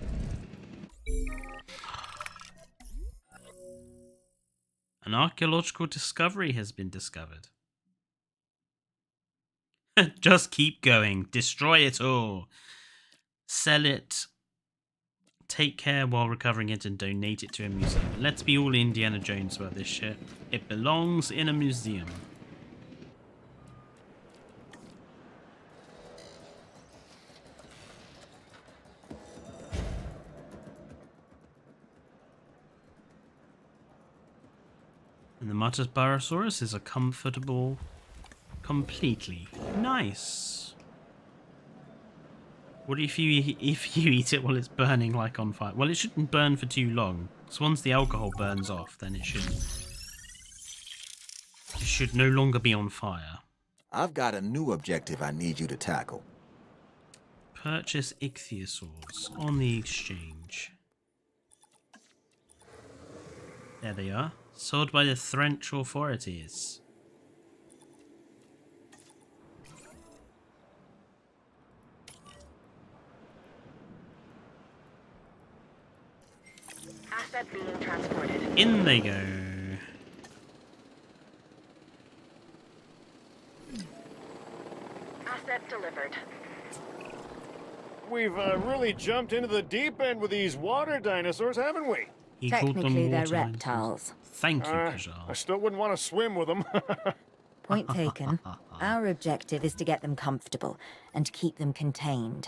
an archaeological discovery has been discovered. Just keep going. Destroy it all. Sell it. Take care while recovering it and donate it to a museum. Let's be all Indiana Jones about this shit. It belongs in a museum. And the Mutabarosaurus is a comfortable, completely nice. What if you eat it while it's burning like on fire? Well, it shouldn't burn for too long. So once the alcohol burns off, then it should no longer be on fire. I've got a new objective I need you to tackle. Purchase ichthyosaurs on the exchange. There they are. Sold by the French authorities. Asset being transported. In they go. Asset delivered. We've really jumped into the deep end with these water dinosaurs, haven't we? He called them Technically, they're water dinosaurs. reptiles. Thank you, I Kajal. still wouldn't want to swim with them. Point taken. Our objective is to get them comfortable and keep them contained.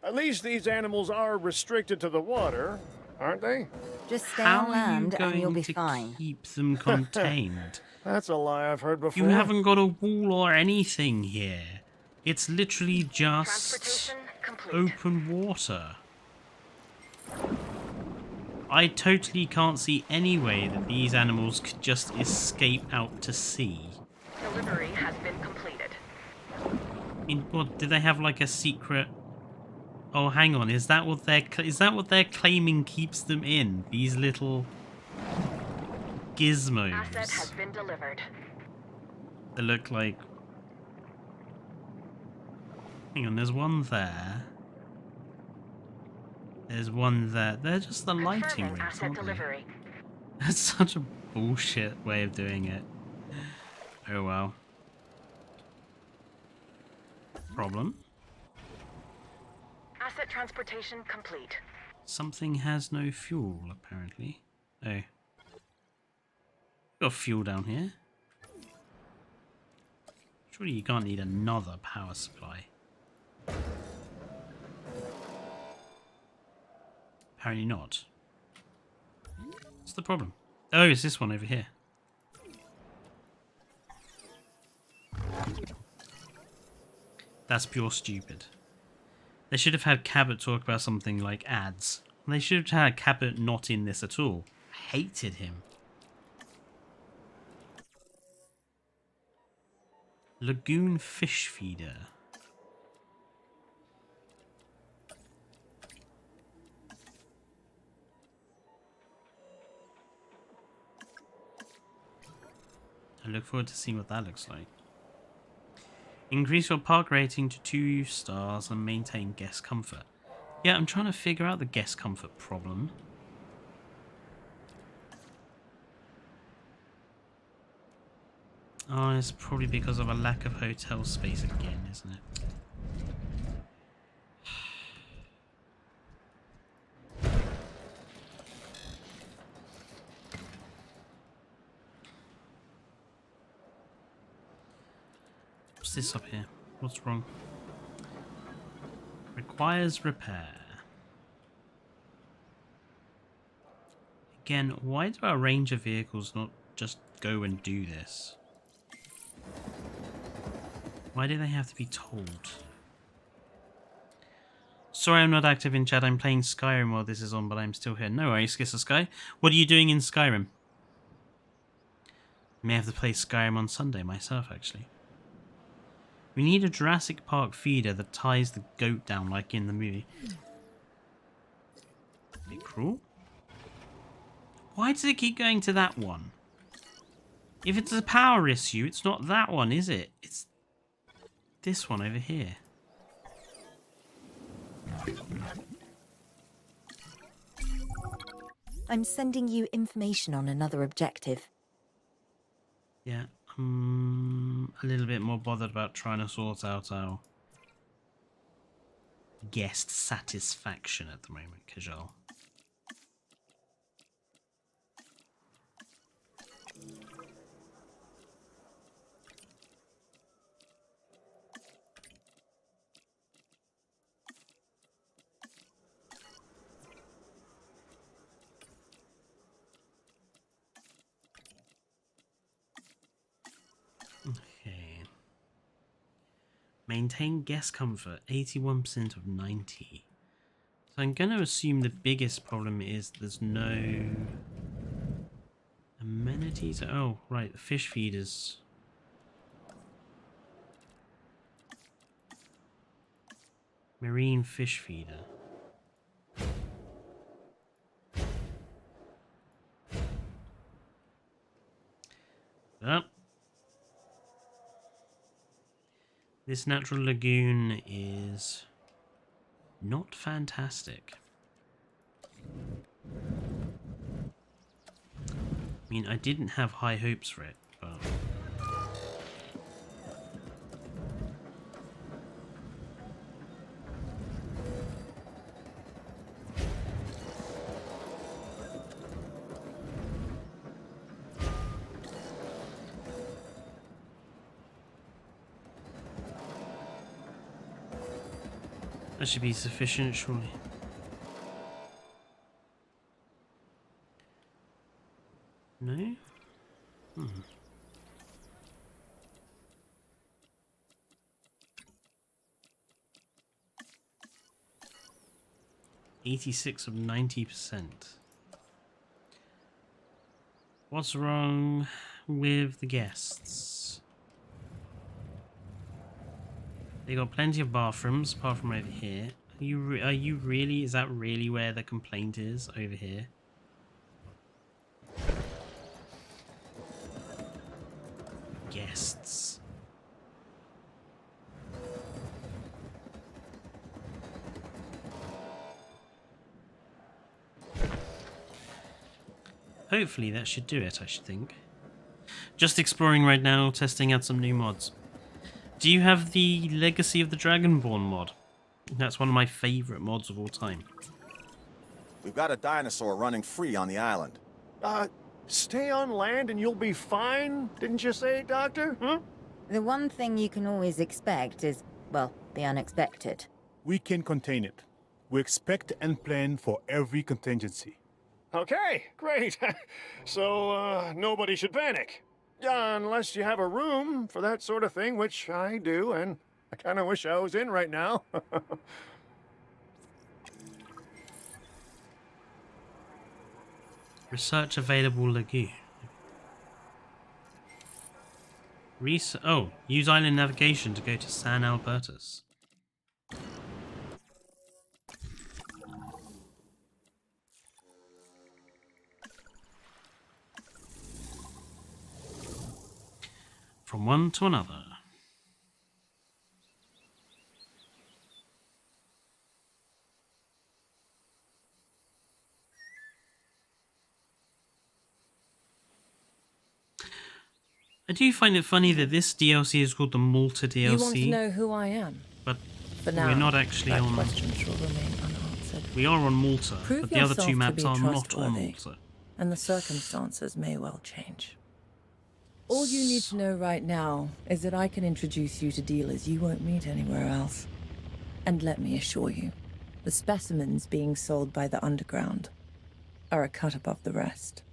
At least these animals are restricted to the water, aren't they? Just stay How on are you land and you'll going be to fine. keep them contained? That's a lie I've heard before. You haven't got a wall or anything here. It's literally just Transportation complete. open water. I totally can't see any way that these animals could just escape out to sea. Delivery has been completed. I mean, what, did they have like a secret? Oh, hang on. Is that what they're claiming keeps them in? These little gizmos. Asset has been delivered. They look like. Hang on. There's one there. There's one there. They're just the lighting Confirming rigs, asset aren't they? delivery. That's such a bullshit way of doing it. Oh well. Problem? Asset transportation complete. Something has no fuel, apparently. Oh. Got fuel down here. Surely you can't need another power supply. Apparently not. What's the problem? Oh, it's this one over here. That's pure stupid. They should have had Cabot talk about something like ads. They should have had Cabot not in this at all. I hated him. Lagoon fish feeder. I look forward to seeing what that looks like. Increase your park rating to 2 stars and maintain guest comfort. Yeah, I'm trying to figure out the guest comfort problem. Oh, it's probably because of a lack of hotel space again, isn't it? What's this up here? What's wrong? Requires repair. Again, why do our ranger vehicles not just go and do this? Why do they have to be told? Sorry I'm not active in chat. I'm playing Skyrim while this is on, but I'm still here. No worries, Kiss of Sky. What are you doing in Skyrim? I may have to play Skyrim on Sunday myself, actually. We need a Jurassic Park feeder that ties the goat down like in the movie. Be cruel? Why does it keep going to that one? If it's a power issue, it's not that one, is it? It's this one over here. I'm sending you information on another objective. Yeah, I'm a little bit more bothered about trying to sort out our guest satisfaction at the moment, Kajal. Okay. Maintain guest comfort, 81% of 90. So I'm going to assume the biggest problem is there's no amenities. Oh, right, the fish feeders. Marine fish feeder. Well, this natural lagoon is not fantastic. I mean, I didn't have high hopes for it, but... that should be sufficient, surely. No? 86 of 90%. What's wrong with the guests? They got plenty of bathrooms, apart from over here. Are you really? Is that really where the complaint is? Over here? Guests. Hopefully that should do it, I should think. Just exploring right now, testing out some new mods. Do you have the Legacy of the Dragonborn mod? That's one of my favourite mods of all time. We've got a dinosaur running free on the island. Stay on land and you'll be fine, didn't you say, Doctor? Huh? The one thing you can always expect is, well, the unexpected. We can contain it. We expect and plan for every contingency. Okay, great. So, nobody should panic. Unless you have a room for that sort of thing, which I do, and I kind of wish I was in right now. Research available lagoon. Use island navigation to go to San Albertus. From one to another. I do find it funny that this DLC is called the MALTA DLC. You want to know who I am? But For now, we're not actually that on... question shall remain unanswered. We are on Malta, Prove but the other two yourself to maps be are not on trustworthy, Malta. And the circumstances may well change. All you need to know right now is that I can introduce you to dealers you won't meet anywhere else. And let me assure you, the specimens being sold by the underground are a cut above the rest.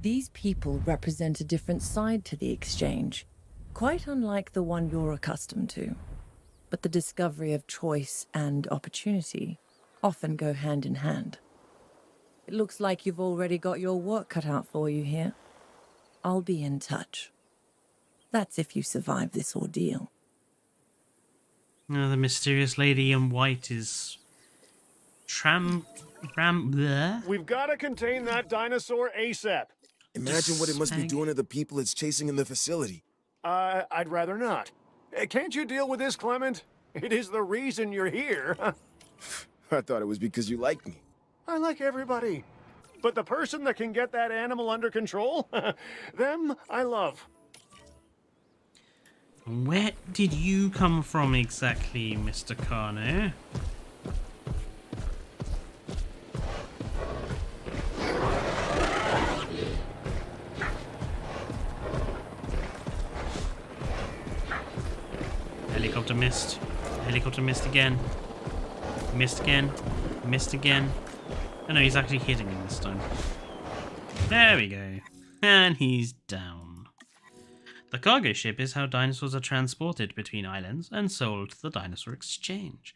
These people represent a different side to the exchange, quite unlike the one you're accustomed to. But the discovery of choice and opportunity often go hand in hand. It looks like you've already got your work cut out for you here. I'll be in touch. That's if you survive this ordeal. The mysterious lady in white is... We've got to contain that dinosaur ASAP. Imagine what it must be doing to the people it's chasing in the facility. I'd rather not. Can't you deal with this, Clement? It is the reason you're here. I thought it was because you liked me. I like everybody. But the person that can get that animal under control, them I love. Where did you come from exactly, Mr. Carno? Helicopter missed. Helicopter missed again. Missed again. Missed again. Oh no, he's actually hitting him this time. There we go. And he's down. The cargo ship is how dinosaurs are transported between islands and sold to the dinosaur exchange.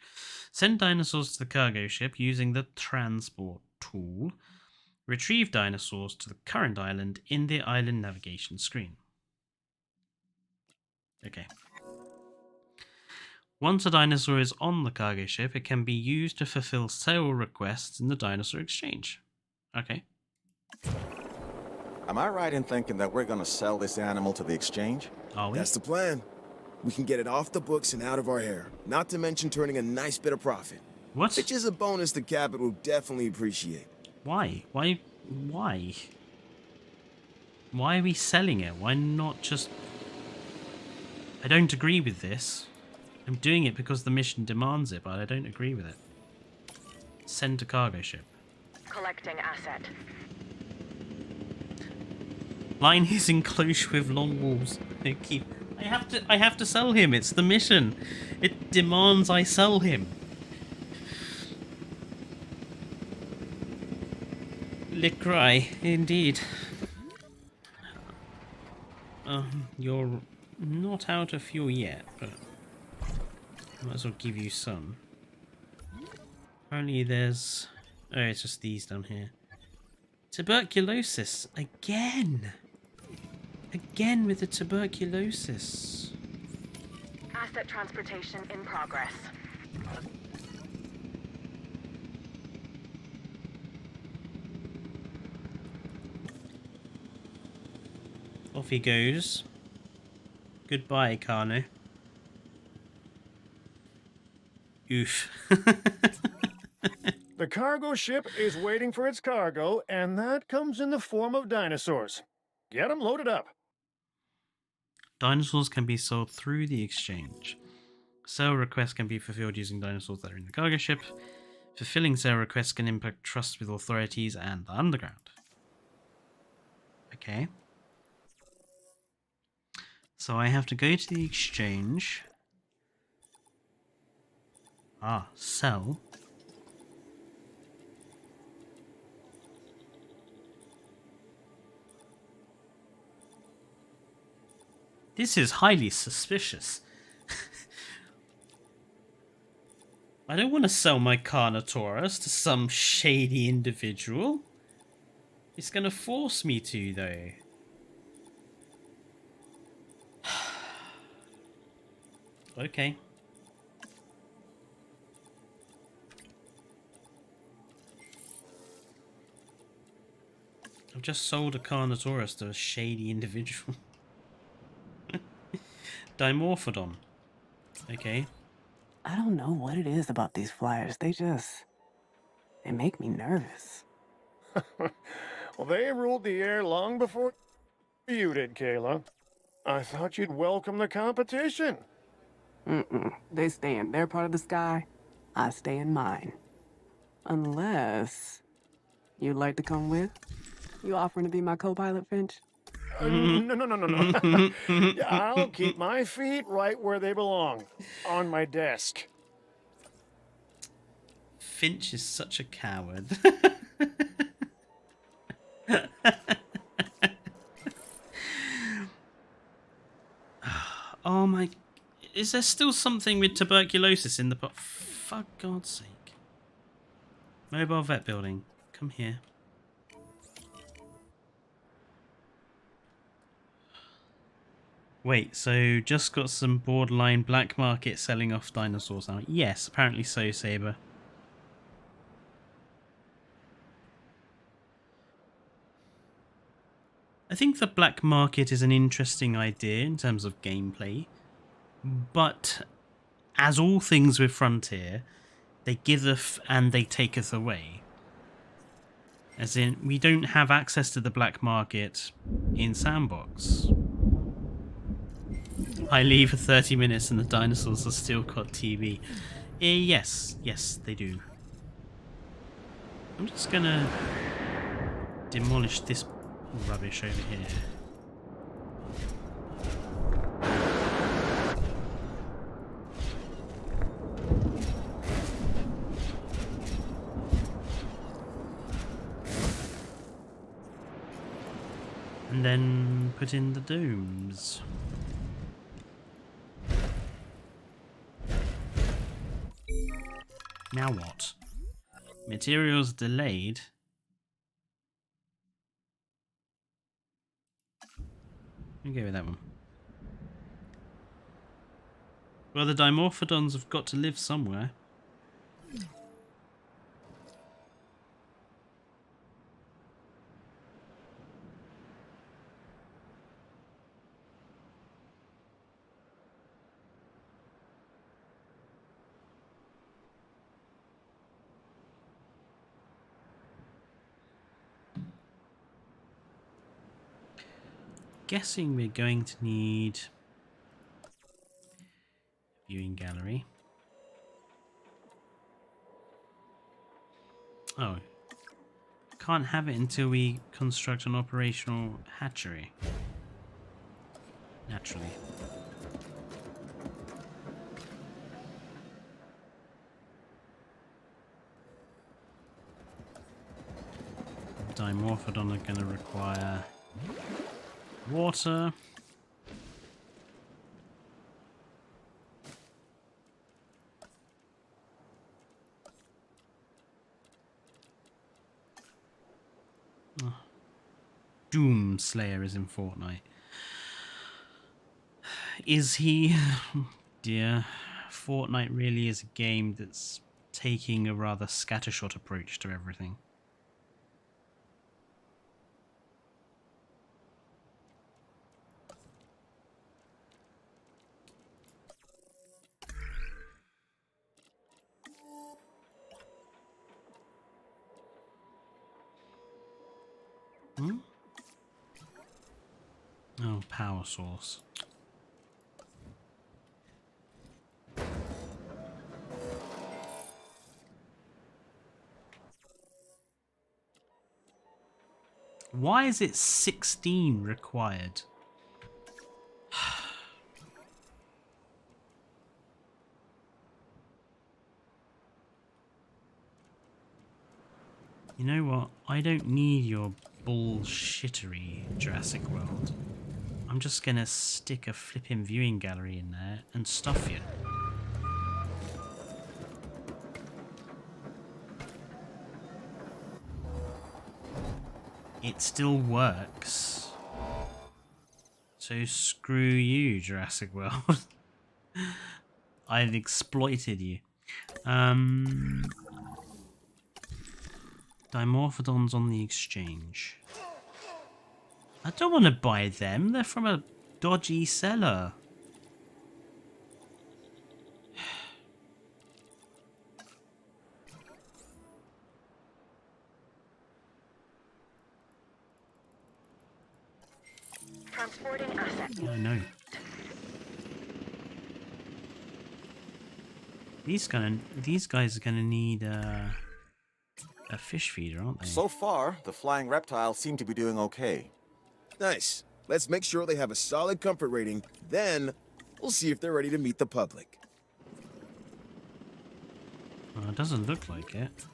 Send dinosaurs to the cargo ship using the transport tool. Retrieve dinosaurs to the current island in the island navigation screen. Okay. Once a dinosaur is on the cargo ship, it can be used to fulfill sale requests in the dinosaur exchange. Okay. Am I right in thinking that we're gonna sell this animal to the exchange? Are we? That's the plan. We can get it off the books and out of our hair, not to mention turning a nice bit of profit. What? Which is a bonus the Captain will definitely appreciate. Why? Why? Why? Why are we selling it? Why not just... I don't agree with this. I'm doing it because the mission demands it, but I don't agree with it. Send to cargo ship. Collecting asset. Line is enclosed with long walls. I have to sell him. It's the mission. It demands I sell him. Licry, indeed. You're not out of fuel yet, but I might as well give you some. Apparently there's... Oh, it's just these down here. Tuberculosis. Again! Again with the tuberculosis. Asset transportation in progress. Off he goes. Goodbye, Kano. Oof. The cargo ship is waiting for its cargo, and that comes in the form of dinosaurs. Get them loaded up. Dinosaurs can be sold through the exchange. Sale requests can be fulfilled using dinosaurs that are in the cargo ship. Fulfilling sale requests can impact trust with authorities and the underground. Okay. So I have to go to the exchange. Ah, sell. This is highly suspicious. I don't want to sell my Carnotaurus to some shady individual. It's going to force me to, though. Okay. I've just sold a Carnotaurus to a shady individual. Dimorphodon. Okay. I don't know what it is about these flyers. They make me nervous. Well, they ruled the air long before you did, Kayla. I thought you'd welcome the competition. They stay in their part of the sky. I stay in mine. Unless you'd like to come with? You offering to be my co-pilot, Finch? No. Yeah, I'll keep my feet right where they belong, on my desk. Finch is such a coward. Oh my... Is there still something with tuberculosis in the pot? For God's sake. Mobile vet building. Come here. Wait, so just got some borderline black market selling off dinosaurs now? Yes, apparently so, Saber. I think the black market is an interesting idea in terms of gameplay, but as all things with Frontier, they giveth and they taketh away. As in, we don't have access to the black market in Sandbox. I leave for 30 minutes and the dinosaurs have still got TV. Yes, they do. I'm just gonna demolish this rubbish over here. And then put in the domes. Now what? Materials delayed. I'll go with that one. Well, the Dimorphodons have got to live somewhere. Guessing we're going to need viewing gallery. Oh, can't have it until we construct an operational hatchery. Naturally. Dimorphodon are going to require water. Oh. Doom Slayer is in Fortnite. Is he? Dear, Fortnite really is a game that's taking a rather scattershot approach to everything. Hmm? Oh, power source. Why is it 16 required? You know what? I don't need your bullshittery, Jurassic World. I'm just gonna stick a flipping viewing gallery in there and stuff you. It still works. So screw you, Jurassic World. I've exploited you. Dimorphodons on the exchange. I don't want to buy them. They're from a dodgy seller. Transporting asset. I know. These guys are gonna need a fish feeder, aren't they? So far, the flying reptiles seem to be doing okay. Nice. Let's make sure they have a solid comfort rating. Then we'll see if they're ready to meet the public. Well, it doesn't look like it.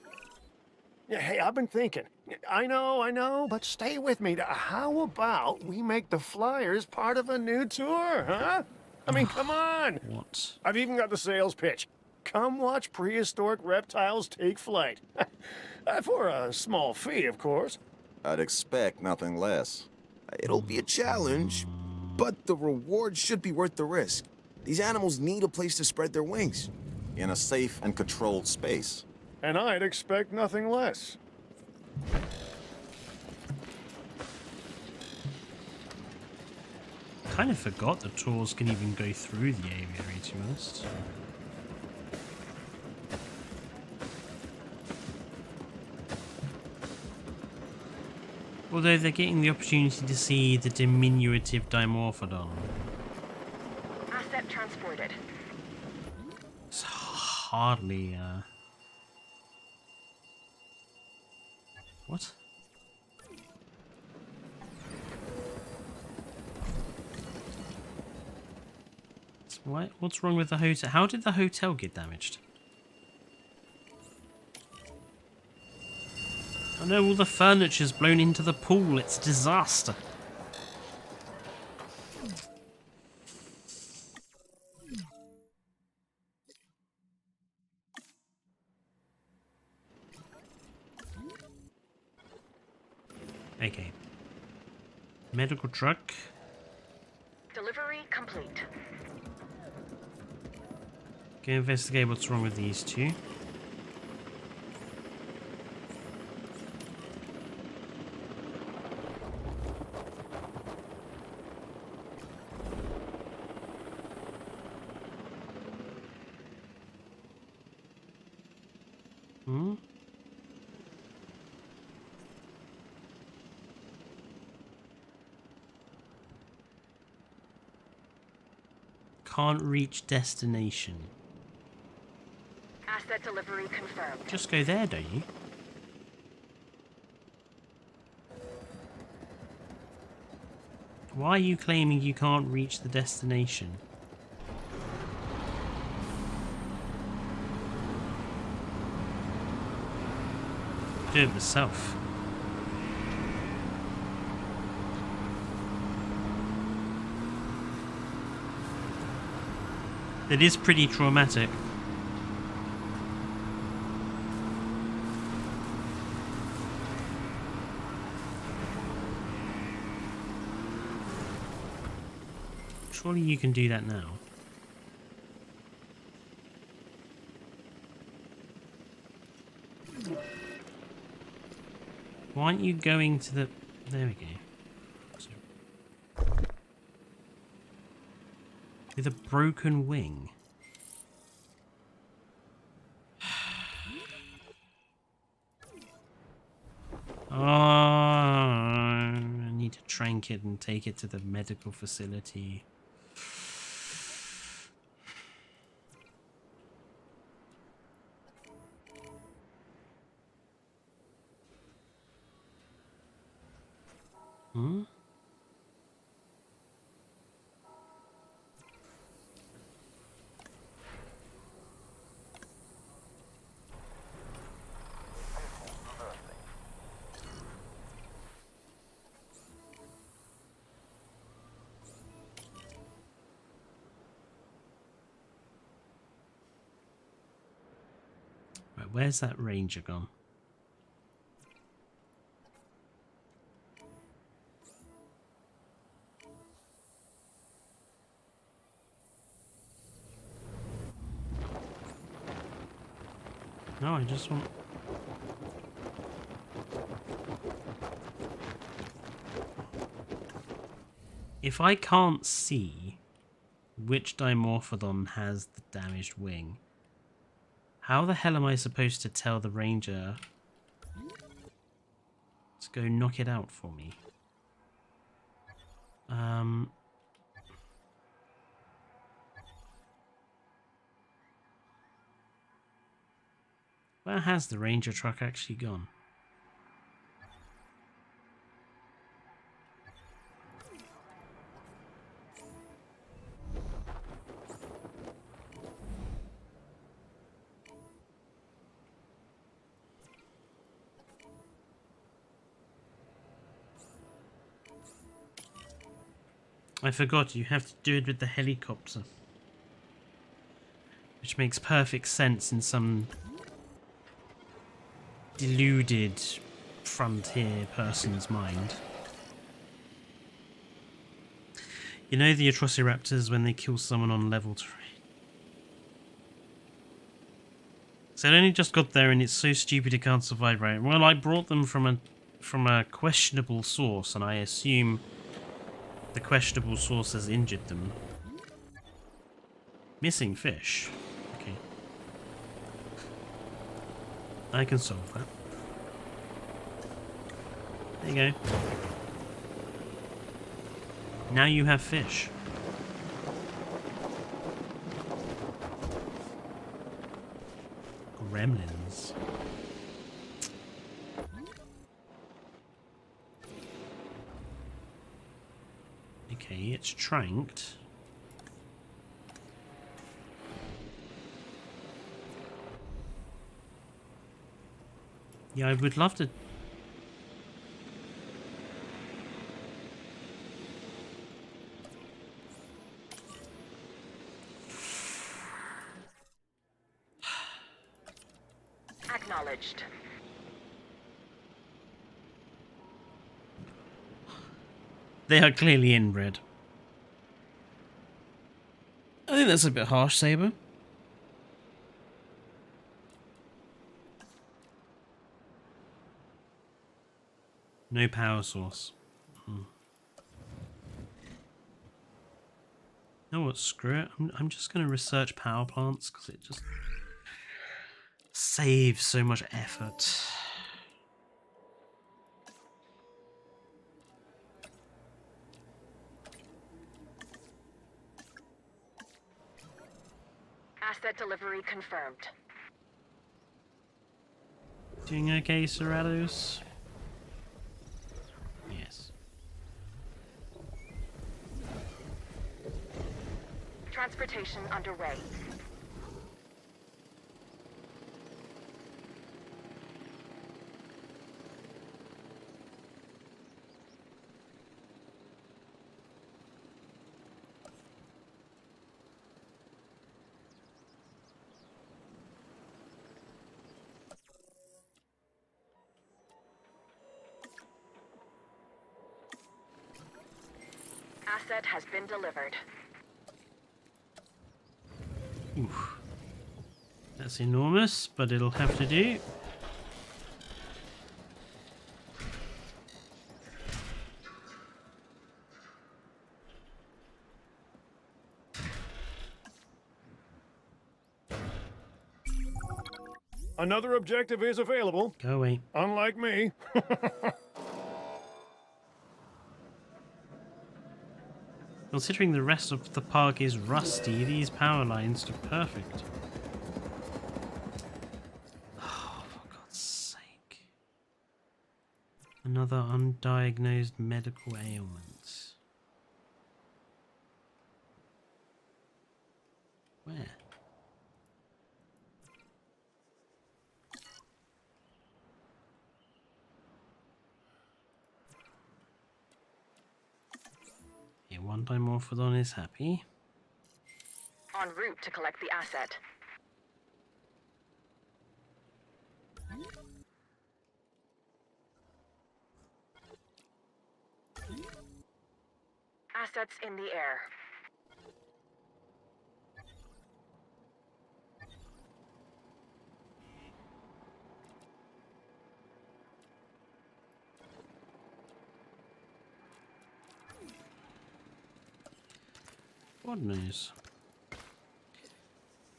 Yeah, hey, I've been thinking. I know, but stay with me. How about we make the flyers part of a new tour, huh? I mean, come on. What? I've even got the sales pitch. Come watch prehistoric reptiles take flight. For a small fee, of course. I'd expect nothing less. It'll be a challenge, but the reward should be worth the risk. These animals need a place to spread their wings. In a safe and controlled space. And I'd expect nothing less. Kind of forgot the tours can even go through the aviary, to be honest. Although they're getting the opportunity to see the diminutive Dimorphodon. Asset transported. It's hardly, What? What's wrong with the hotel? How did the hotel get damaged? Oh no, all the furniture's blown into the pool. It's a disaster. Okay. Medical truck. Delivery complete. Go investigate what's wrong with these two. Hmm? Can't reach destination. Asset delivery confirmed. Just go there, don't you? Why are you claiming you can't reach the destination? Do it myself. It is pretty traumatic. Surely you can do that now. Why aren't you going to the... There we go. So... With a broken wing. Oh, I need to trank it and take it to the medical facility. Hmm? Right, where's that ranger gone? No, I just want... If I can't see which Dimorphodon has the damaged wing, how the hell am I supposed to tell the ranger to go knock it out for me? Where has the ranger truck actually gone? I forgot, you have to do it with the helicopter. Which makes perfect sense in some deluded frontier person's mind. You know the Atrociraptors when they kill someone on level terrain? So it only just got there and it's so stupid it can't survive, right? Well, I brought them from a questionable source and I assume the questionable source has injured them. Missing fish. Okay. I can solve that. There you go. Now you have fish. Gremlins. Okay, it's tranked. Yeah, I would love to... Acknowledged. They are clearly inbred. I think that's a bit harsh, Saber. No power source. Hmm. You know what? Screw it. I'm just going to research power plants because it just saves so much effort. Asset delivery confirmed. Doing okay, Serratos? Yes. Transportation underway. Asset has been delivered. Oof. That's enormous, but it'll have to do. Another objective is available. Go away. Unlike me. Considering the rest of the park is rusty, these power lines look perfect. Oh, for God's sake. Another undiagnosed medical ailment. Where? One Dimorphodon is happy. En route to collect the asset. Assets in the air. God knows.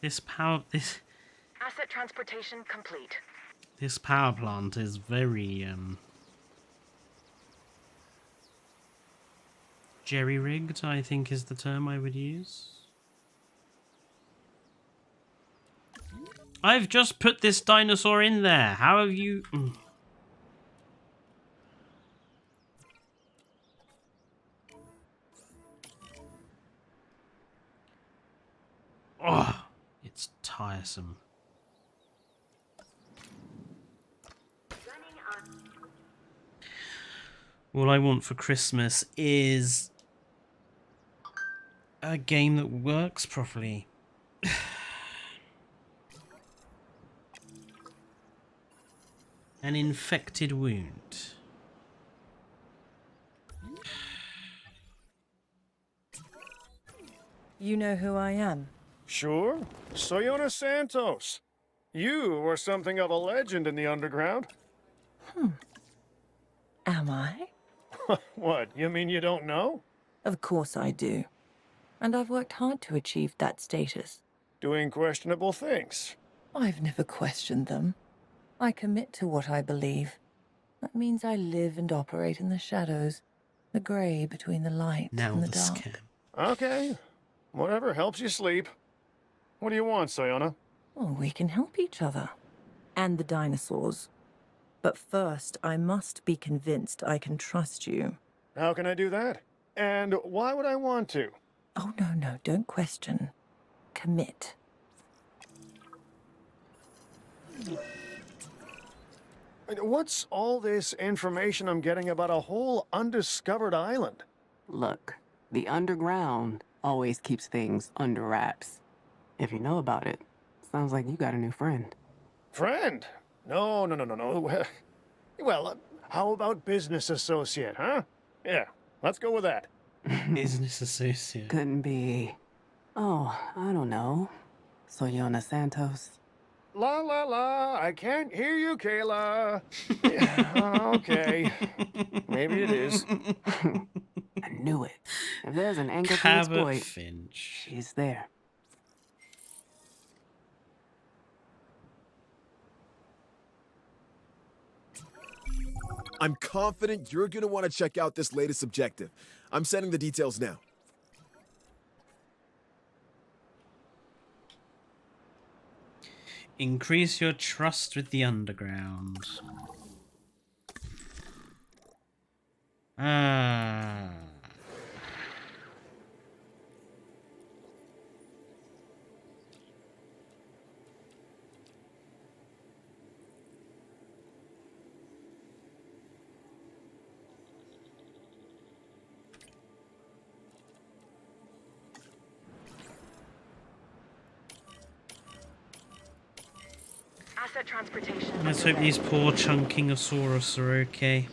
This Asset transportation complete. This power plant is very jerry-rigged, I think is the term I would use. I've just put this dinosaur in there. How have you... Oh, it's tiresome. All I want for Christmas is a game that works properly. An infected wound. You know who I am? Sure. Soyona Santos. You were something of a legend in the underground. Am I? What, you mean you don't know? Of course I do. And I've worked hard to achieve that status. Doing questionable things. I've never questioned them. I commit to what I believe. That means I live and operate in the shadows, the grey between the light Now and the the dark. scam. Okay. Whatever helps you sleep. What do you want, Soyona? Oh, we can help each other. And the dinosaurs. But first, I must be convinced I can trust you. How can I do that? And why would I want to? Oh, no, don't question. Commit. What's all this information I'm getting about a whole undiscovered island? Look, the underground always keeps things under wraps. If you know about it, sounds like you got a new friend. Friend? No. Well, how about business associate, huh? Yeah, let's go with that. Business associate. Couldn't be. Oh, I don't know. Soyona Santos. La la la, I can't hear you, Kayla. Yeah, okay, maybe it is. I knew it. If there's an angle to Cabot exploit, Finch. she's there. I'm confident you're going to want to check out this latest objective. I'm sending the details now. Increase your trust with the underground. Ah. Asset transportation. Let's hope these poor Chunkingosaurus are okay.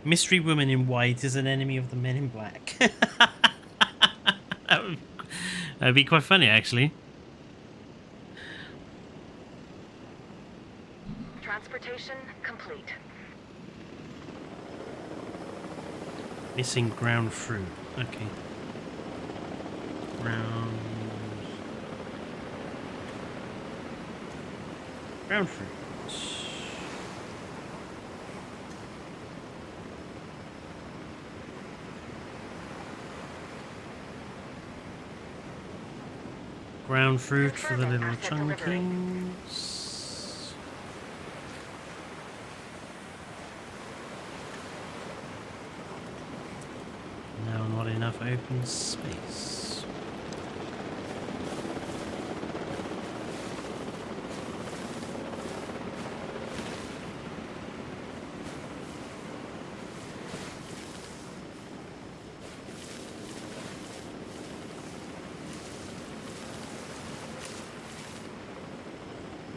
Mystery woman in white is an enemy of the men in black. That'd be quite funny, actually. Transportation complete. Missing ground fruit. Okay. Ground fruit. Ground fruit for the little chunkings. Now not enough open space.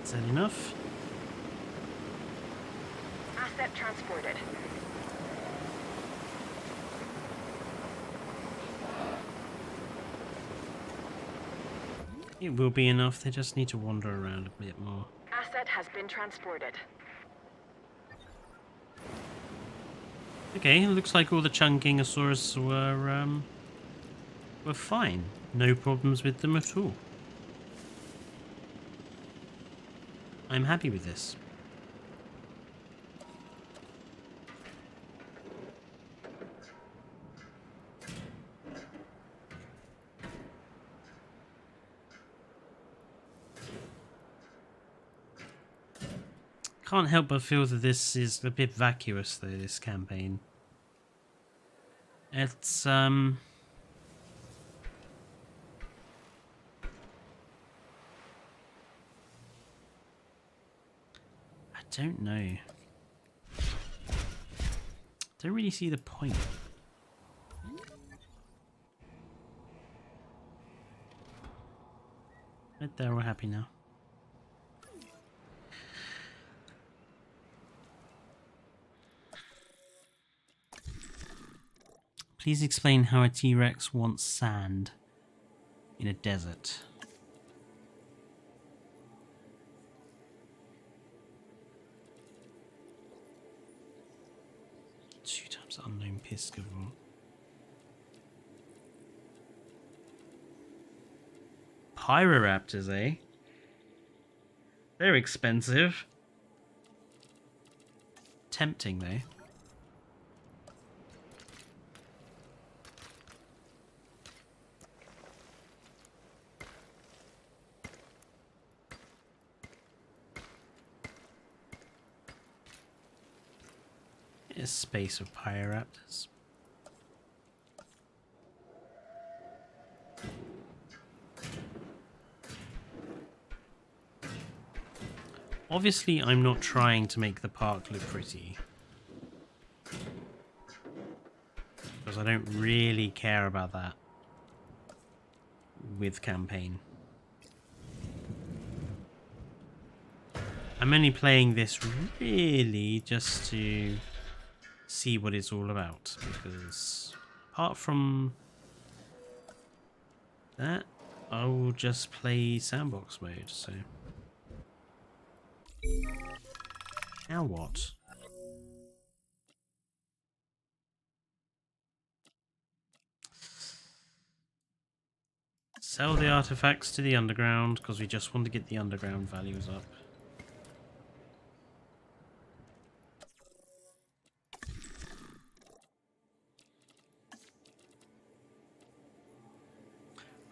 Is that enough? Asset transported. It will be enough, they just need to wander around a bit more. Asset has been transported. Okay, it looks like all the Chunkingosaurus were fine. No problems with them at all. I'm happy with this. Can't help but feel that this is a bit vacuous though, this campaign. It's I don't know. Don't really see the point. Right there, we're happy now. Please explain how a T-Rex wants sand in a desert. Two times unknown piscivore. Pyroraptors, eh? They're expensive. Tempting, though. Here's space of Pyroraptors. Obviously, I'm not trying to make the park look pretty. Because I don't really care about that with campaign. I'm only playing this really just to see what it's all about. Because apart from that, I will just play sandbox mode, so... Now what? Sell the artifacts to the underground, because we just want to get the underground values up.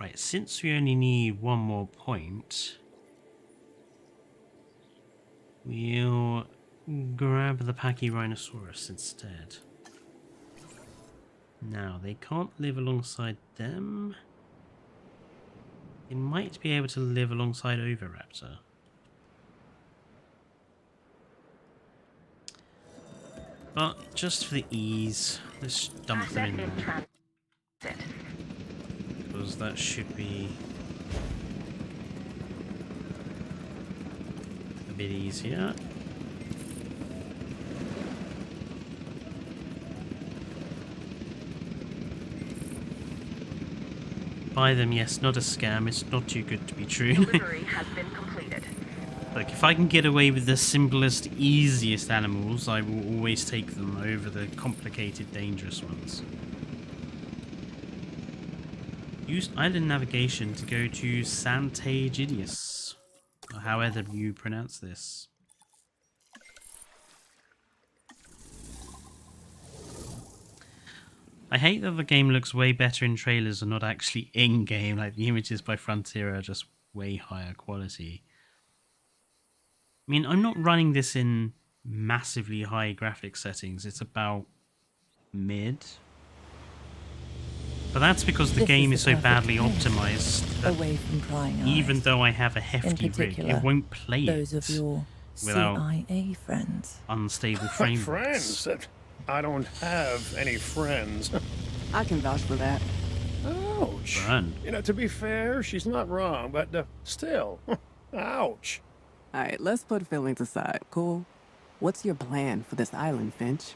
Right, since we only need one more point, we'll grab the Pachyrhinosaurus instead. Now, they can't live alongside them. They might be able to live alongside Oviraptor. But just for the ease, let's dump them in there. Because that should be a bit easier. Buy them, yes, not a scam. It's not too good to be true. Delivery has been completed. Look, if I can get away with the simplest, easiest animals, I will always take them over the complicated, dangerous ones. Use island navigation to go to Santagidius, or however you pronounce this. I hate that the game looks way better in trailers and not actually in-game, like the images by Frontier are just way higher quality. I mean, I'm not running this in massively high graphic settings, it's about mid. But that's because the game is so badly optimized that away from prying eyes. Even though I have a hefty rig, it won't play those it of your without CIA friends. unstable frame Friends? rates. I don't have any friends. I can vouch for that. Ouch. Burn. You know, to be fair, she's not wrong, but still, ouch. All right, let's put feelings aside, cool? What's your plan for this island, Finch?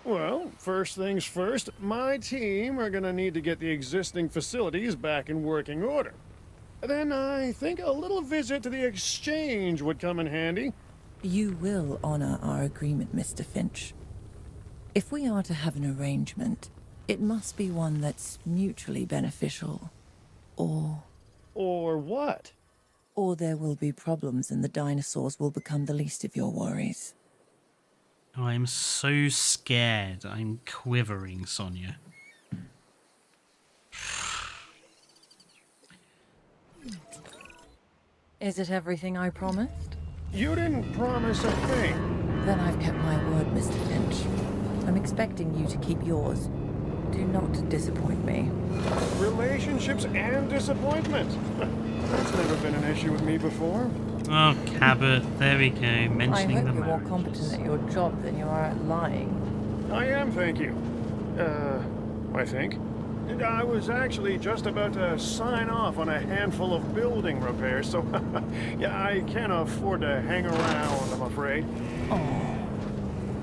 Well, first things first, my team are gonna need to get the existing facilities back in working order. Then I think a little visit to the exchange would come in handy. You will honor our agreement, Mr. Finch. If we are to have an arrangement, it must be one that's mutually beneficial. Or what? Or there will be problems and the dinosaurs will become the least of your worries. I'm so scared. I'm quivering, Sonia. Is it everything I promised? You didn't promise a thing. Then I've kept my word, Mr. Finch. I'm expecting you to keep yours. Do not disappoint me. Relationships and disappointment. That's never been an issue with me before. Oh, Cabot, there we go, mentioning I hope the you're more marriages. competent at your job than you are at lying. I am, thank you. I think. And I was actually just about to sign off on a handful of building repairs, so yeah, I can't afford to hang around, I'm afraid. Oh,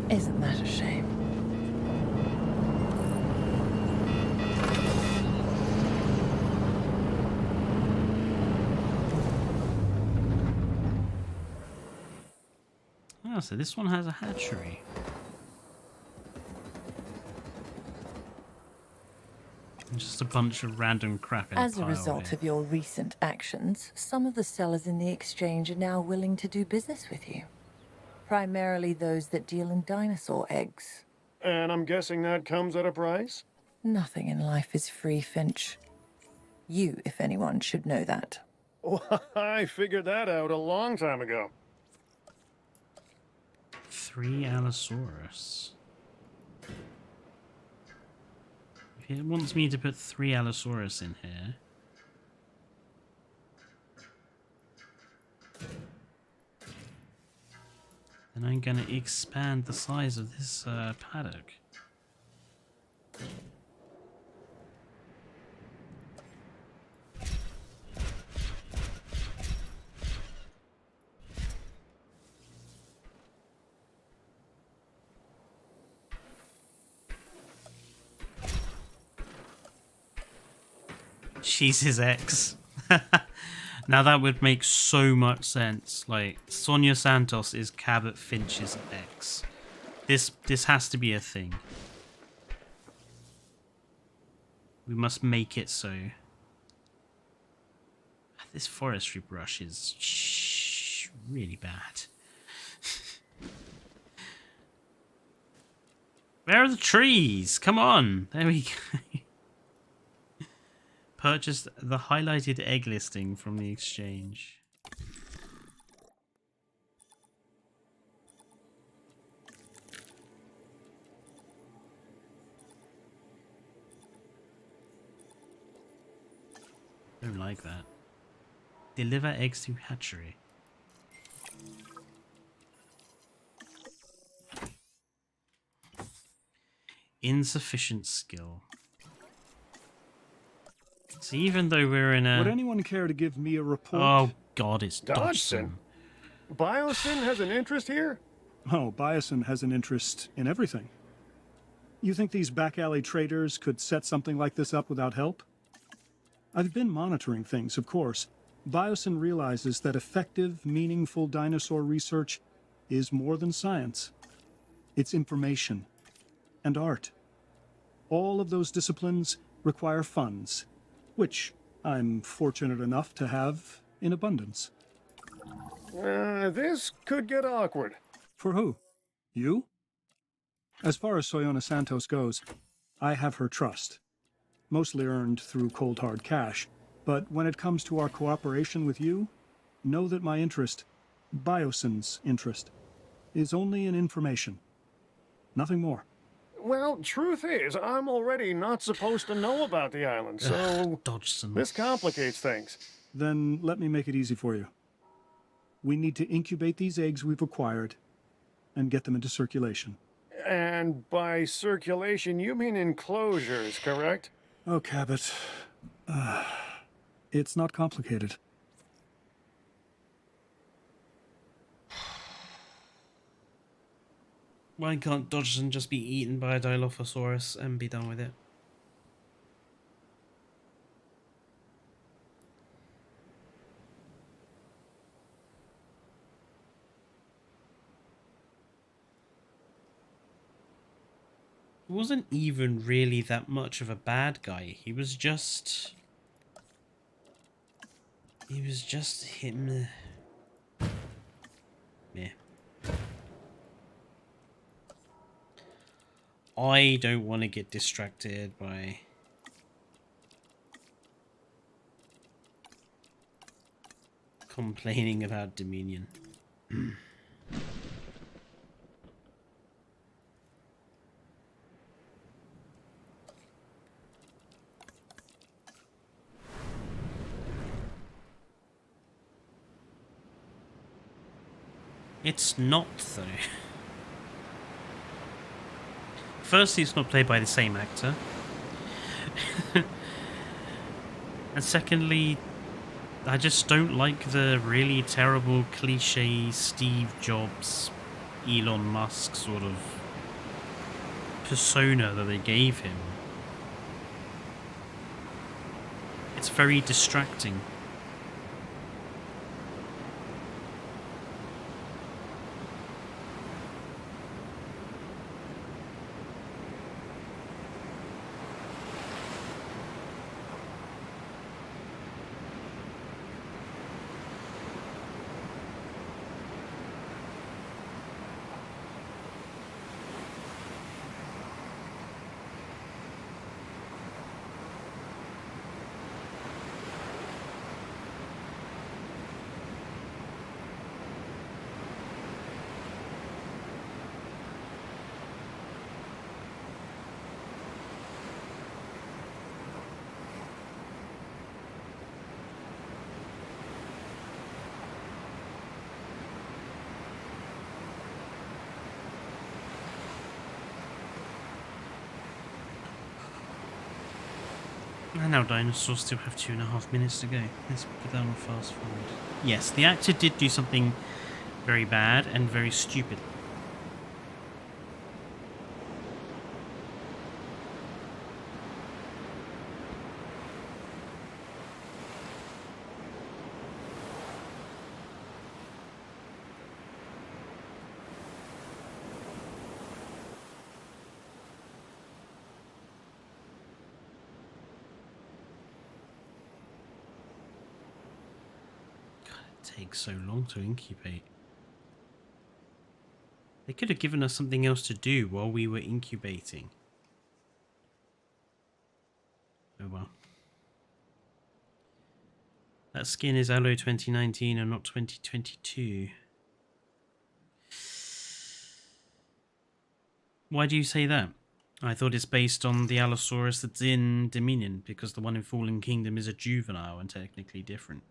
isn't that a shame? Oh, so this one has a hatchery. Just a bunch of random crap in As a a pile result here. of your recent actions, some of the sellers in the exchange are now willing to do business with you. Primarily those that deal in dinosaur eggs. And I'm guessing that comes at a price? Nothing in life is free, Finch. You, if anyone, should know that. Well, I figured that out a long time ago. 3 Allosaurus. If it wants me to put 3 Allosaurus in here, then I'm gonna expand the size of this paddock. She's his ex. Now that would make so much sense. Like, Sonia Santos is Cabot Finch's ex. This has to be a thing. We must make it so. This forestry brush is really bad. Where are the trees? Come on. There we go. Purchased the highlighted egg listing from the exchange. Don't like that. Deliver eggs to hatchery. Insufficient skill. So even though we're in a... Would anyone care to give me a report? Oh god, it's Dodgson. Dodgson. Biosyn has an interest here? Oh, Biosyn has an interest in everything. You think these back alley traders could set something like this up without help? I've been monitoring things, of course. Biosyn realizes that effective, meaningful dinosaur research is more than science. It's information and art. All of those disciplines require funds, which I'm fortunate enough to have in abundance. This could get awkward. For who? You? As far as Soyona Santos goes, I have her trust. Mostly earned through cold hard cash. But when it comes to our cooperation with you, know that my interest, Biosyn's interest, is only in information. Nothing more. Well, truth is, I'm already not supposed to know about the island, so Dodgson. This complicates things. Then let me make it easy for you. We need to incubate these eggs we've acquired and get them into circulation. And by circulation, you mean enclosures, correct? Oh, Cabot. It's not complicated. Why can't Dodgson just be eaten by a Dilophosaurus and be done with it? He wasn't even really that much of a bad guy. He was just him. Yeah. I don't want to get distracted by complaining about Dominion. It's not, though. Firstly, it's not played by the same actor. And secondly, I just don't like the really terrible cliche Steve Jobs, Elon Musk sort of persona that they gave him. It's very distracting. And now dinosaurs still have 2.5 minutes to go. Let's put that on fast forward. Yes, the actor did do something very bad and very stupid. takes so long to incubate. They could have given us something else to do while we were incubating. Oh well. That skin is Allo 2019 and not 2022. Why do you say that? I thought it's based on the Allosaurus that's in Dominion, because the one in Fallen Kingdom is a juvenile and technically different.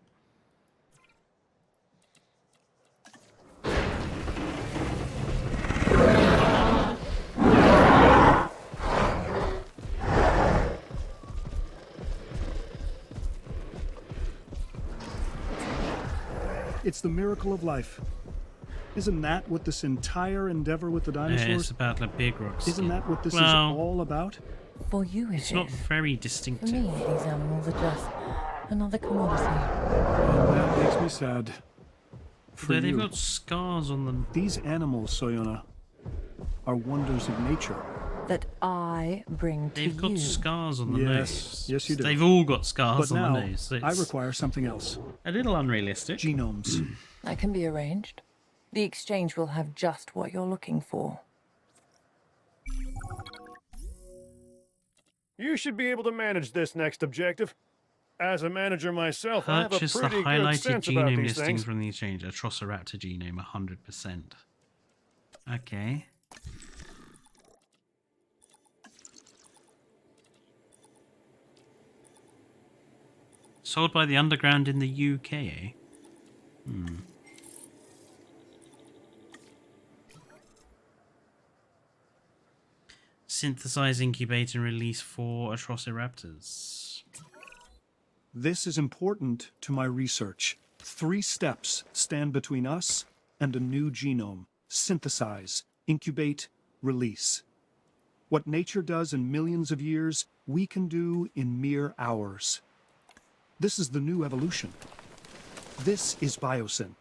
It's the miracle of life. Isn't that what this entire endeavor with the dinosaurs? It's about the big rocks. Isn't that what this is all about? For you, it's not very distinctive. For me, these animals are just another commodity. And that makes me sad. For They've you. got scars on them. These animals, Soyona, are wonders of nature. That I bring to you. They've got scars on the nose. Yes, you do. They've all got scars But on now, the nose. So I require something else. a little unrealistic. Genomes. That can be arranged. The exchange will have just what you're looking for. You should be able to manage this next objective. As a manager myself, I have a Purchase the pretty good highlighted sense about genome these listing things. from the exchange. Atrociraptor genome, 100%. Okay. Sold by the Underground in the UK, eh? Synthesize, incubate, and release 4 Atrociraptors. This is important to my research. 3 steps stand between us and a new genome. Synthesize, incubate, release. What nature does in millions of years, we can do in mere hours. This is the new evolution. This is biosyn.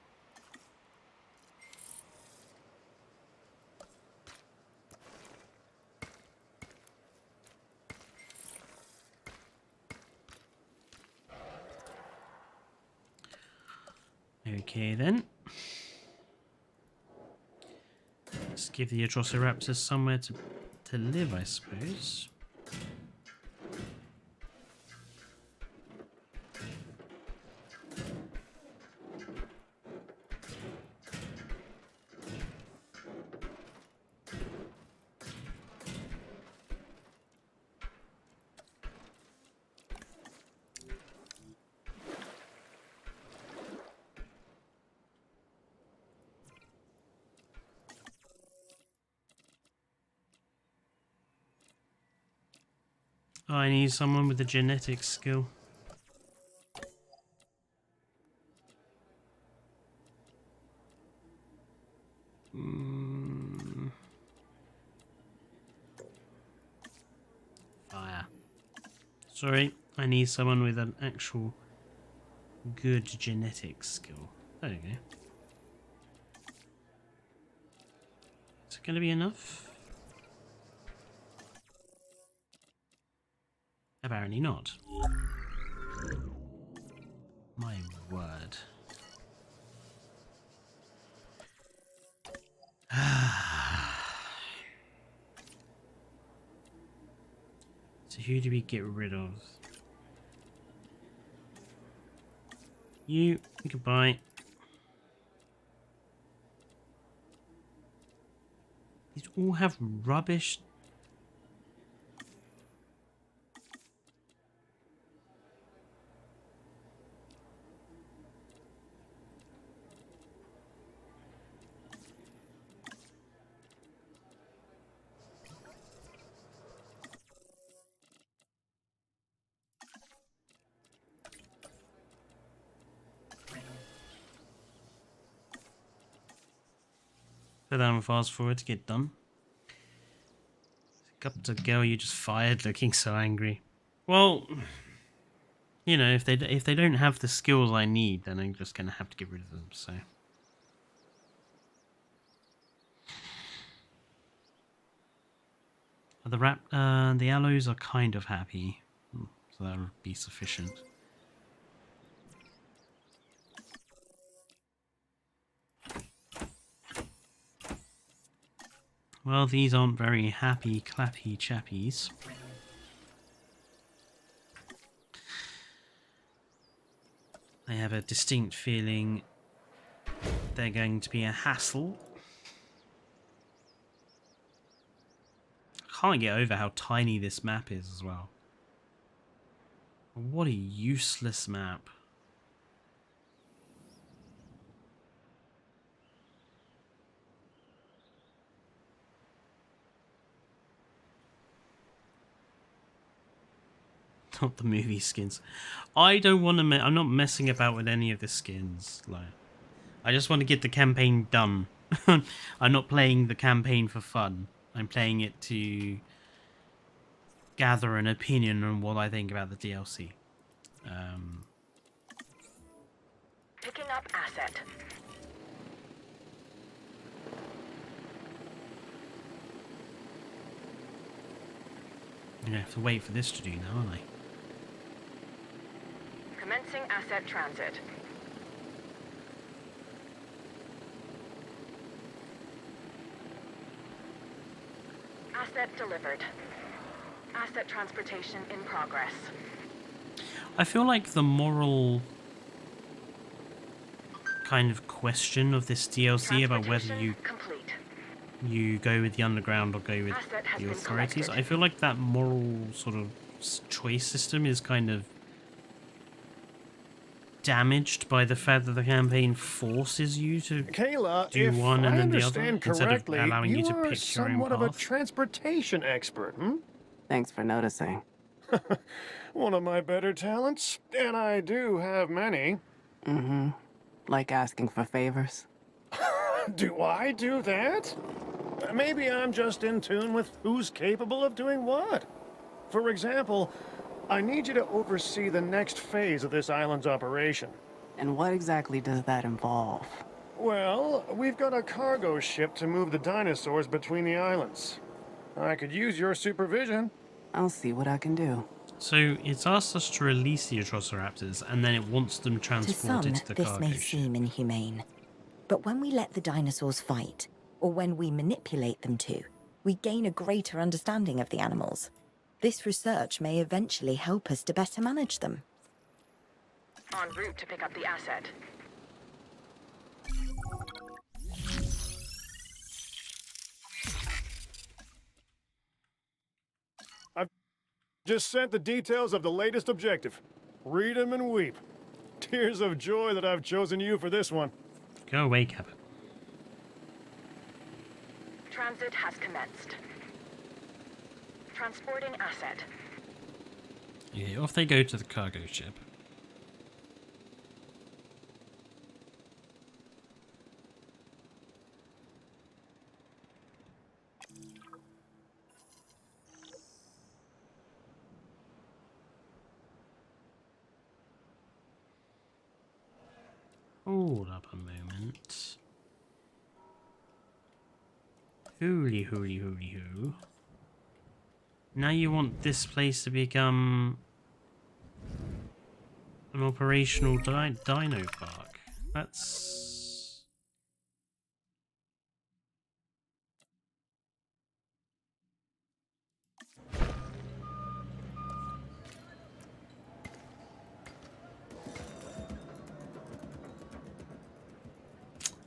Okay then. Let's give the Atrociraptors somewhere to live, I suppose. Oh, I need someone with a genetics skill. Fire. Sorry, I need someone with an actual good genetics skill. There you go. Is it going to be enough? Apparently not. My word. So who do we get rid of? You, goodbye. These all have rubbish. Put that on fast forward to get done. Up to the girl you just fired looking so angry. Well, you know, if they don't have the skills I need, then I'm just gonna have to get rid of them, so. The alloys are kind of happy, so that would be sufficient. Well, these aren't very happy, clappy chappies. I have a distinct feeling they're going to be a hassle. I can't get over how tiny this map is as well. What a useless map. Not the movie skins. I don't want to. I'm not messing about with any of the skins. Like, I just want to get the campaign done. I'm not playing the campaign for fun. I'm playing it to gather an opinion on what I think about the DLC. Picking up asset. I'm gonna have to wait for this to do now, aren't I? Commencing asset transit. Asset delivered. Asset transportation in progress. I feel like the moral kind of question of this DLC about whether you go with the underground or go with the authorities, I feel like that moral sort of choice system is kind of damaged by the fact that the campaign forces you to Kayla, do if one and I then the other understand instead of correctly, allowing you to are pick your own somewhat of a path. transportation expert, hmm? Thanks for noticing. One of my better talents, and I do have many. Mm-hmm. Like asking for favors. Do I do that? Maybe I'm just in tune with who's capable of doing what. For example, I need you to oversee the next phase of this island's operation. And what exactly does that involve? Well, we've got a cargo ship to move the dinosaurs between the islands. I could use your supervision. I'll see what I can do. So it's asked us to release the Atrociraptors, and then it wants them To transported some, to the this cargo may ship. seem inhumane. But when we let the dinosaurs fight, or when we manipulate them to, we gain a greater understanding of the animals. This research may eventually help us to better manage them. En route to pick up the asset. I've just sent the details of the latest objective. Read them and weep. Tears of joy that I've chosen you for this one. Go away, Captain. Transit has commenced. Transporting asset. Okay, off they go to the cargo ship. Hold up a moment. Hooly hooly hooly hoo. Now you want this place to become an operational dino park. That's...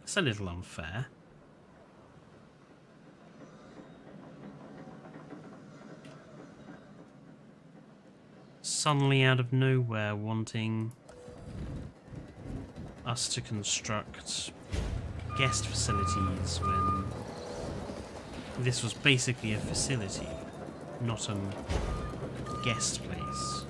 It's a little unfair. Suddenly out of nowhere wanting us to construct guest facilities when this was basically a facility, not a guest place.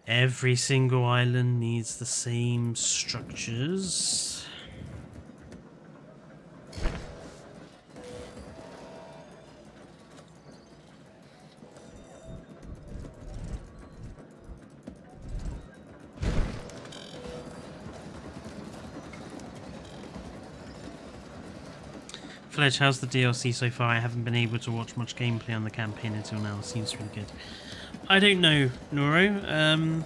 Every single island needs the same structures. Fletcher, how's the DLC so far? I haven't been able to watch much gameplay on the campaign until now. It seems really good. I don't know, Noro.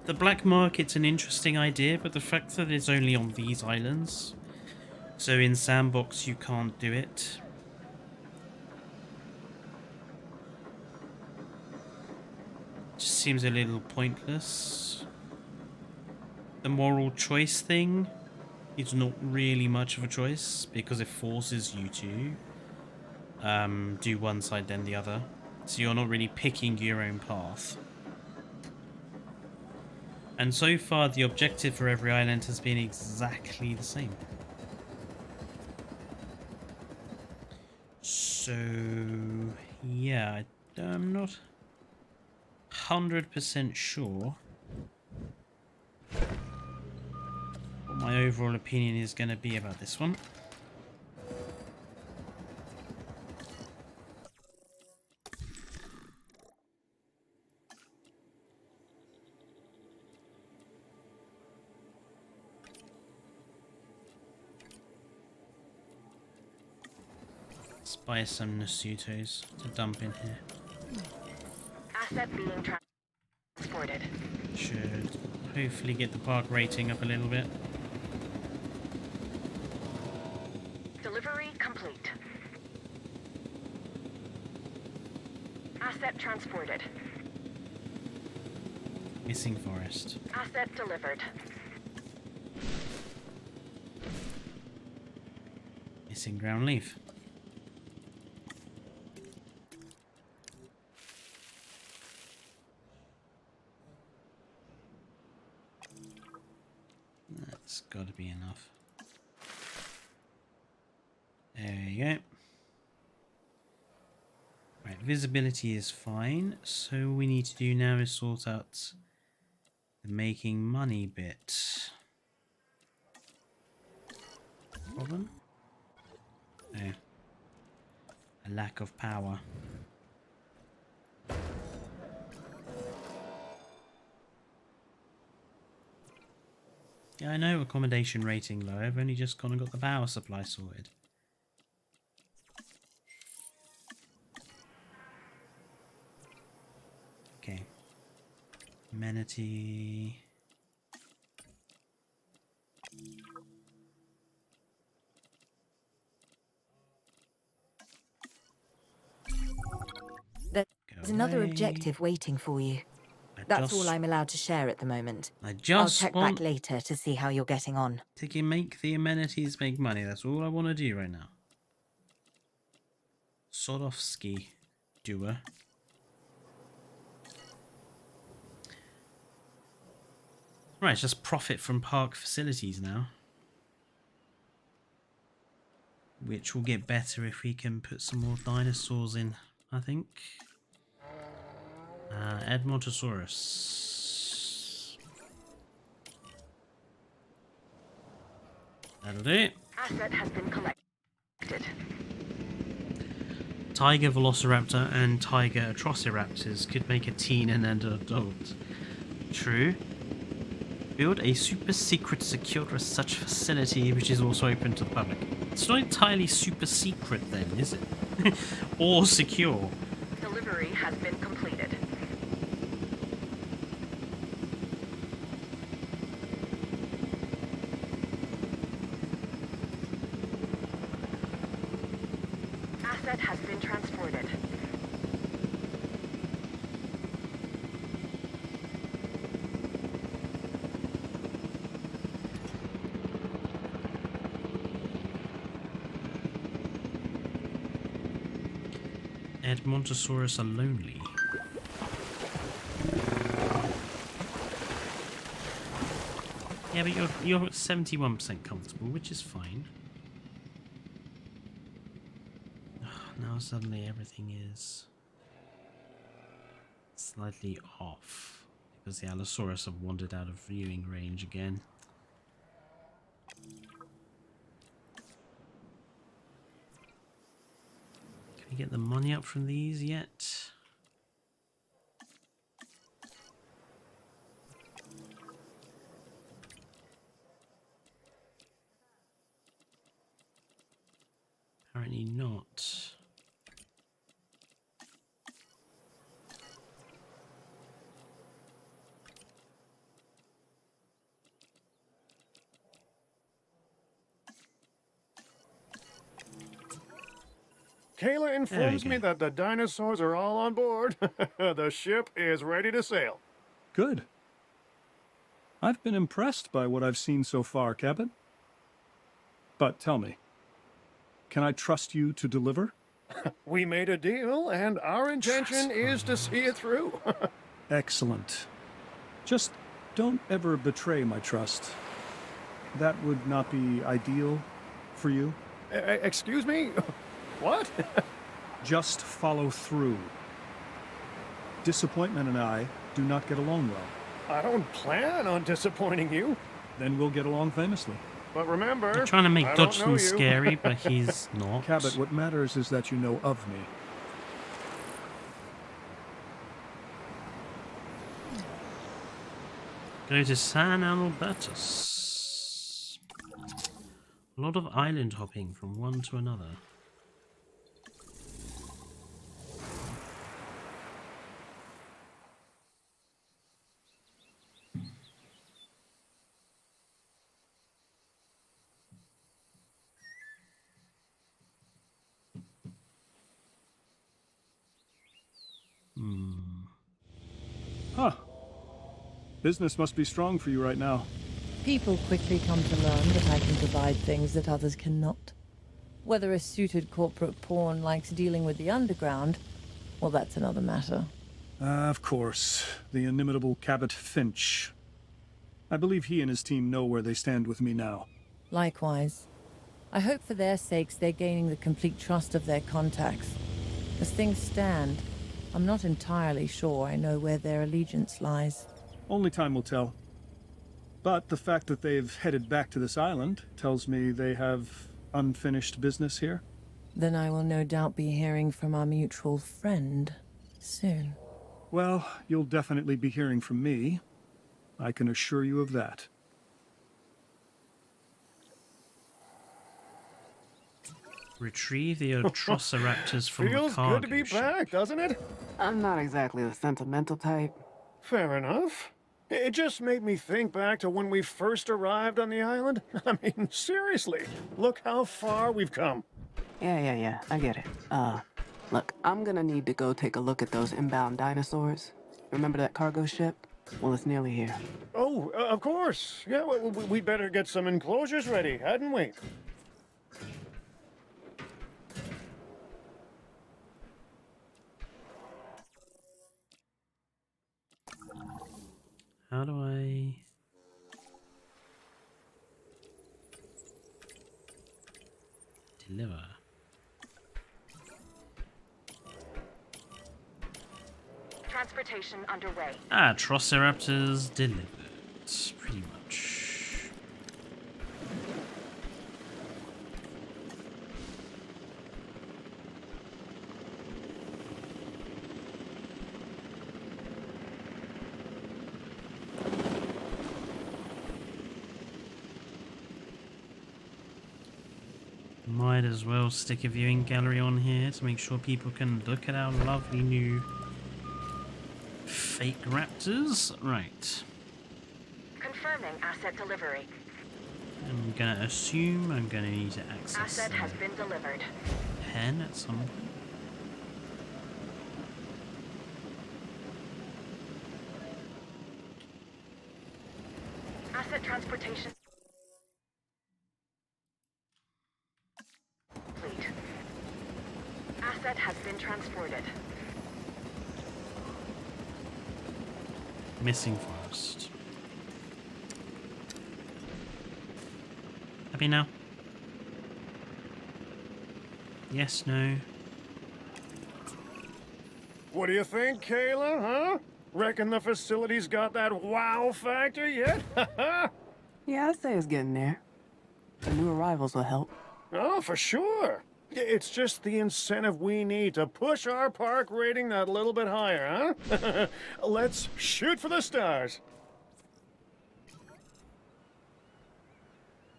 The black market's an interesting idea, but the fact that it's only on these islands, so in Sandbox you can't do it. Just seems a little pointless. The moral choice thing is not really much of a choice because it forces you to do one side then the other, so you're not really picking your own path. And so far the objective for every island has been exactly the same. So yeah, I'm not 100% sure what my overall opinion is going to be about this one. Let's buy some Nasutos to dump in here. Asset being transported. Should hopefully get the park rating up a little bit. Delivery complete. Asset transported. Missing forest. Asset delivered. Missing ground leaf. That's got to be enough. There you go. Right, visibility is fine. So all we need to do now is sort out the making money bit. Problem? No. A lack of power. Yeah, I know accommodation rating low. I've only just gone and got the power supply sorted. Okay. Amenity. There's another objective waiting for you. That's all I'm allowed to share at the moment. I'll check back later to see how you're getting on. To make the amenities make money. That's all I want to do right now. Sodowski doer. Right, just profit from park facilities now. Which will get better if we can put some more dinosaurs in, I think. Edmontosaurus. That'll do it. Asset has been collected. Tiger Velociraptor and Tiger Atrociraptors could make a teen and an adult. True. Build a super secret secure research facility which is also open to the public. It's not entirely super secret then, is it? Or secure. Delivery has been completed. Asset has been transported. Edmontosaurus are lonely. Yeah, but you're 71% comfortable, which is fine. now suddenly everything is slightly off because the Allosaurus have wandered out of viewing range again. Can we get the money up from these yet? Apparently not. Kayla informs me that the dinosaurs are all on board. The ship is ready to sail. Good. I've been impressed by what I've seen so far, Cabot. But tell me, can I trust you to deliver? We made a deal, and our intention is to see it through. Excellent. Just don't ever betray my trust. That would not be ideal for you. Excuse me? What? Just follow through. Disappointment and I do not get along well. I don't plan on disappointing you. Then we'll get along famously. But remember, You're trying to make I don't know Dodgson you. scary, but he's not. Cabot, what matters is that you know of me. Go to San Albertus. A lot of island hopping from one to another. Huh. Business must be strong for you right now. People quickly come to learn that I can provide things that others cannot. Whether a suited corporate pawn likes dealing with the underground, well, that's another matter. Of course. The inimitable Cabot Finch. I believe he and his team know where they stand with me now. Likewise. I hope for their sakes they're gaining the complete trust of their contacts. As things stand, I'm not entirely sure I know where their allegiance lies. Only time will tell. But the fact that they've headed back to this island tells me they have unfinished business here. Then I will no doubt be hearing from our mutual friend soon. Well, you'll definitely be hearing from me. I can assure you of that. Retrieve the Atrociraptors from the Feels cargo good to be ship. back, doesn't it? I'm not exactly the sentimental type. Fair enough. It just made me think back to when we first arrived on the island. I mean, seriously, look how far we've come. Yeah, I get it. Look, I'm gonna need to go take a look at those inbound dinosaurs. Remember that cargo ship? Well, it's nearly here. Oh, of course. Yeah, we'd better get some enclosures ready, hadn't we? How do I... deliver? Transportation underway. Atrociraptors delivered. Pretty much. Might as well stick a viewing gallery on here to make sure people can look at our lovely new fake raptors. Right. Confirming asset delivery. I'm gonna assume I'm gonna need to access Asset has been delivered. pen at some point. Asset transportation complete. Asset has been transported. Missing forest. Happy now? Yes, no. What do you think, Kayla, huh? Reckon the facility's got that wow factor yet? Yeah, I'd say it's getting there. The new arrivals will help. Oh, for sure. It's just the incentive we need to push our park rating that little bit higher, huh? Let's shoot for the stars.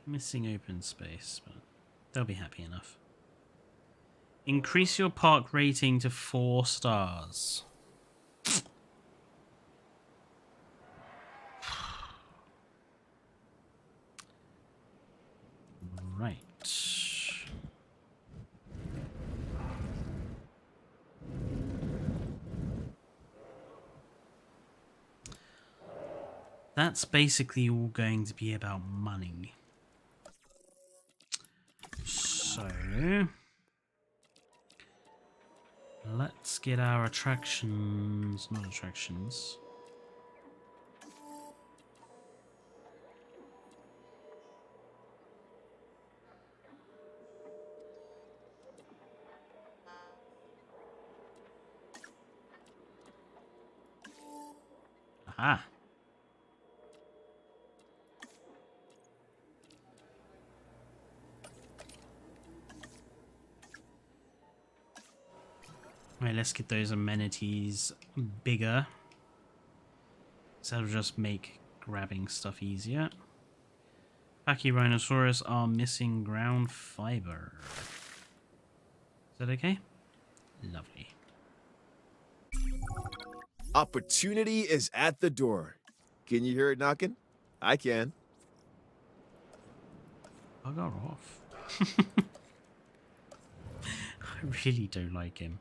Missing open space, but they'll be happy enough. Increase your park rating to 4 stars. Right. That's basically all going to be about money. So let's get our attractions, not attractions. Aha. Right, let's get those amenities bigger. So that'll just make grabbing stuff easier. Pachyrhinosaurus are missing ground fiber. Is that okay? Lovely. Opportunity is at the door. Can you hear it knocking? I can. I got off. I really don't like him.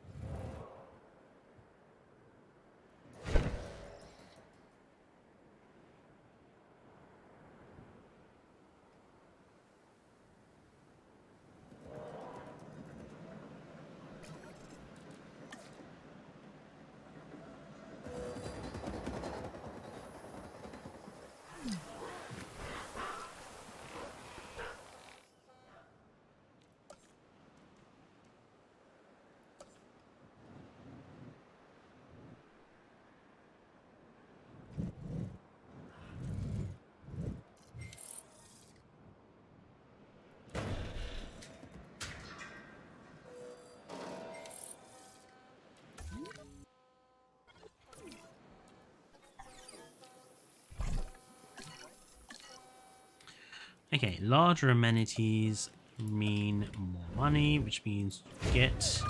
Okay, larger amenities mean more money, which means you get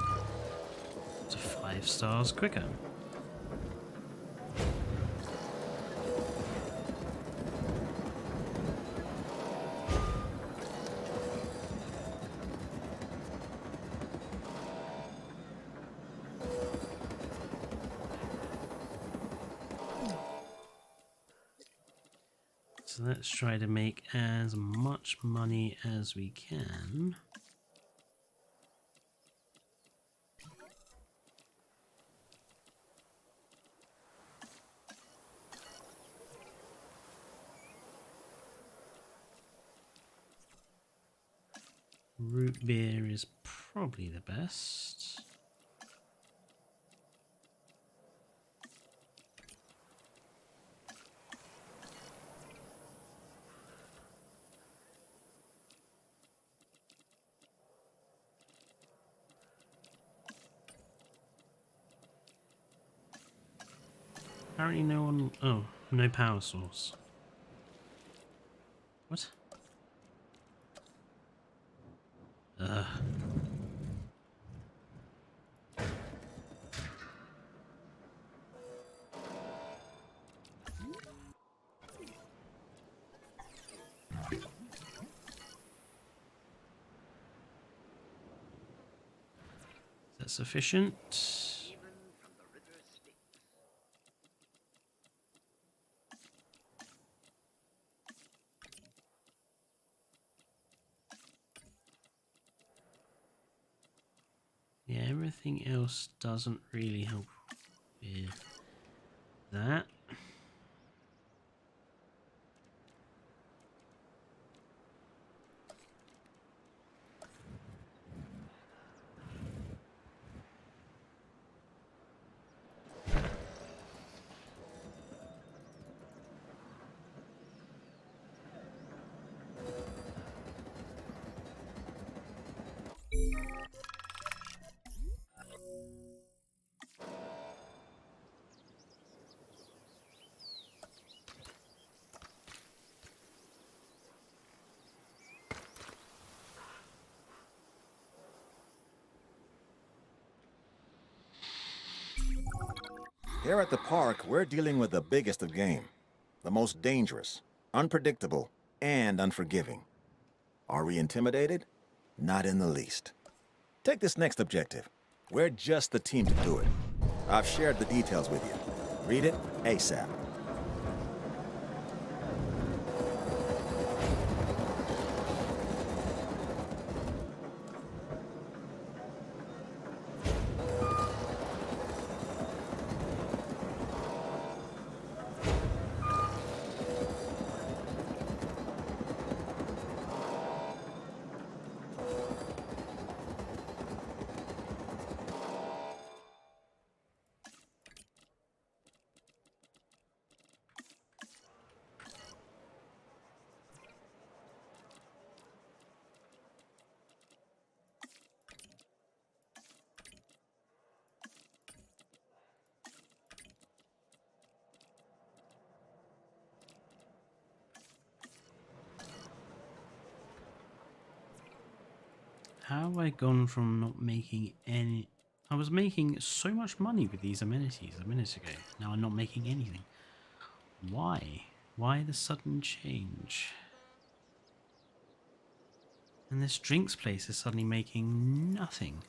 to 5 stars quicker. So let's try to make as much money as we can. Root beer is probably the best. Apparently no one... Oh, no power source. What? Ugh. Is that sufficient? Yeah, everything else doesn't really help with that. Here at the park, we're dealing with the biggest of game. The most dangerous, unpredictable, and unforgiving. Are we intimidated? Not in the least. Take this next objective. We're just the team to do it. I've shared the details with you. Read it ASAP. How have I gone from not making any... I was making so much money with these amenities a minute ago. Now I'm not making anything. Why? Why the sudden change? And this drinks place is suddenly making nothing.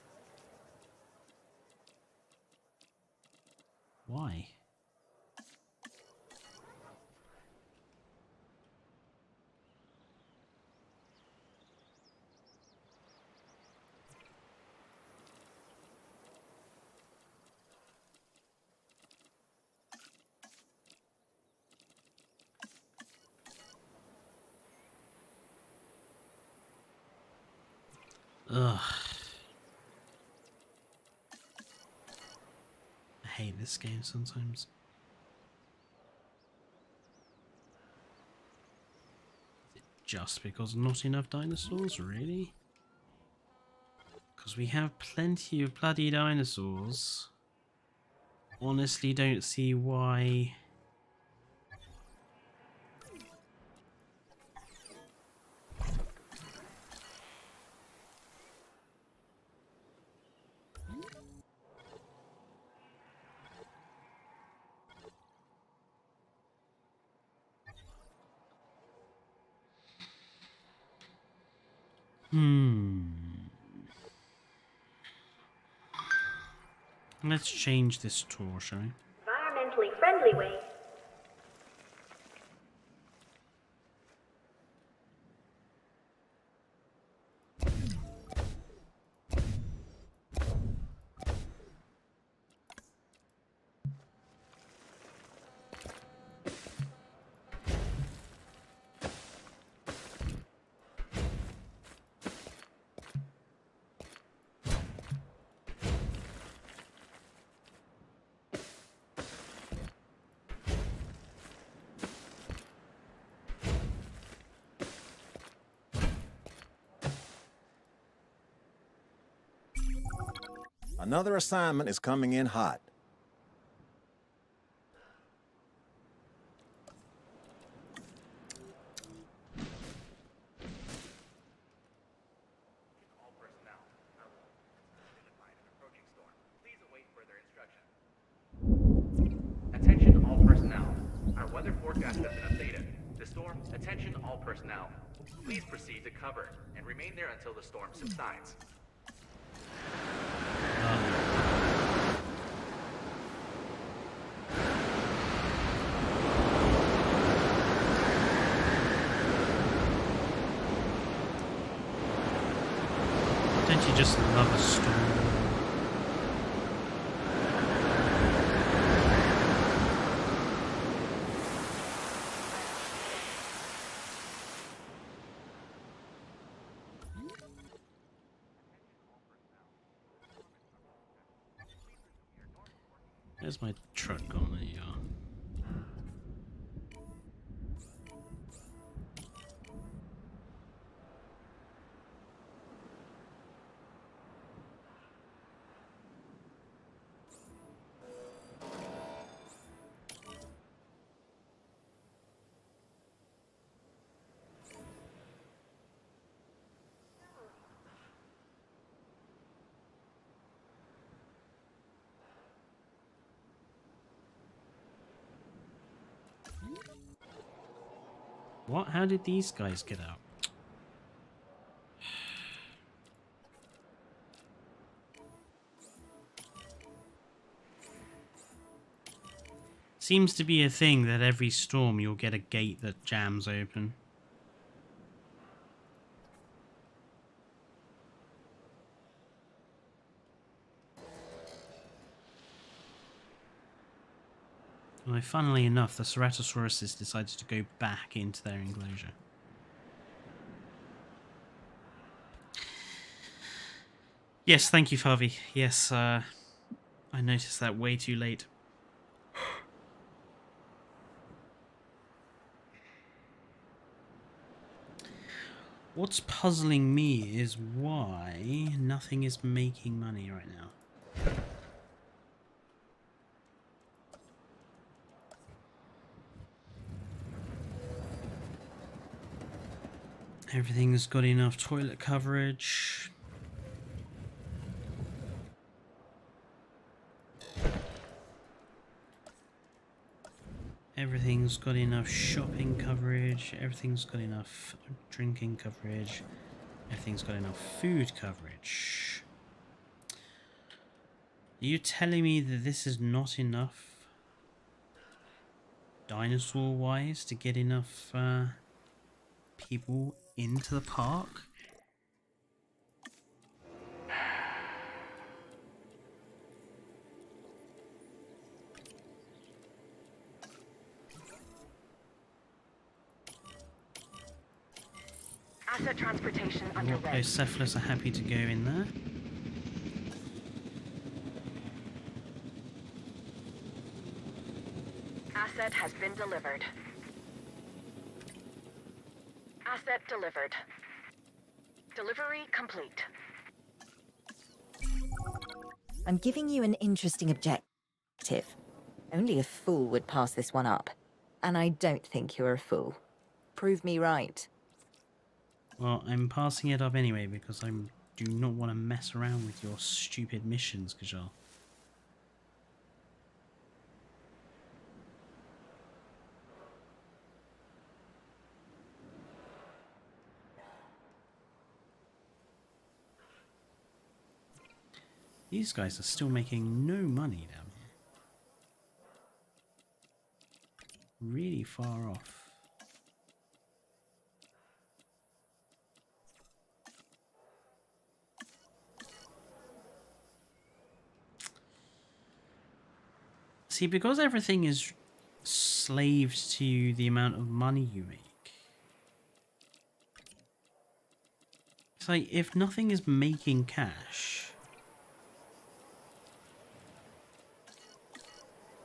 Why? Ugh. I hate this game sometimes. Is it just because not enough dinosaurs, really? Because we have plenty of bloody dinosaurs. Honestly, don't see why. Let's change this tour, shall we? Environmentally friendly way. Another assignment is coming in hot. All personnel. Identified an approaching storm. Please await further instruction. Attention all personnel. Our weather forecast has been updated. The storm, attention all personnel. Please proceed to cover and remain there until the storm subsides. Don't you just love a storm? There's my truck gone? There you are. What? How did these guys get out? Seems to be a thing that every storm you'll get a gate that jams open. Well, funnily enough, the Ceratosauruses decided to go back into their enclosure. Yes, thank you, Favi. Yes, I noticed that way too late. What's puzzling me is why nothing is making money right now. Everything's got enough toilet coverage. Everything's got enough shopping coverage. Everything's got enough drinking coverage. Everything's got enough food coverage. Are you telling me that this is not enough dinosaur-wise to get enough people into the park? Asset transportation underway. Ocephalids are happy to go in there. Asset has been delivered. Asset delivered. Delivery complete. I'm giving you an interesting objective. Only a fool would pass this one up. And I don't think you're a fool. Prove me right. Well, I'm passing it up anyway because I do not want to mess around with your stupid missions, Kajal. These guys are still making no money down here. Really far off. See, because everything is slaved to the amount of money you make. It's like, if nothing is making cash,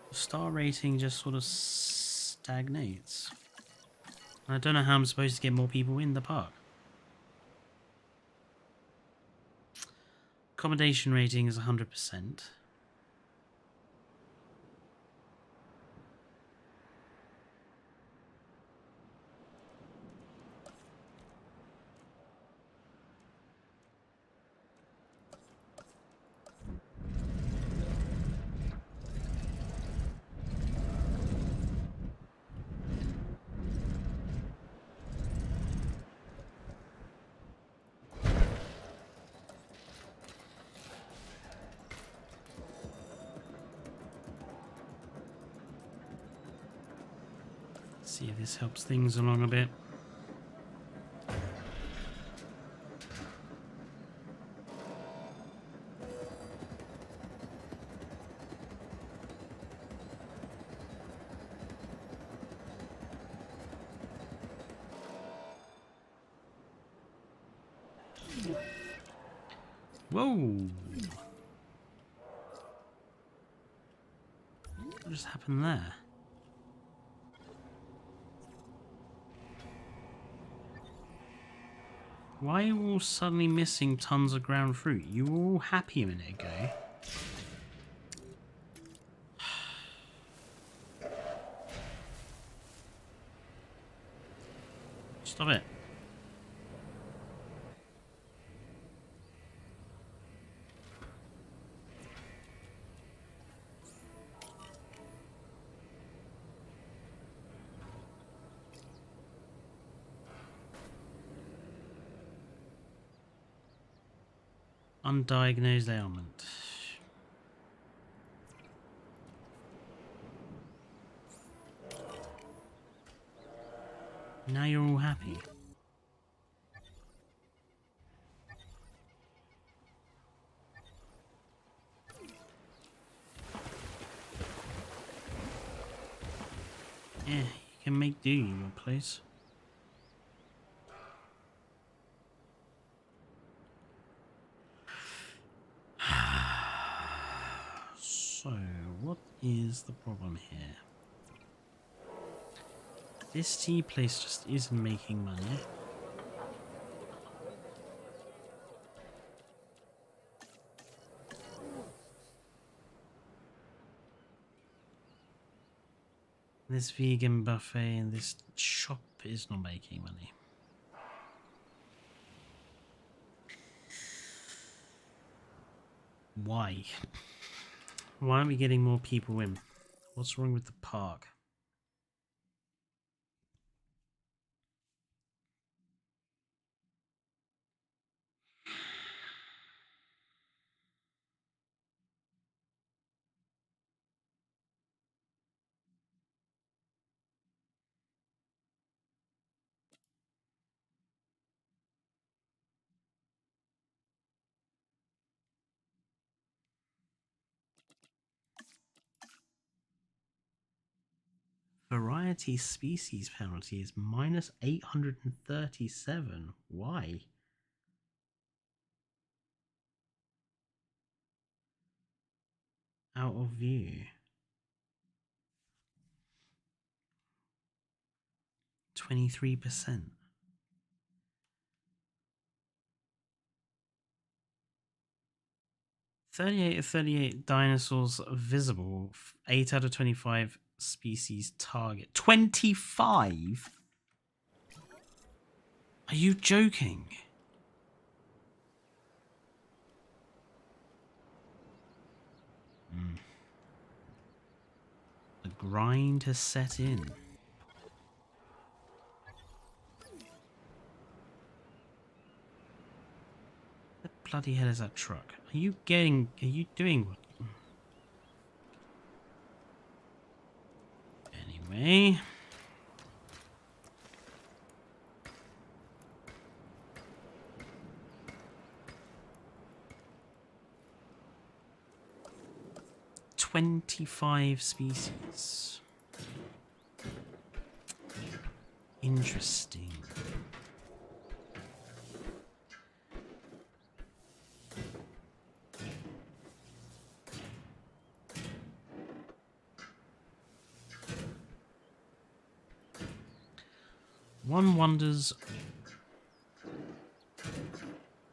the star rating just sort of stagnates. And I don't know how I'm supposed to get more people in the park. Accommodation rating is 100%. See if this helps things along a bit. Whoa! What just happened there? Why are you all suddenly missing tons of ground fruit? You were all happy a minute ago. Stop it. Undiagnosed ailment. Now you're all happy. Yeah, you can make do in your place. So, what is the problem here? This tea place just isn't making money. This vegan buffet and this shop is not making money. Why? Why aren't we getting more people in? What's wrong with the park? Variety species penalty is minus 837. Why? Out of view. 23%. 38 of 38 dinosaurs visible. 8 out of 25 species target. 25? Are you joking? The grind has set in. What the bloody hell is that truck? Are you doing what? Anyway. "25 species. Interesting. One wonders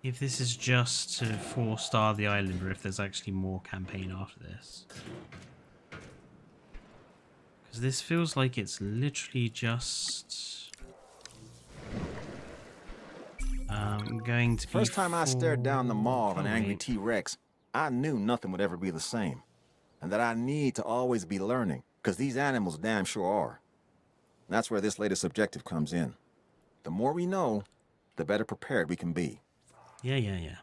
if this is just to 4-star the island or if there's actually more campaign after this. Because this feels like it's literally just going to be... First time I stared down the maw of an angry T-Rex, I knew nothing would ever be the same. And that I need to always be learning, because these animals damn sure are. That's where this latest objective comes in. The more we know, the better prepared we can be. Yeah.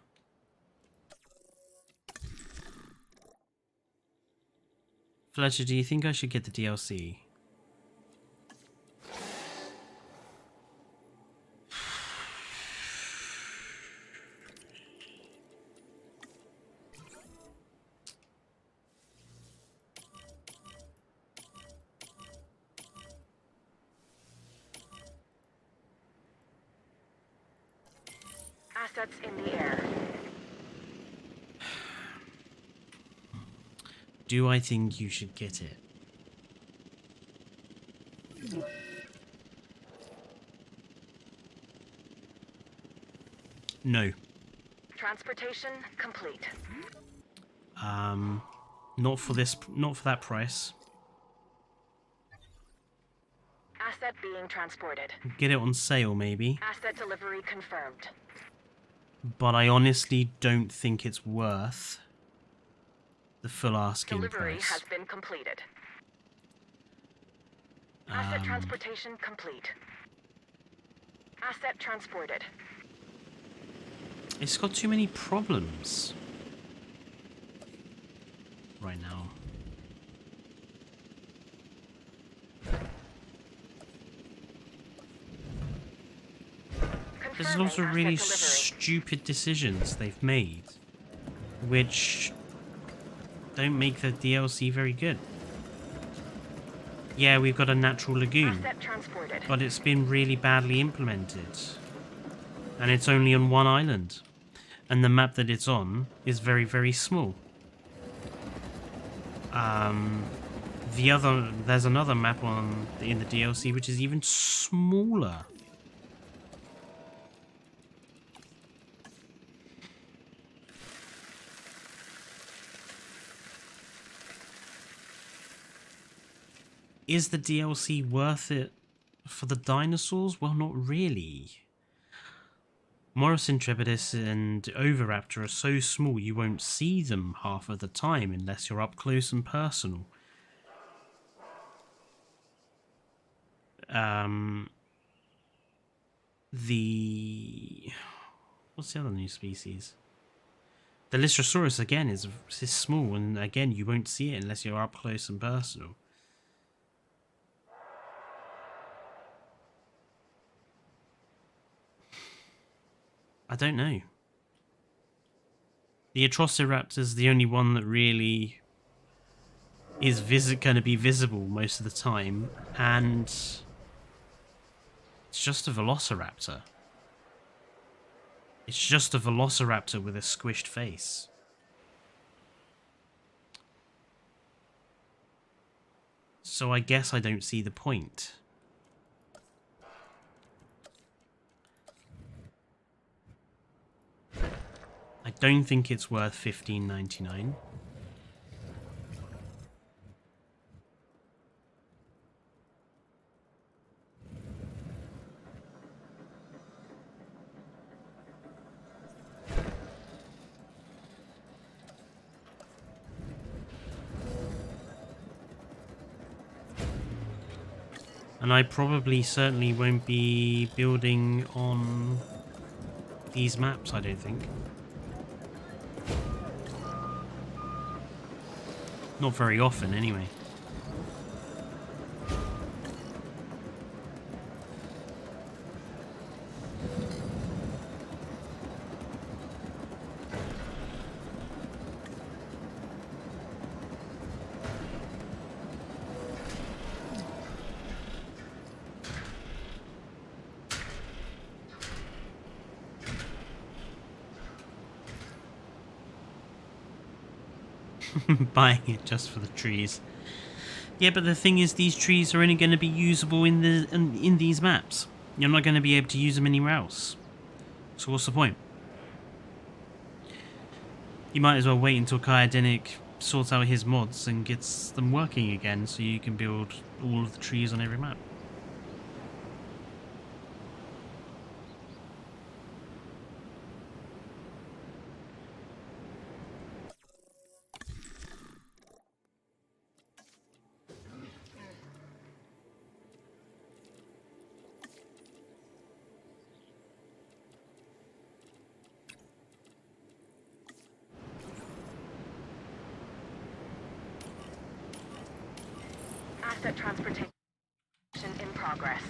Fletcher, do you think I should get the DLC? Assets in the air. Do I think you should get it? No. Transportation complete. Not for that price. Asset being transported. Get it on sale, maybe. Asset delivery confirmed. But I honestly don't think it's worth the full asking Delivery price. has been completed. Asset transportation complete. Asset transported. It's got too many problems right now. There's lots of really stupid decisions they've made, which don't make the DLC very good. Yeah, we've got a natural lagoon, but it's been really badly implemented. And it's only on one island. And the map that it's on is very, very small. There's another map in the DLC which is even smaller. Is the DLC worth it for the dinosaurs? Well, not really. Morris Intrepidus and Oviraptor are so small you won't see them half of the time unless you're up close and personal. What's the other new species? The Lystrosaurus again is small, and again you won't see it unless you're up close and personal. I don't know. The Atrociraptor is the only one that really is going to be visible most of the time, and it's just a Velociraptor. It's just a Velociraptor with a squished face. So I guess I don't see the point. I don't think it's worth $15.99. And I certainly won't be building on these maps, I don't think. Not very often, anyway. Buying it just for the trees. Yeah, but the thing is, these trees are only going to be usable in these maps. You're not going to be able to use them anywhere else. So what's the point? You might as well wait until Kyodenic sorts out his mods and gets them working again, so you can build all of the trees on every map. Asset transportation in progress.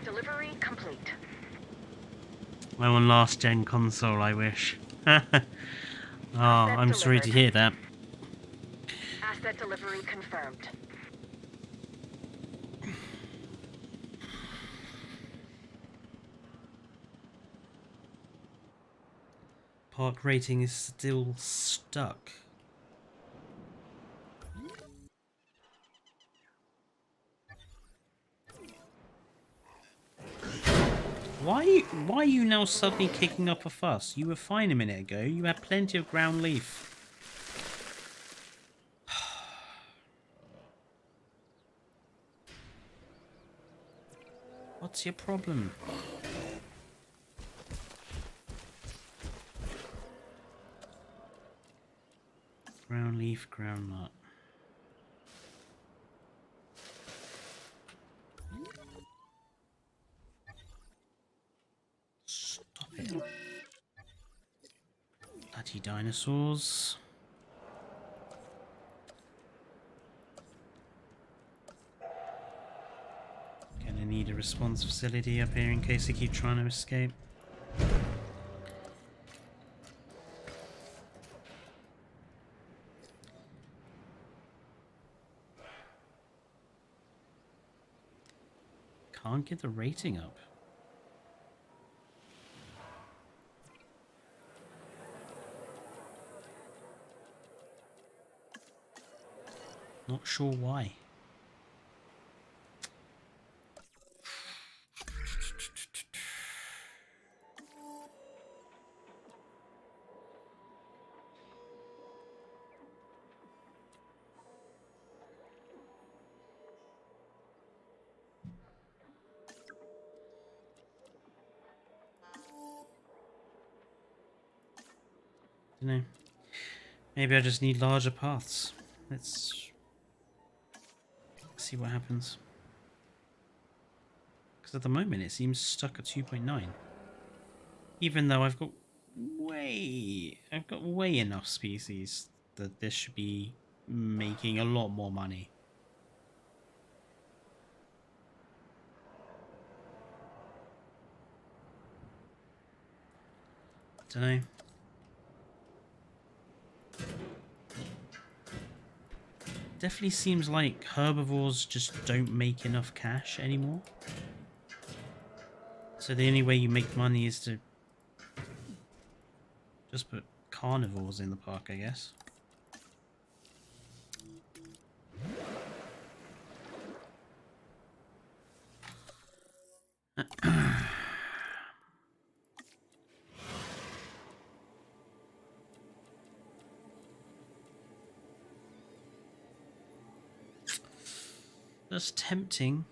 Delivery complete. My one last gen console, I wish. Oh, I'm sorry to hear that. Asset delivery confirmed. Park rating is still stuck. Why are you now suddenly kicking up a fuss? You were fine a minute ago. You had plenty of ground leaf. What's your problem? Ground leaf, ground nut. Bloody dinosaurs. Gonna need a response facility up here in case they keep trying to escape. Can't get the rating up. Not sure why. Dunno. Maybe I just need larger paths. Let's see what happens. Because at the moment it seems stuck at 2.9. Even though I've got way enough species that this should be making a lot more money. Dunno. Definitely seems like herbivores just don't make enough cash anymore. So the only way you make money is to just put carnivores in the park, I guess. That's tempting.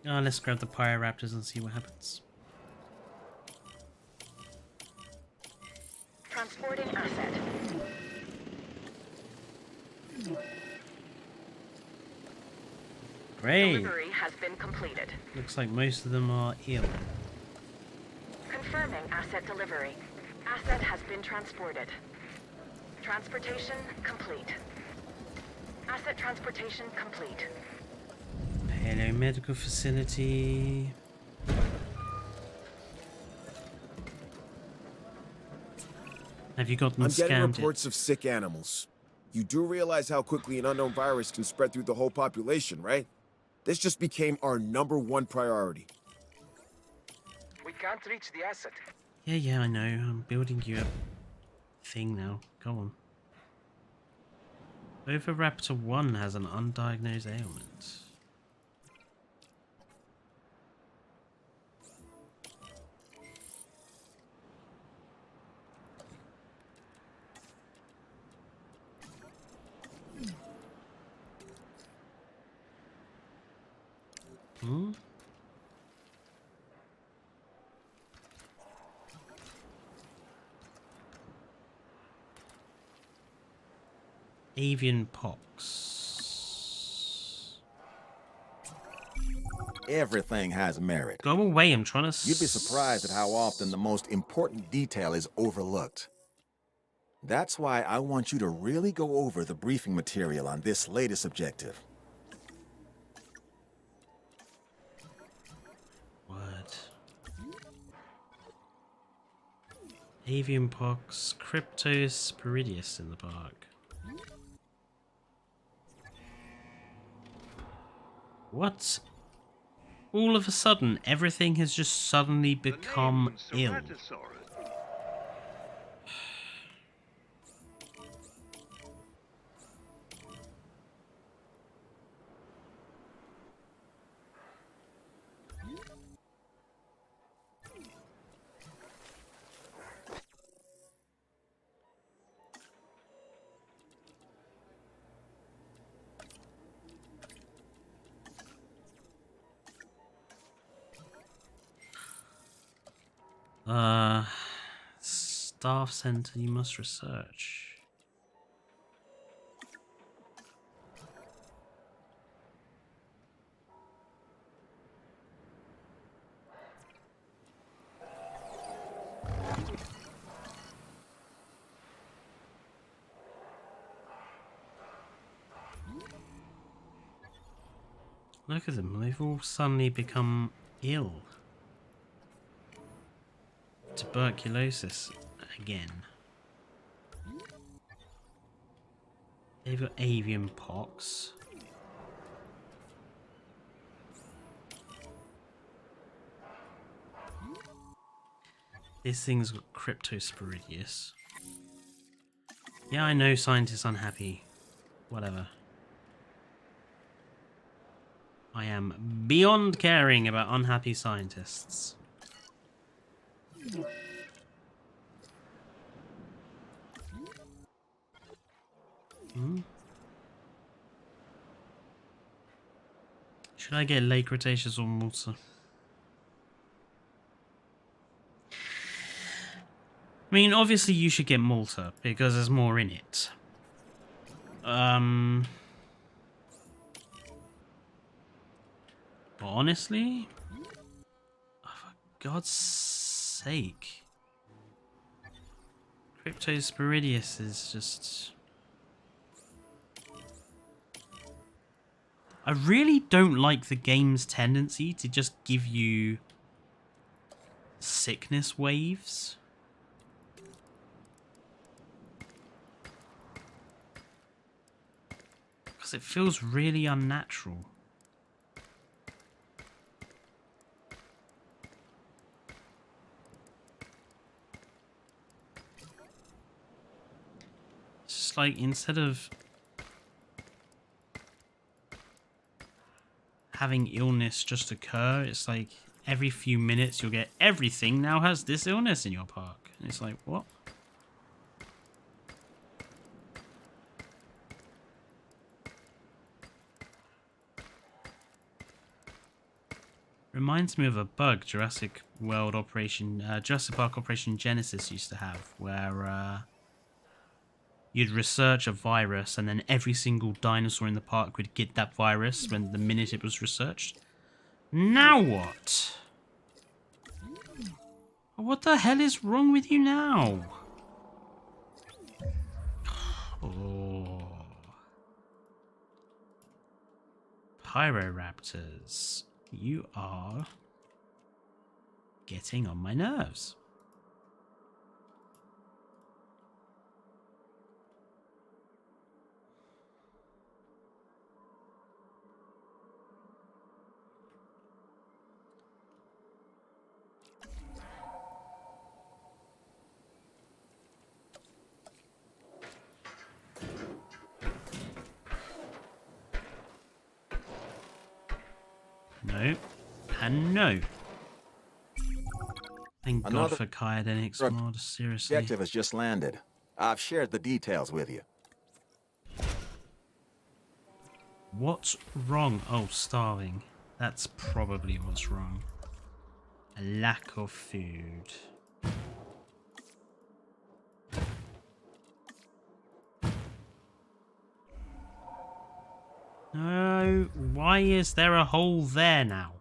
Let's grab the Pyroraptors and see what happens. Transporting asset. Great. Delivery has been completed. Looks like most of them are ill. Confirming asset delivery. Asset has been transported. Transportation complete. Asset transportation complete. Hello, medical facility. Have you gotten I'm getting scanned? reports of sick animals. You do realize how quickly an unknown virus can spread through the whole population, right? This just became our #1 priority. We can't reach the asset. Yeah, I know. I'm building you a thing now. Go on. Oviraptor 1 has an undiagnosed ailment. Hmm? Avian pox. Everything has merit. Go away, I'm trying to... You'd be surprised at how often the most important detail is overlooked. That's why I want you to really go over the briefing material on this latest objective. Avian pox, Cryptosporidius in the park. What? All of a sudden, everything has just suddenly become ill. Staff center, you must research. Look at them, they've all suddenly become ill. Tuberculosis again. They've got avian pox. This thing's got cryptosporidius. Yeah, I know scientists unhappy. Whatever. I am beyond caring about unhappy scientists. Should I get Lake Cretaceous or Malta? I mean, obviously you should get Malta because there's more in it. But honestly, oh, for God's sake, Cryptosporidius is just... I really don't like the game's tendency to just give you sickness waves. Because it feels really unnatural. It's just like, instead of having illness just occur, it's like every few minutes you'll get everything now has this illness in your park. And it's like, what? Reminds me of a bug Jurassic Park Operation Genesis used to have, where you'd research a virus and then every single dinosaur in the park would get that virus when the minute it was researched. Now what? What the hell is wrong with you now? Oh. Pyroraptors. You are getting on my nerves. No, and no. Thank God for Kyodenics mod, seriously. Objective has just landed. I've shared the details with you. What's wrong? Oh, starving. That's probably what's wrong. A lack of food. No, why is there a hole there now?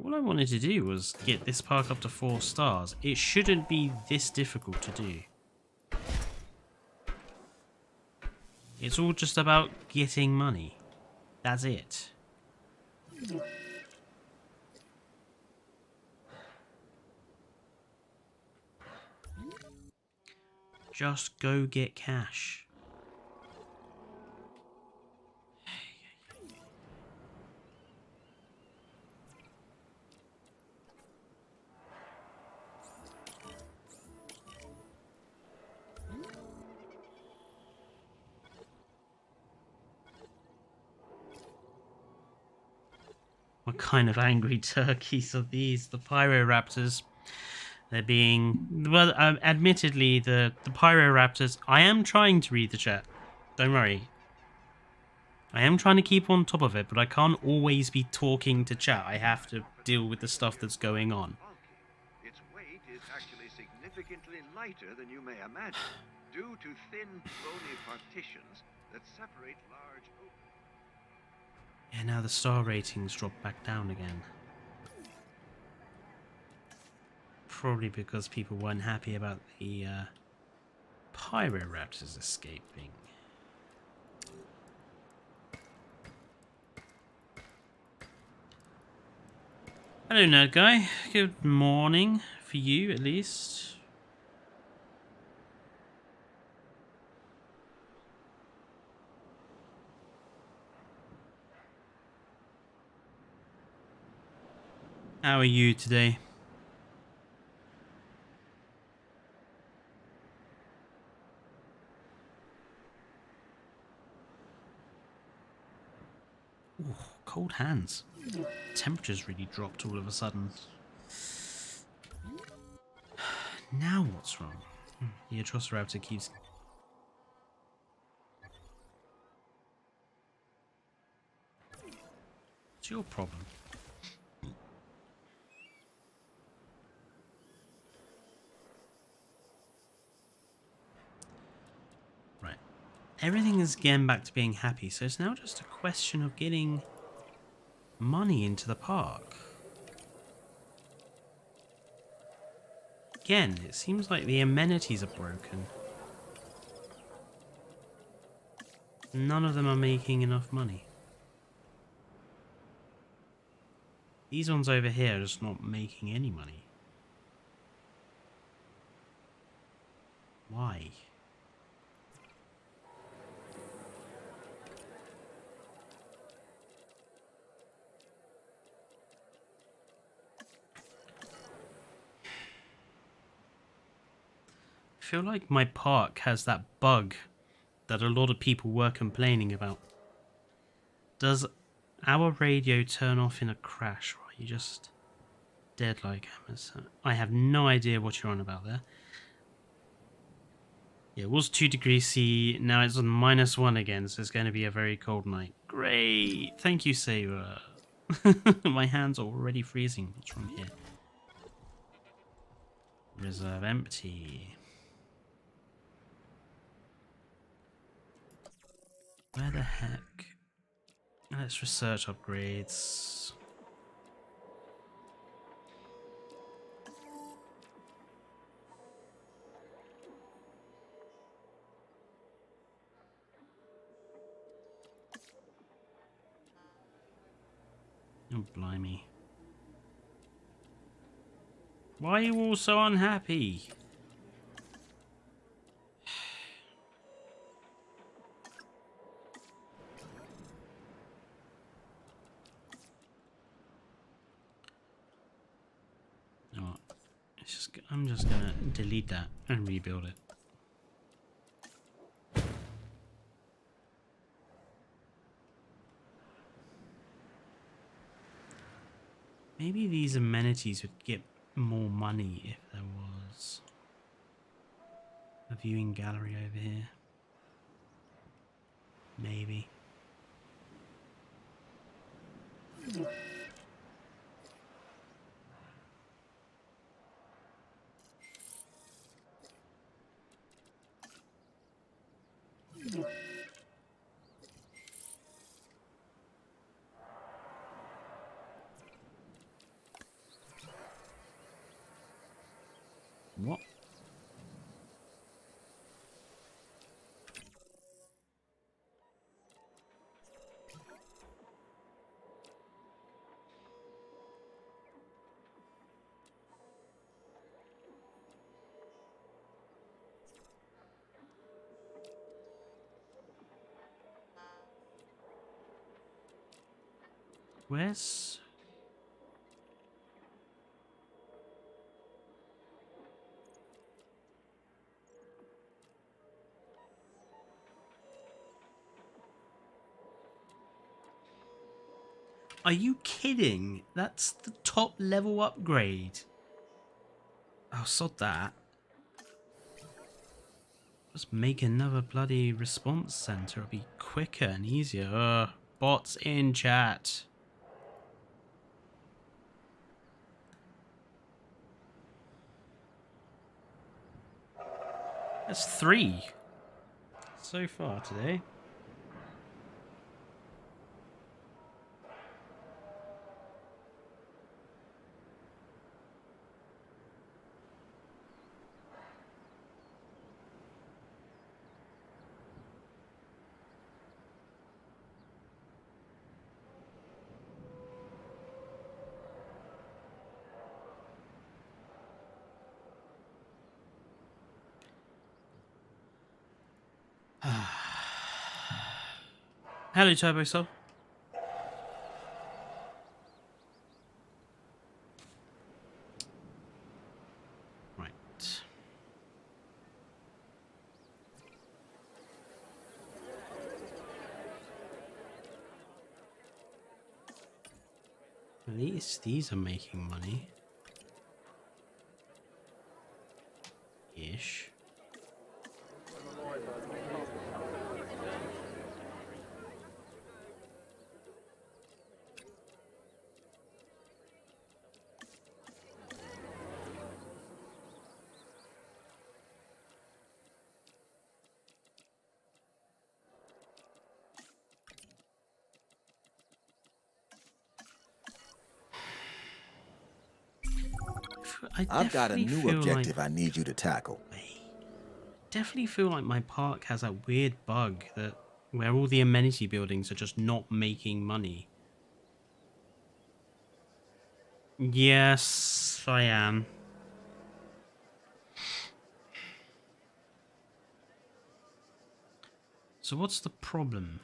All I wanted to do was get this park up to 4 stars. It shouldn't be this difficult to do. It's all just about getting money. That's it. Just go get cash. What kind of angry turkeys are these? The Pyroraptors. They're being... Well, admittedly, the Pyroraptors... I am trying to read the chat. Don't worry. I am trying to keep on top of it, but I can't always be talking to chat. I have to deal with the stuff that's going on. Its weight is actually significantly lighter than you may imagine, due to thin, bony partitions that separate large openings. Yeah, now the star ratings drop back down again. Probably because people weren't happy about the Pyroraptors escaping. Hello, Nerd Guy. Good morning for you, at least. How are you today? Ooh, cold hands. Temperature's really dropped all of a sudden. Now what's wrong? The Atrociraptor keeps... What's your problem? Right. Everything is getting back to being happy, so it's now just a question of getting money into the park. Again, it seems like the amenities are broken. None of them are making enough money. These ones over here are just not making any money. Why? I feel like my park has that bug that a lot of people were complaining about. Does our radio turn off in a crash, or are you just dead like hammers? I have no idea what you're on about there. Yeah, it was 2 degrees C, now it's on -1 again, so it's going to be a very cold night. Great! Thank you, Saber. My hands are already freezing. What's wrong here? Reserve empty. Where the heck? Let's research upgrades. Oh, blimey. Why are you all so unhappy? I'm just gonna delete that and rebuild it. Maybe these amenities would get more money if there was a viewing gallery over here. Maybe. What? Where's... Are you kidding? That's the top level upgrade. Oh, sod that. Just make another bloody response center. It'll be quicker and easier. Bots in chat. That's 3 so far today. Hello, Turbo Soul. Right. At least these are making money. Ish. I've got a new objective I need you to tackle. Definitely feel like my park has that weird bug that where all the amenity buildings are just not making money. Yes, I am. So what's the problem?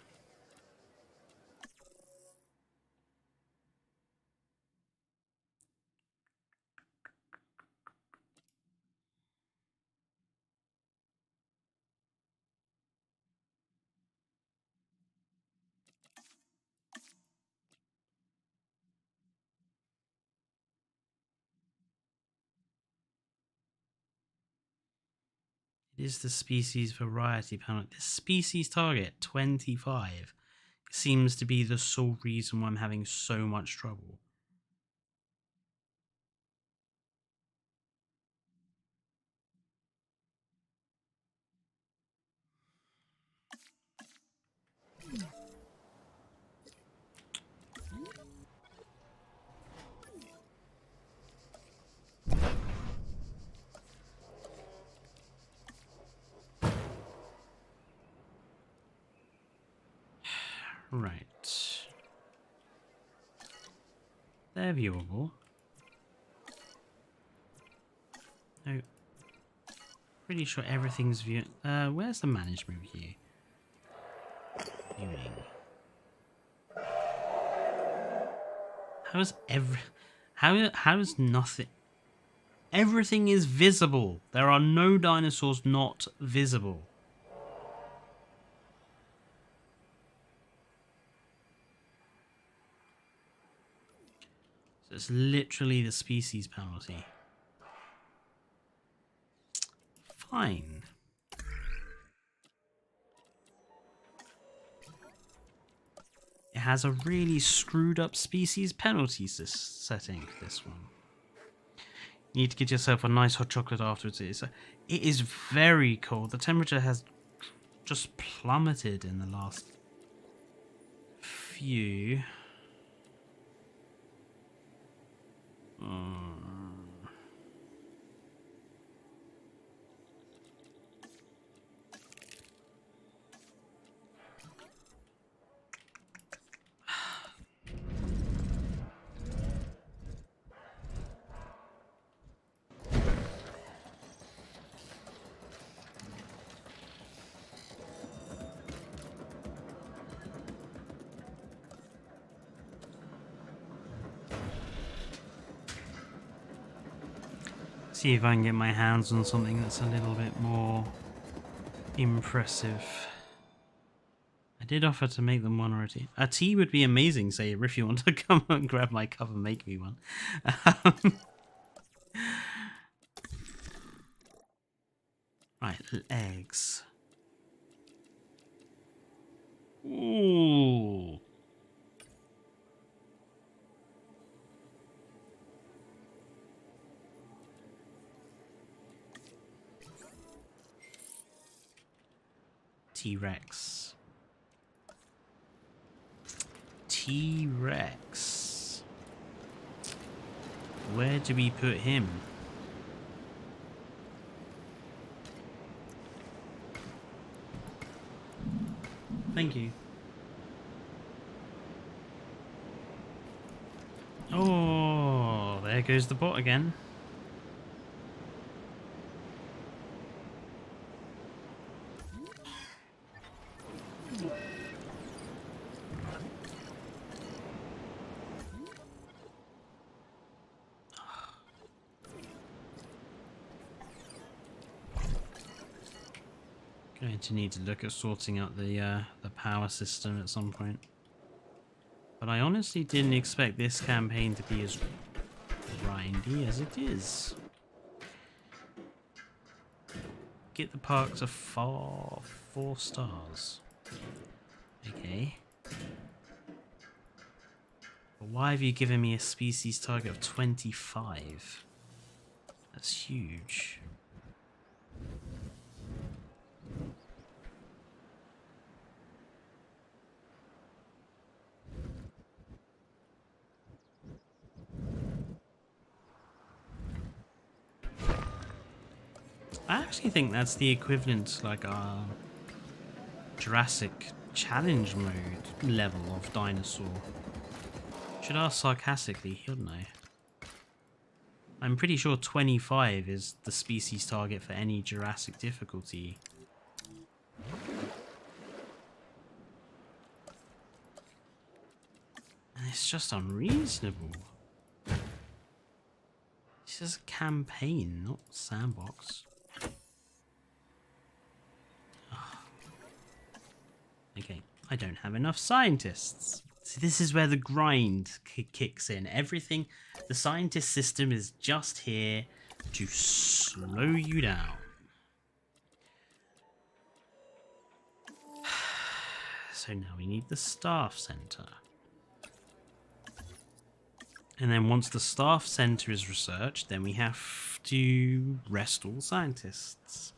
It is the species variety panel. The species target 25 seems to be the sole reason why I'm having so much trouble. Right. They're viewable. No. Pretty sure everything's view. Where's the management view? Viewing. How is nothing? Everything is visible. There are no dinosaurs not visible. So it's literally the species penalty. Fine. It has a really screwed up species penalty setting, this one. You need to get yourself a nice hot chocolate afterwards. It is very cold. The temperature has just plummeted in the last few. See if I can get my hands on something that's a little bit more impressive. I did offer to make them one or a tea. A tea would be amazing, say, if you want to come and grab my cup and make me one. Right, legs. Ooh. T-Rex. T-Rex. Where do we put him? Thank you. Oh, there goes the bot again. Going to need to look at sorting out the power system at some point. But I honestly didn't expect this campaign to be as grindy as it is. Get the park to 4 stars. Okay. But why have you given me a species target of 25? That's huge. I actually think that's the equivalent to like our Jurassic challenge mode level of dinosaur. Should ask sarcastically, he'll know. I'm pretty sure 25 is the species target for any Jurassic difficulty. And it's just unreasonable. This is a campaign, not sandbox. Okay, I don't have enough scientists. See, this is where the grind kicks in. Everything, the scientist system is just here to slow you down. So now we need the staff center. And then once the staff center is researched, then we have to rest all scientists.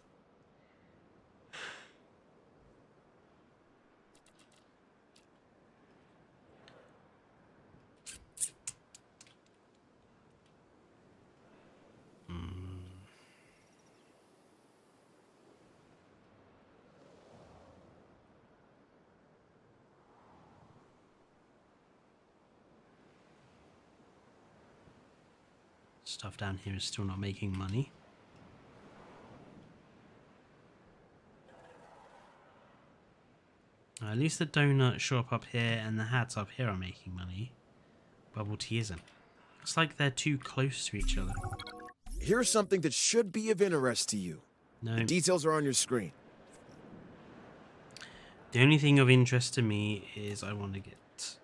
Stuff down here is still not making money. At least the donut shop up here and the hats up here are making money. Bubble tea isn't. It's like they're too close to each other. Here's something that should be of interest to you. No. The details are on your screen. The only thing of interest to me is I want to get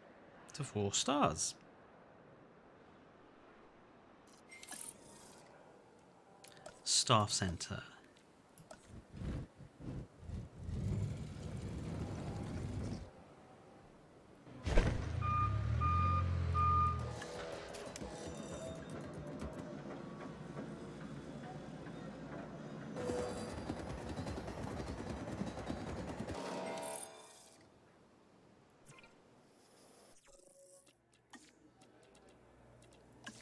to 4 stars. Staff center.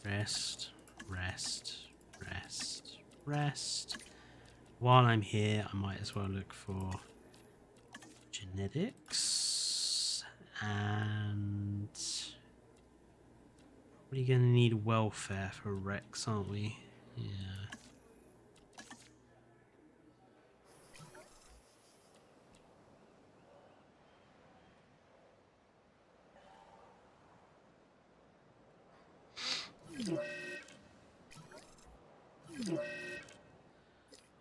Rest, rest, rest, rest. While I'm here, I might as well look for genetics and probably going to need welfare for Rex, aren't we? Yeah.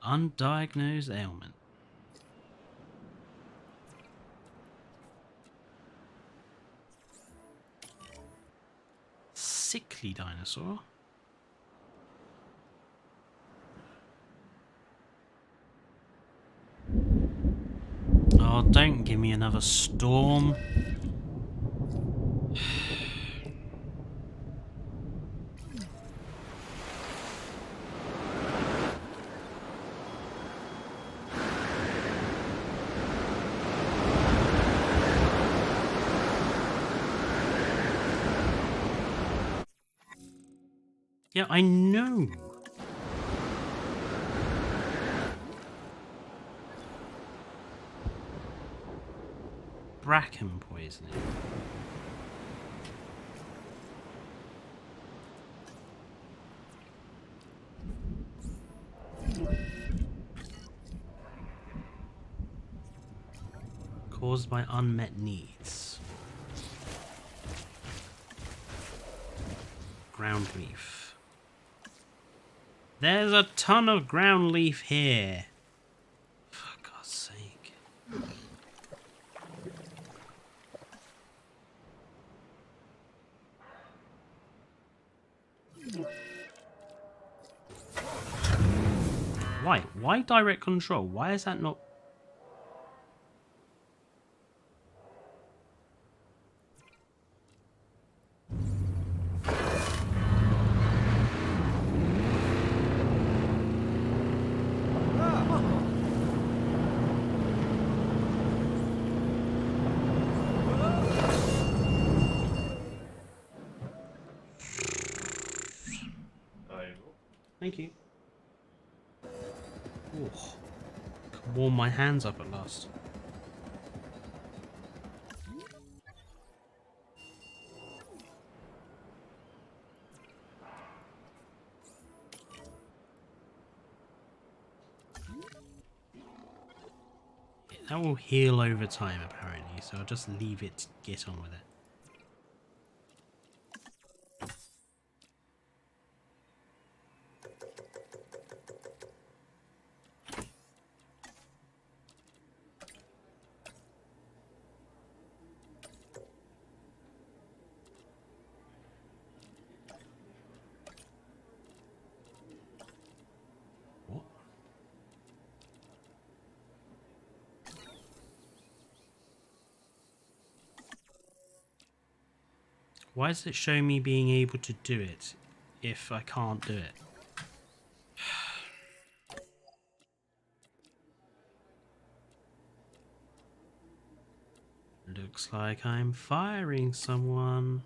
Undiagnosed ailment. Sickly dinosaur. God, don't give me another storm. Yeah, I know. Bracken poisoning. Caused by unmet needs. Ground leaf. There's a ton of ground leaf here. For God's sake. Why? Why direct control? Why is that not... Thank you. Ooh. Can warm my hands up at last. That will heal over time apparently, so I'll just leave it to get on with it. Why does it show me being able to do it if I can't do it? Looks like I'm firing someone.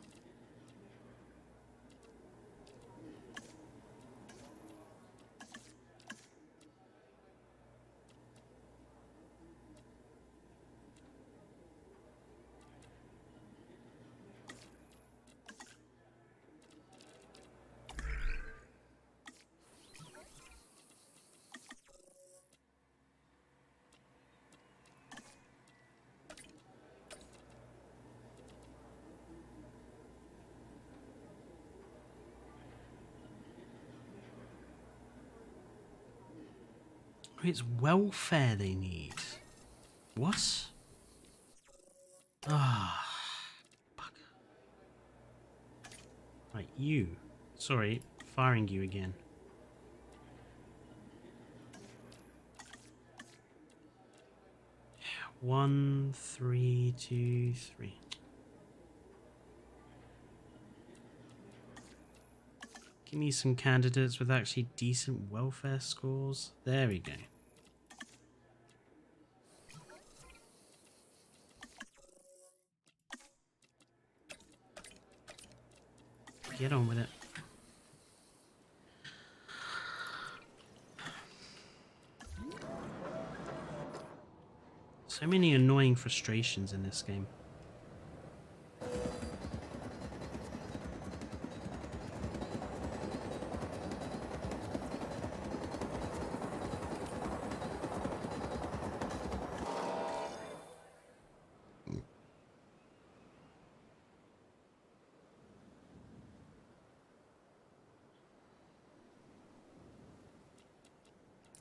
It's welfare they need. What? Ah. Fuck. Right, you. Sorry, firing you again. One, 3, 2, 3. Give me some candidates with actually decent welfare scores. There we go. Get on with it. So many annoying frustrations in this game.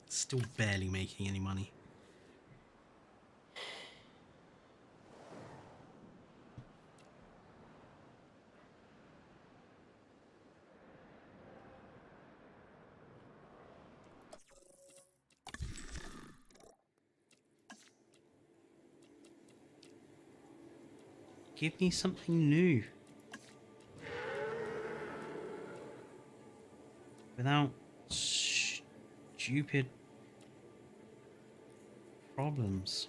Still barely making any money. Give me something new. Without stupid problems.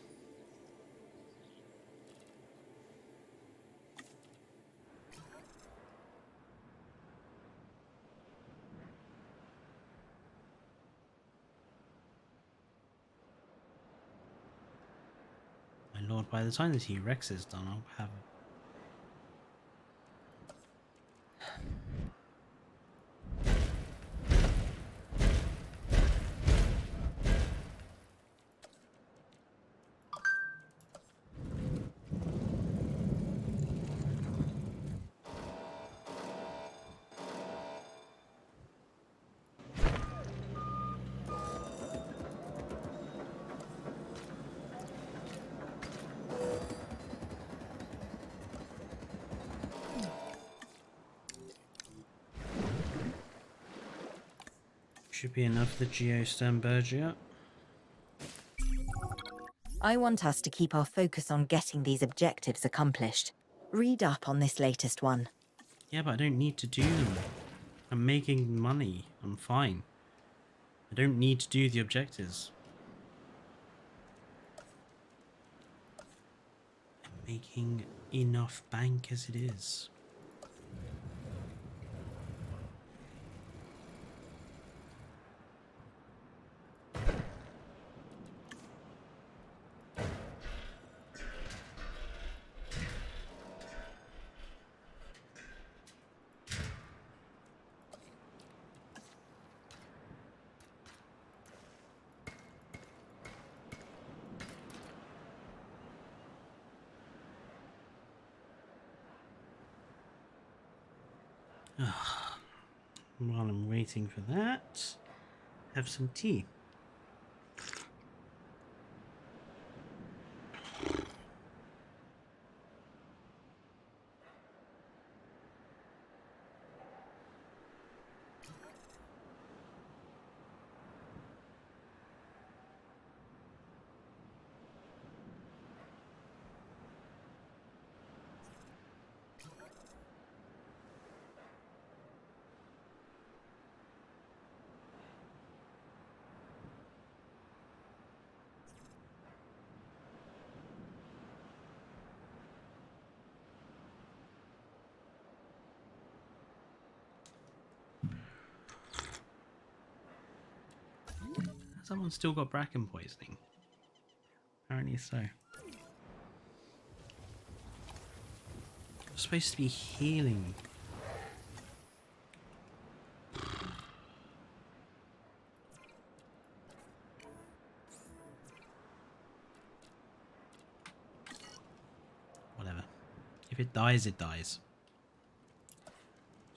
My lord, by the time the T-Rex is done, I'll have should be enough of the Geostembergia. I want us to keep our focus on getting these objectives accomplished. Read up on this latest one. Yeah, but I don't need to do them. I'm making money. I'm fine. I don't need to do the objectives. I'm making enough bank as it is. While I'm waiting for that, have some tea. Someone's still got bracken poisoning. Apparently so. It's supposed to be healing. Whatever. If it dies, it dies.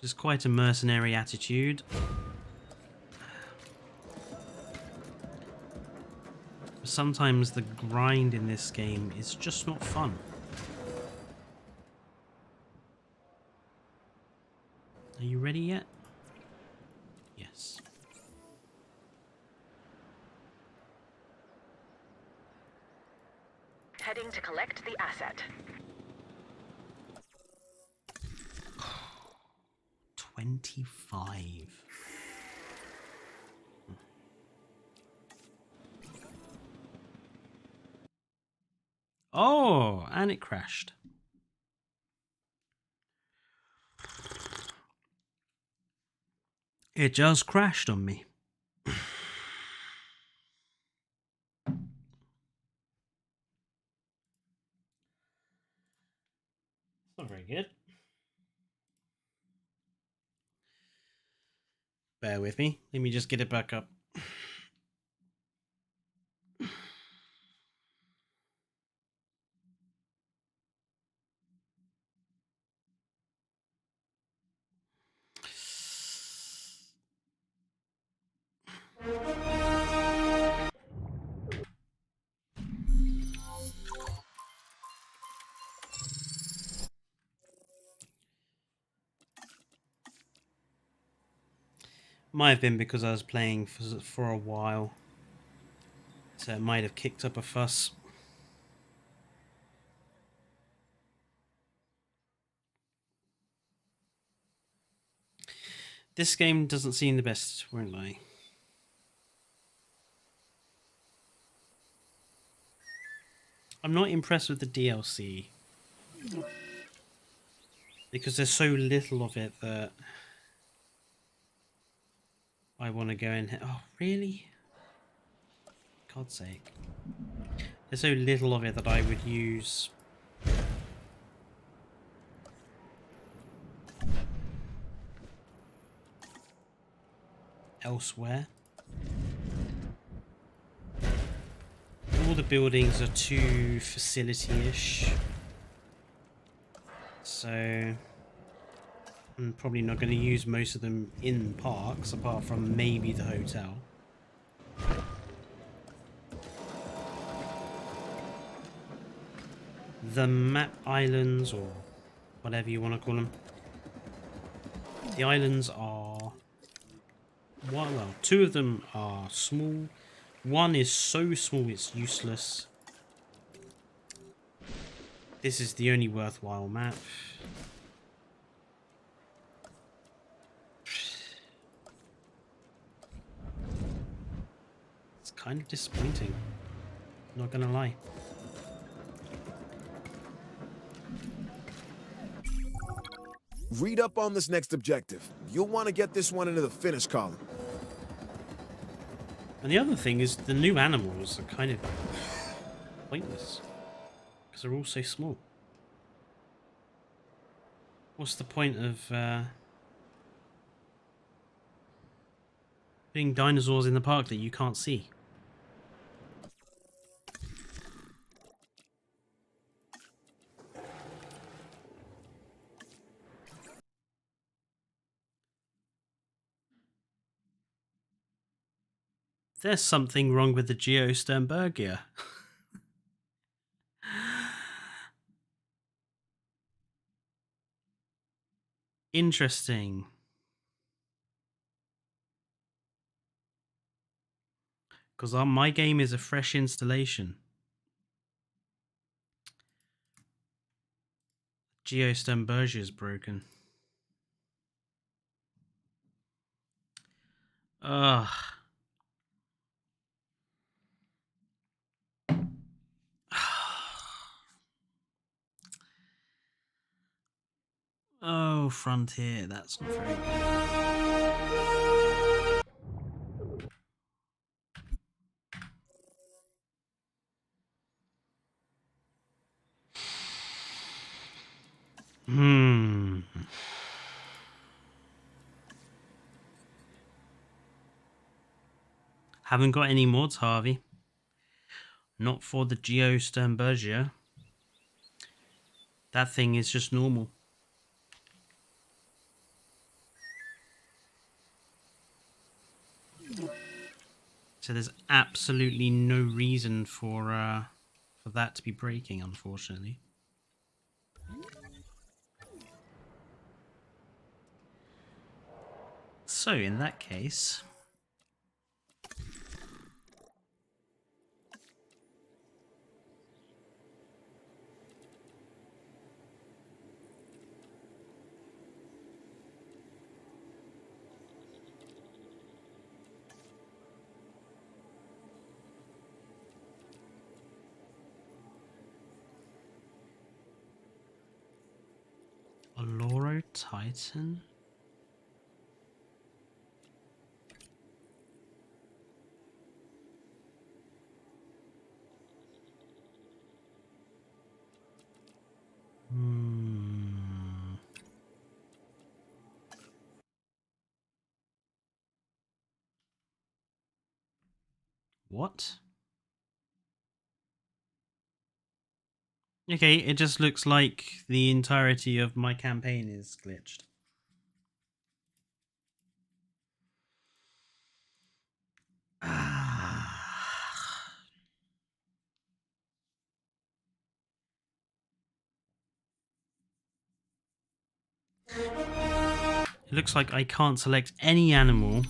Just quite a mercenary attitude. Sometimes the grind in this game is just not fun. Are you ready yet? Yes. Heading to collect the asset. 25. Oh, and it crashed. It just crashed on me. Not very good. Bear with me. Let me just get it back up. Might have been because I was playing for a while, so it might have kicked up a fuss. This game doesn't seem the best, won't lie. I'm not impressed with the DLC. Because there's so little of it that I want to go in here. Oh, really? God's sake. There's so little of it that I would use elsewhere. All the buildings are too facility-ish. So I'm probably not going to use most of them in parks, apart from maybe the hotel. The map islands, or whatever you want to call them. The islands are... well, two of them are small. One is so small it's useless. This is the only worthwhile map. It's kind of disappointing. Not gonna lie. Read up on this next objective. You'll want to get this one into the finish column. And the other thing is the new animals are kind of pointless. Because they're all so small. What's the point of putting dinosaurs in the park that you can't see? There's something wrong with the Geosternbergia. Interesting. Because my game is a fresh installation. Geosternbergia is broken. Ugh. Oh, Frontier, that's not very good. Haven't got any mods, Harvey. Not for the Geosternbergia. That thing is just normal. So there's absolutely no reason for that to be breaking, unfortunately. So in that case, Aloro Titan. What? Okay, it just looks like the entirety of my campaign is glitched. It looks like I can't select any animal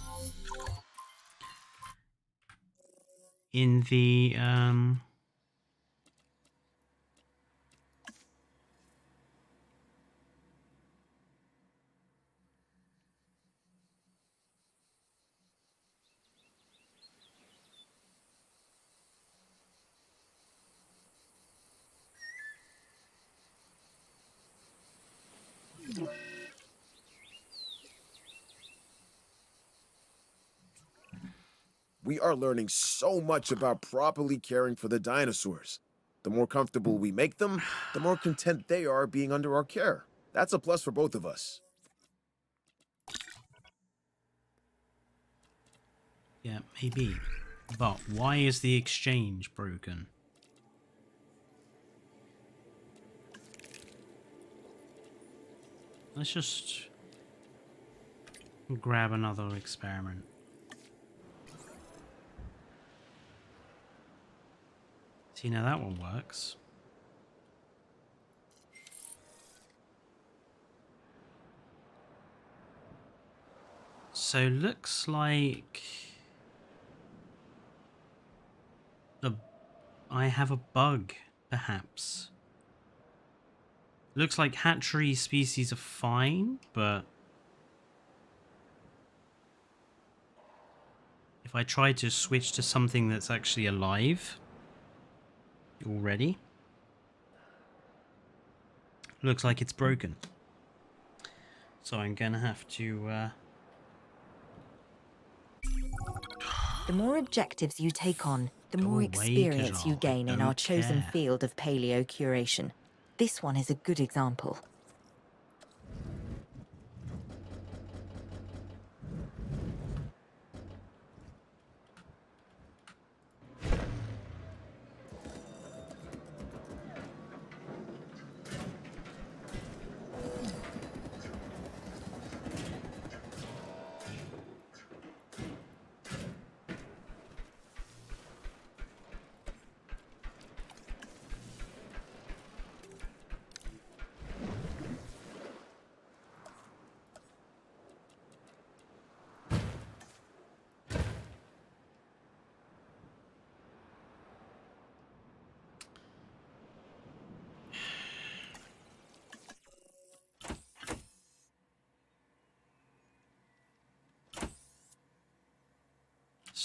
in the We are learning so much about properly caring for the dinosaurs. The more comfortable we make them, the more content they are being under our care. That's a plus for both of us. Yeah, maybe. But why is the exchange broken? Let's just grab another experiment. See, now that one works. So looks like I have a bug, perhaps. Looks like hatchery species are fine, but if I try to switch to something that's actually alive already, looks like it's broken. So I'm gonna have to The more objectives you take on, the more experience you gain in our chosen field of paleo curation. This one is a good example.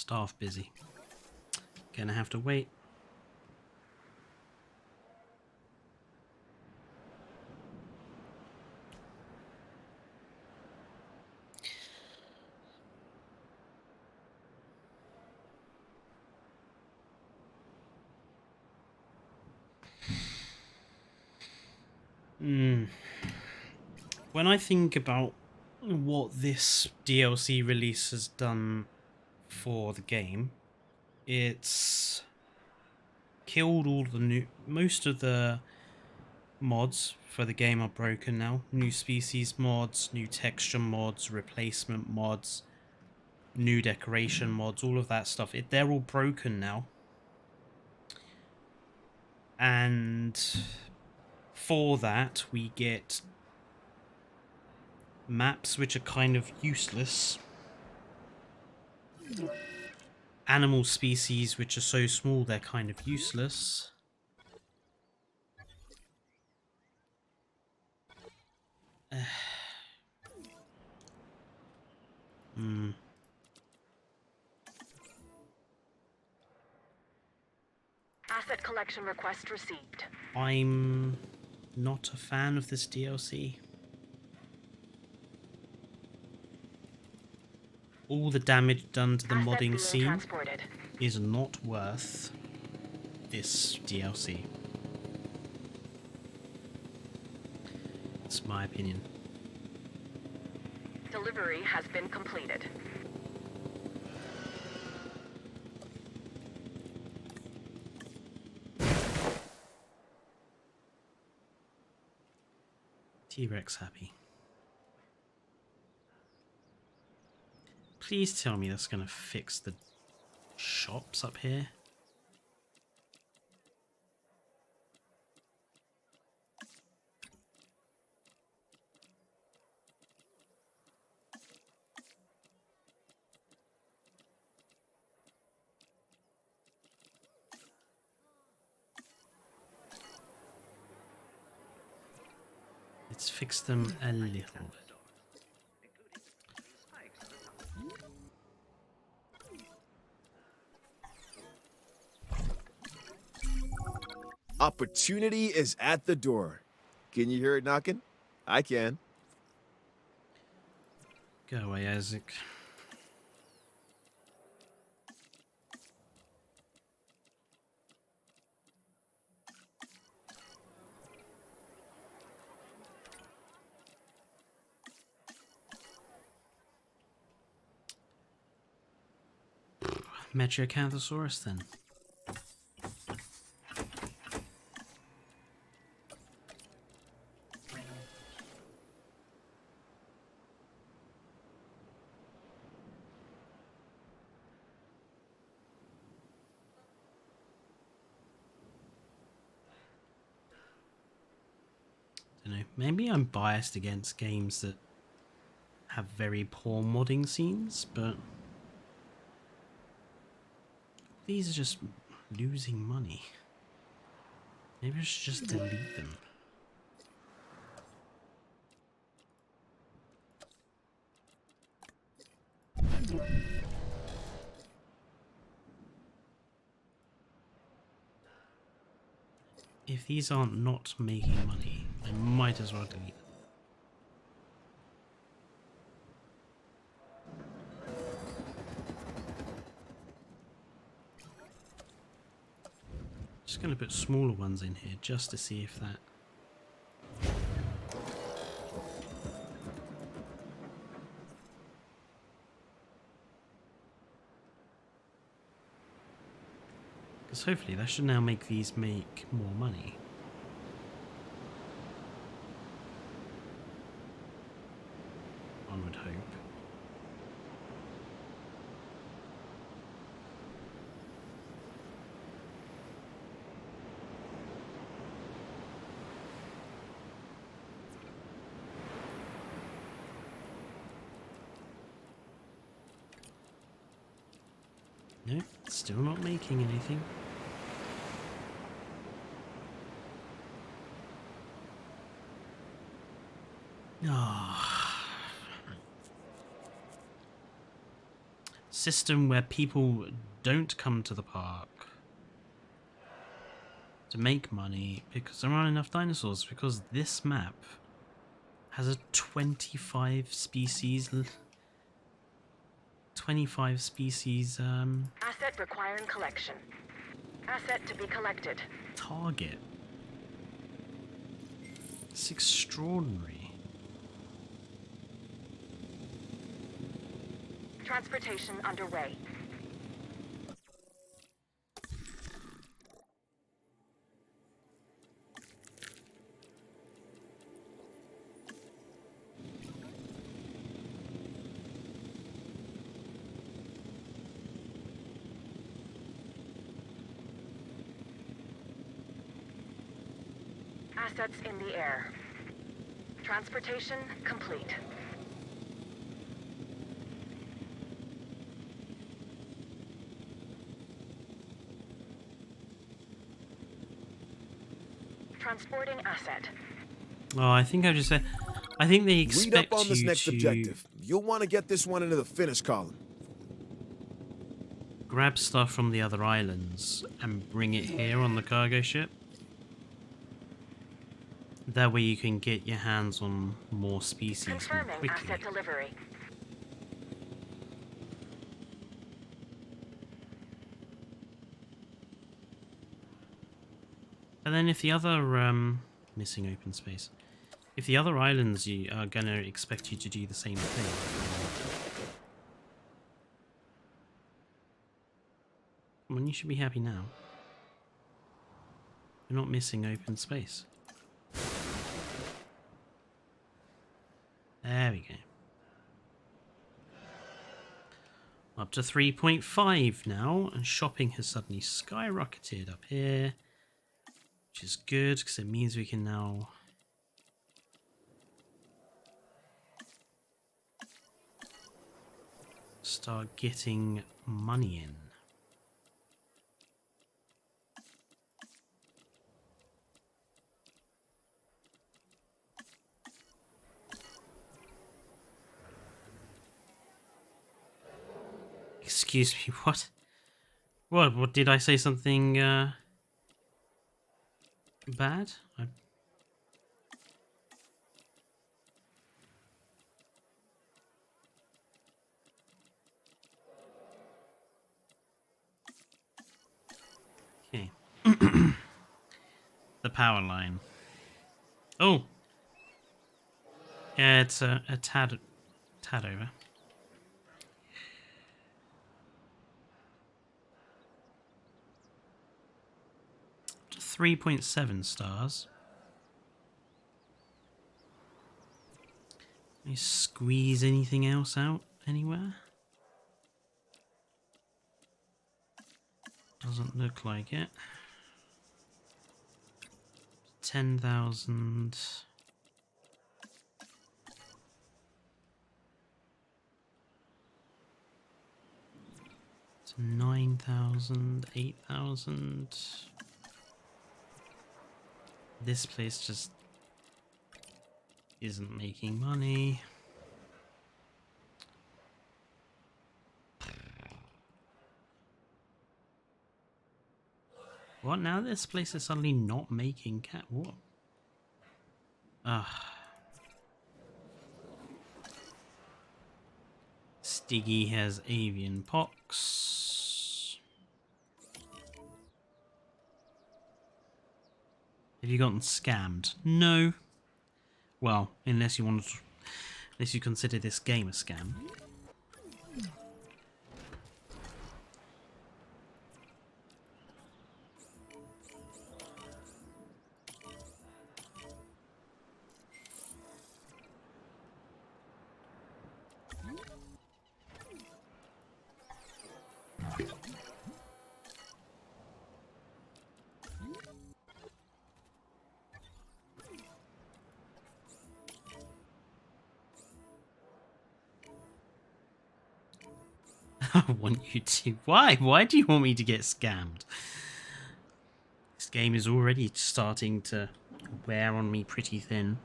staff busy. Gonna have to wait. When I think about what this DLC release has done for the game, it's killed all the most of the mods for the game are broken now. New species mods, new texture mods, replacement mods, new decoration mods, all of that stuff. They're all broken now. And for that, we get maps which are kind of useless. Animal species which are so small they're kind of useless. Asset collection request received. I'm not a fan of this DLC. All the damage done to the modding scene is not worth this DLC. It's my opinion. Delivery has been completed. T-Rex happy. Please tell me that's gonna fix the shops up here. Let's fix them a little. Opportunity is at the door. Can you hear it knocking? I can. Go away, Isaac. Metriacanthosaurus then. Don't know. Maybe I'm biased against games that have very poor modding scenes, but these are just losing money. Maybe I should just delete them. If these aren't not making money, I might as well delete them. Just going to put smaller ones in here just to see if that... Because hopefully that should now make these make more money. One would hope. Nope, still not making anything. Ah. System where people don't come to the park to make money because there aren't enough dinosaurs, because this map has a 25 species Asset requiring collection. Asset to be collected. target. It's extraordinary. Transportation underway. Assets in the air. Transportation complete. Transporting asset. Oh, I think I just said. I think they expect Read up on this you next to objective. You'll want to get this one into the finish column. grab stuff from the other islands and bring it here on the cargo ship. That way you can get your hands on more species more Confirming quickly. asset delivery. And then if the other missing open space, if the other islands are gonna expect you to do the same thing, well, you should be happy now. You're not missing open space. There we go. Up to 3.5 now, and shopping has suddenly skyrocketed up here, which is good because it means we can now start getting money in. Excuse me, what? What did I say something bad? Okay. The power line. Oh! Yeah, it's a tad over. 3.7 stars. Can you squeeze anything else out anywhere? Doesn't look like it. 10,000. It's 9,000, 8,000. This place just isn't making money. What now? This place is suddenly not making cat. What? Stiggy has avian pox. Have you gotten scammed? No. Well, unless you consider this game a scam. I want you to. Why? Why do you want me to get scammed? This game is already starting to wear on me pretty thin.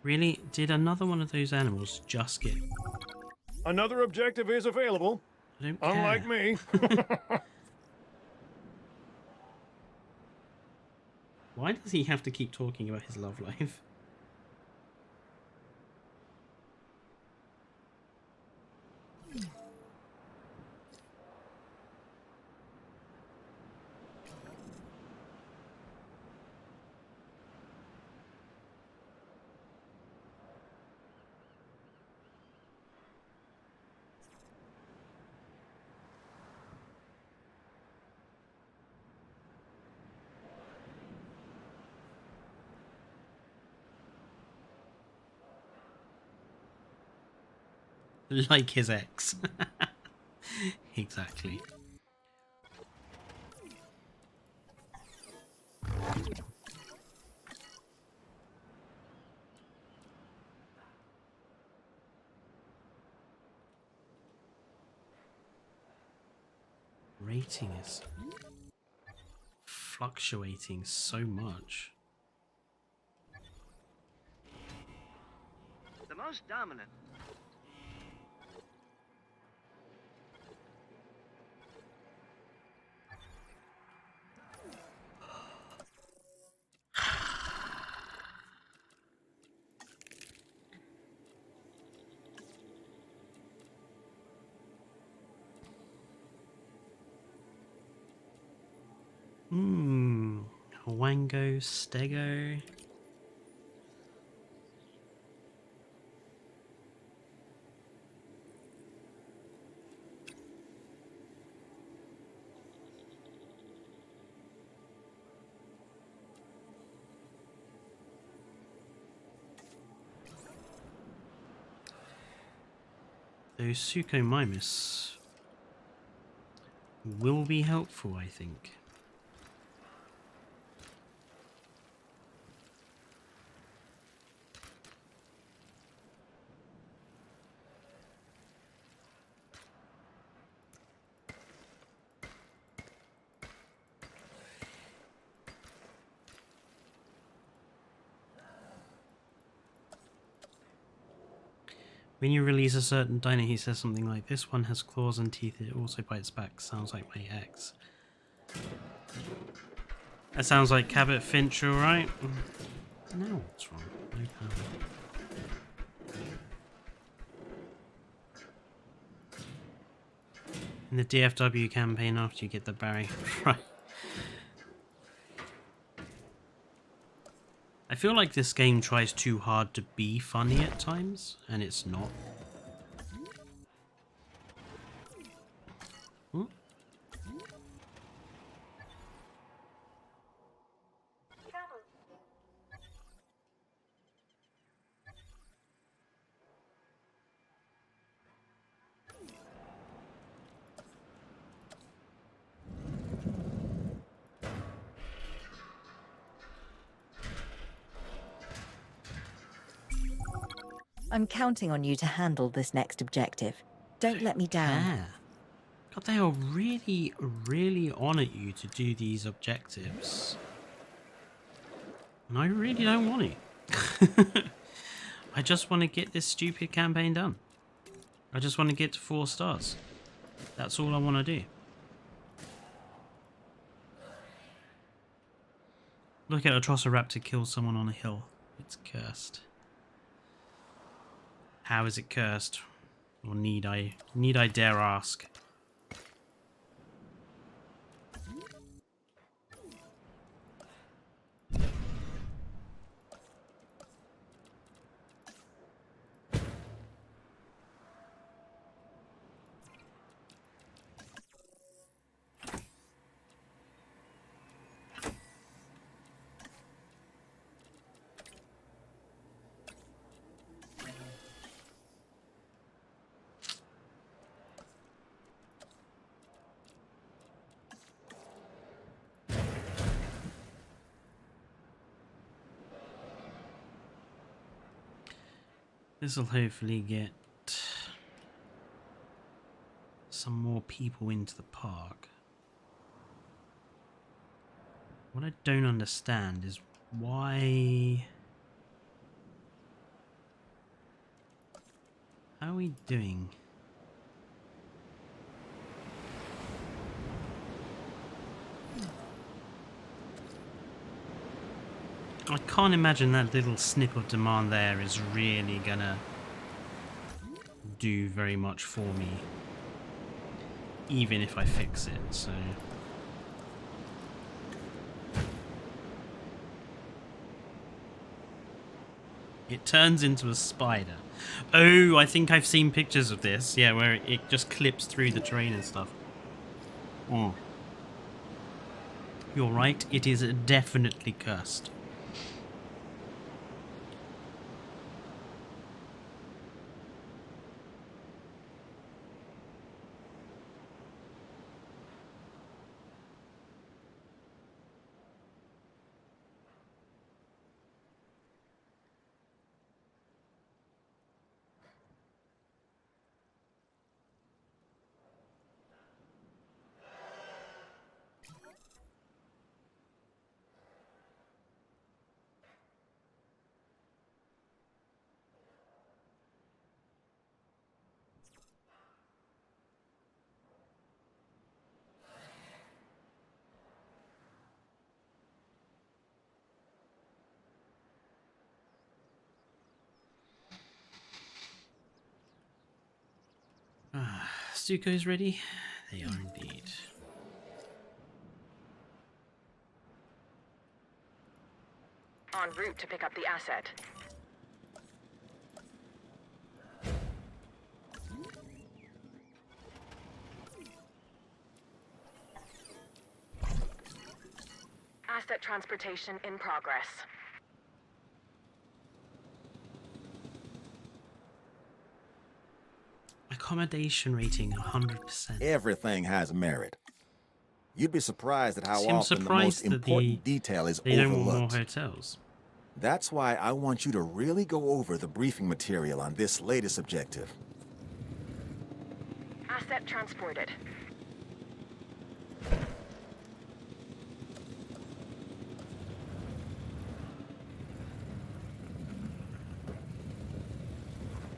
Really? Did another one of those animals just get... Another objective is available. I don't Unlike care. me. Why does he have to keep talking about his love life? Like his ex. Exactly. Rating is fluctuating so much. The most dominant. Wango, Stego. Those Suchomimus will be helpful, I think. When you release a certain dino, he says something like, "This one has claws and teeth, it also bites back. Sounds like my ex." That sounds like Cabot Finch, alright? Now what's wrong? No power. In the DFW campaign, after you get the Barry. Right. I feel like this game tries too hard to be funny at times, and it's not. I'm counting on you to handle this next objective. Don't let me down. Yeah. God, they are really, really on at you to do these objectives. And I really don't want to. I just want to get this stupid campaign done. I just want to get to 4 stars. That's all I want to do. Look at a Atrociraptor kill someone on a hill. It's cursed. How is it cursed? Or need I dare ask? This will hopefully get some more people into the park. What I don't understand is why... How are we doing? I can't imagine that little snip of demand there is really gonna do very much for me, even if I fix it, so... It turns into a spider. Oh, I think I've seen pictures of this, yeah, where it just clips through the terrain and stuff. Oh. You're right, it is definitely cursed. Zuko's ready? They are indeed. En route to pick up the asset. Asset transportation in progress. Accommodation rating 100%. Everything has merit. You'd be surprised at how See, I'm often the most surprised that important detail is they don't want overlooked. more hotels. That's why I want you to really go over the briefing material on this latest objective. Asset transported.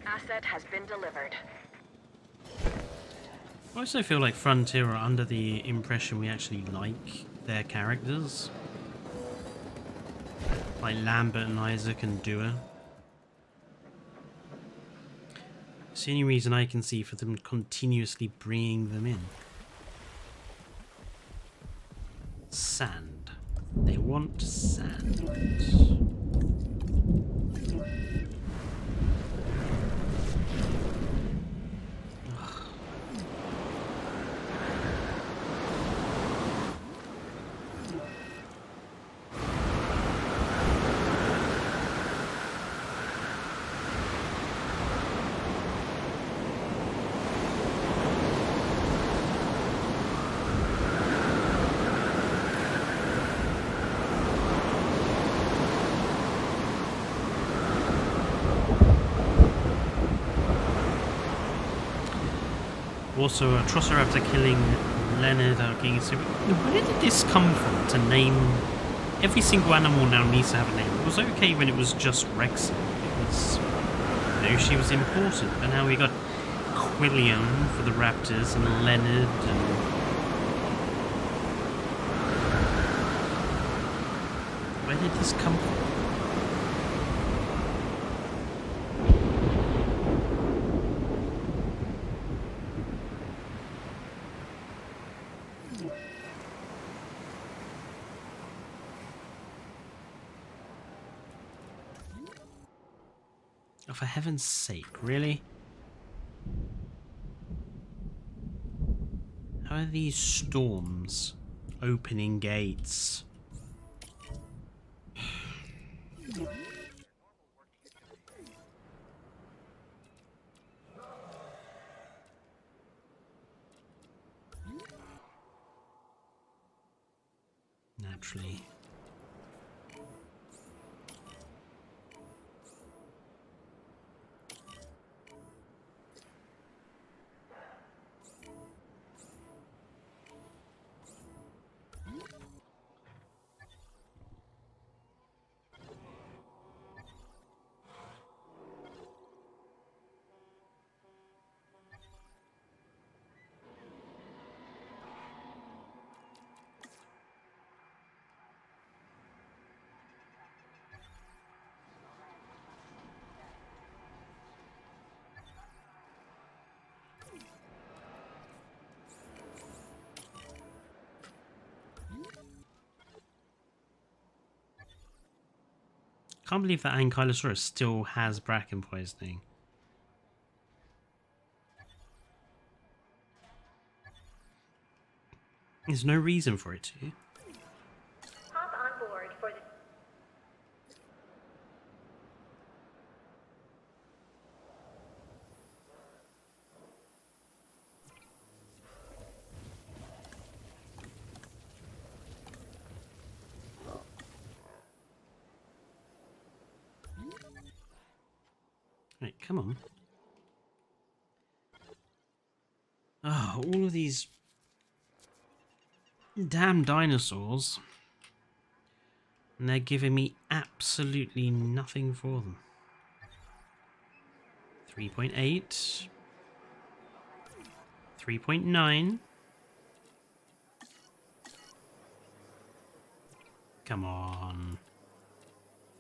Asset has been delivered. I also feel like Frontier are under the impression we actually like their characters. Like Lambert and Isaac and Dua. It's the only reason I can see for them continuously bringing them in. Sand. They want sand. Also, a Trossoraptor killing Leonard. Okay, so where did this come from to name... Every single animal now needs to have a name. It was okay when it was just Rex. Because, you know, she was important. But now we got Quilliam for the raptors and Leonard and... Where did this come from? Oh, for heaven's sake, really? How are these storms opening gates? Naturally. Can't believe that Ankylosaurus still has bracken poisoning. There's no reason for it to. Hop on board for the... Right, come on. Oh, all of these damn dinosaurs. And they're giving me absolutely nothing for them. 3.8. 3.9. Come on.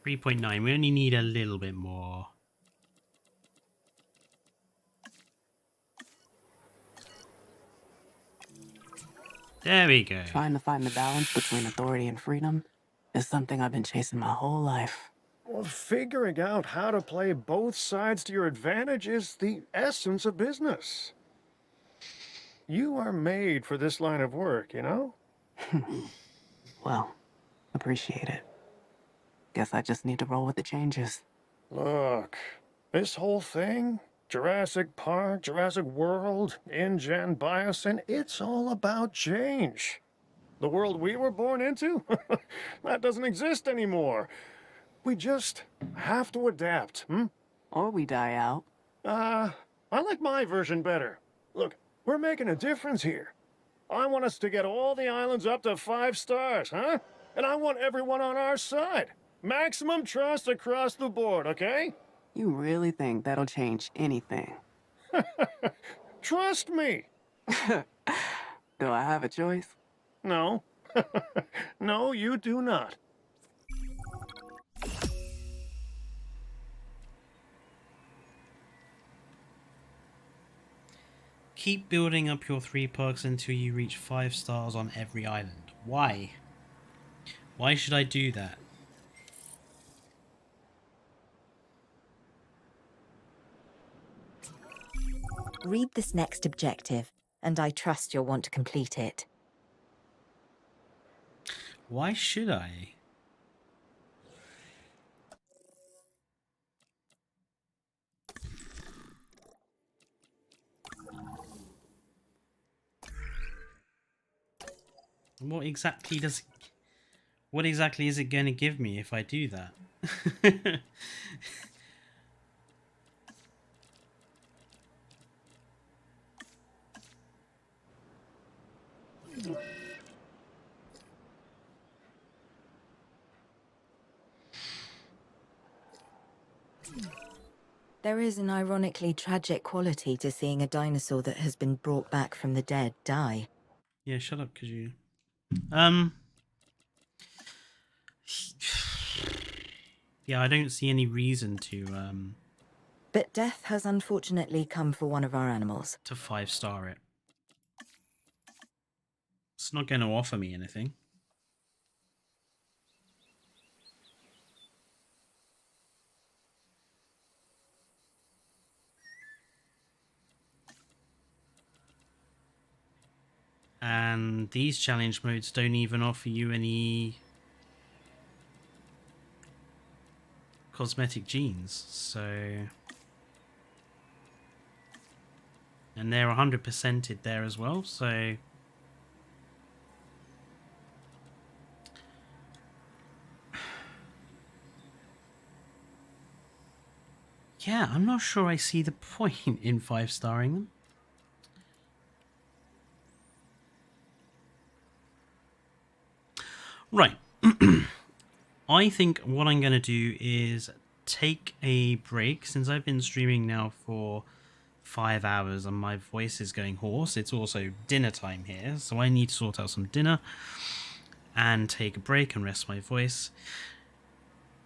3.9. We only need a little bit more. There we go. Trying to find the balance between authority and freedom is something I've been chasing my whole life. Well, figuring out how to play both sides to your advantage is the essence of business. You are made for this line of work, you know? Well, appreciate it. Guess I just need to roll with the changes. Look, this whole thing, Jurassic Park, Jurassic World, InGen, Biosyn, it's all about change. The world we were born into? That doesn't exist anymore. We just have to adapt, Or we die out. I like my version better. Look, we're making a difference here. I want us to get all the islands up to 5 stars, huh? And I want everyone on our side. Maximum trust across the board, okay? You really think that'll change anything? Trust me. Do I have a choice? No. No, you do not. Keep building up your 3 perks until you reach 5 stars on every island. Why? Why should I do that? Read this next objective, and I trust you'll want to complete it. Why should I? What exactly is it going to give me if I do that? There is an ironically tragic quality to seeing a dinosaur that has been brought back from the dead die. Yeah, shut up, because you... Yeah, I don't see any reason to, But death has unfortunately come for one of our animals. to 5-star it. It's not going to offer me anything. And these challenge modes don't even offer you any cosmetic genes, so... And they're 100%ed there as well, so... Yeah, I'm not sure I see the point in 5-starring them. Right. I think what I'm going to do is take a break, since I've been streaming now for 5 hours and my voice is going hoarse. It's also dinner time here, so I need to sort out some dinner and take a break and rest my voice.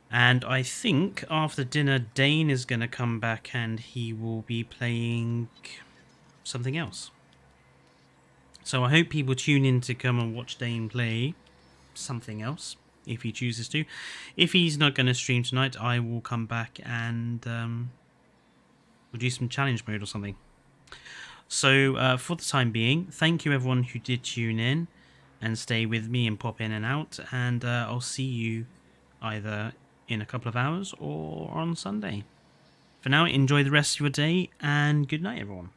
And I think after dinner, Dane is going to come back and he will be playing something else. So I hope people tune in to come and watch Dane play something else, if he chooses to. If he's not going to stream tonight, I will come back and we'll do some challenge mode or something. So for the time being, thank you everyone who did tune in and stay with me and pop in and out, and I'll see you either in a couple of hours or on Sunday. For now, enjoy the rest of your day and good night everyone.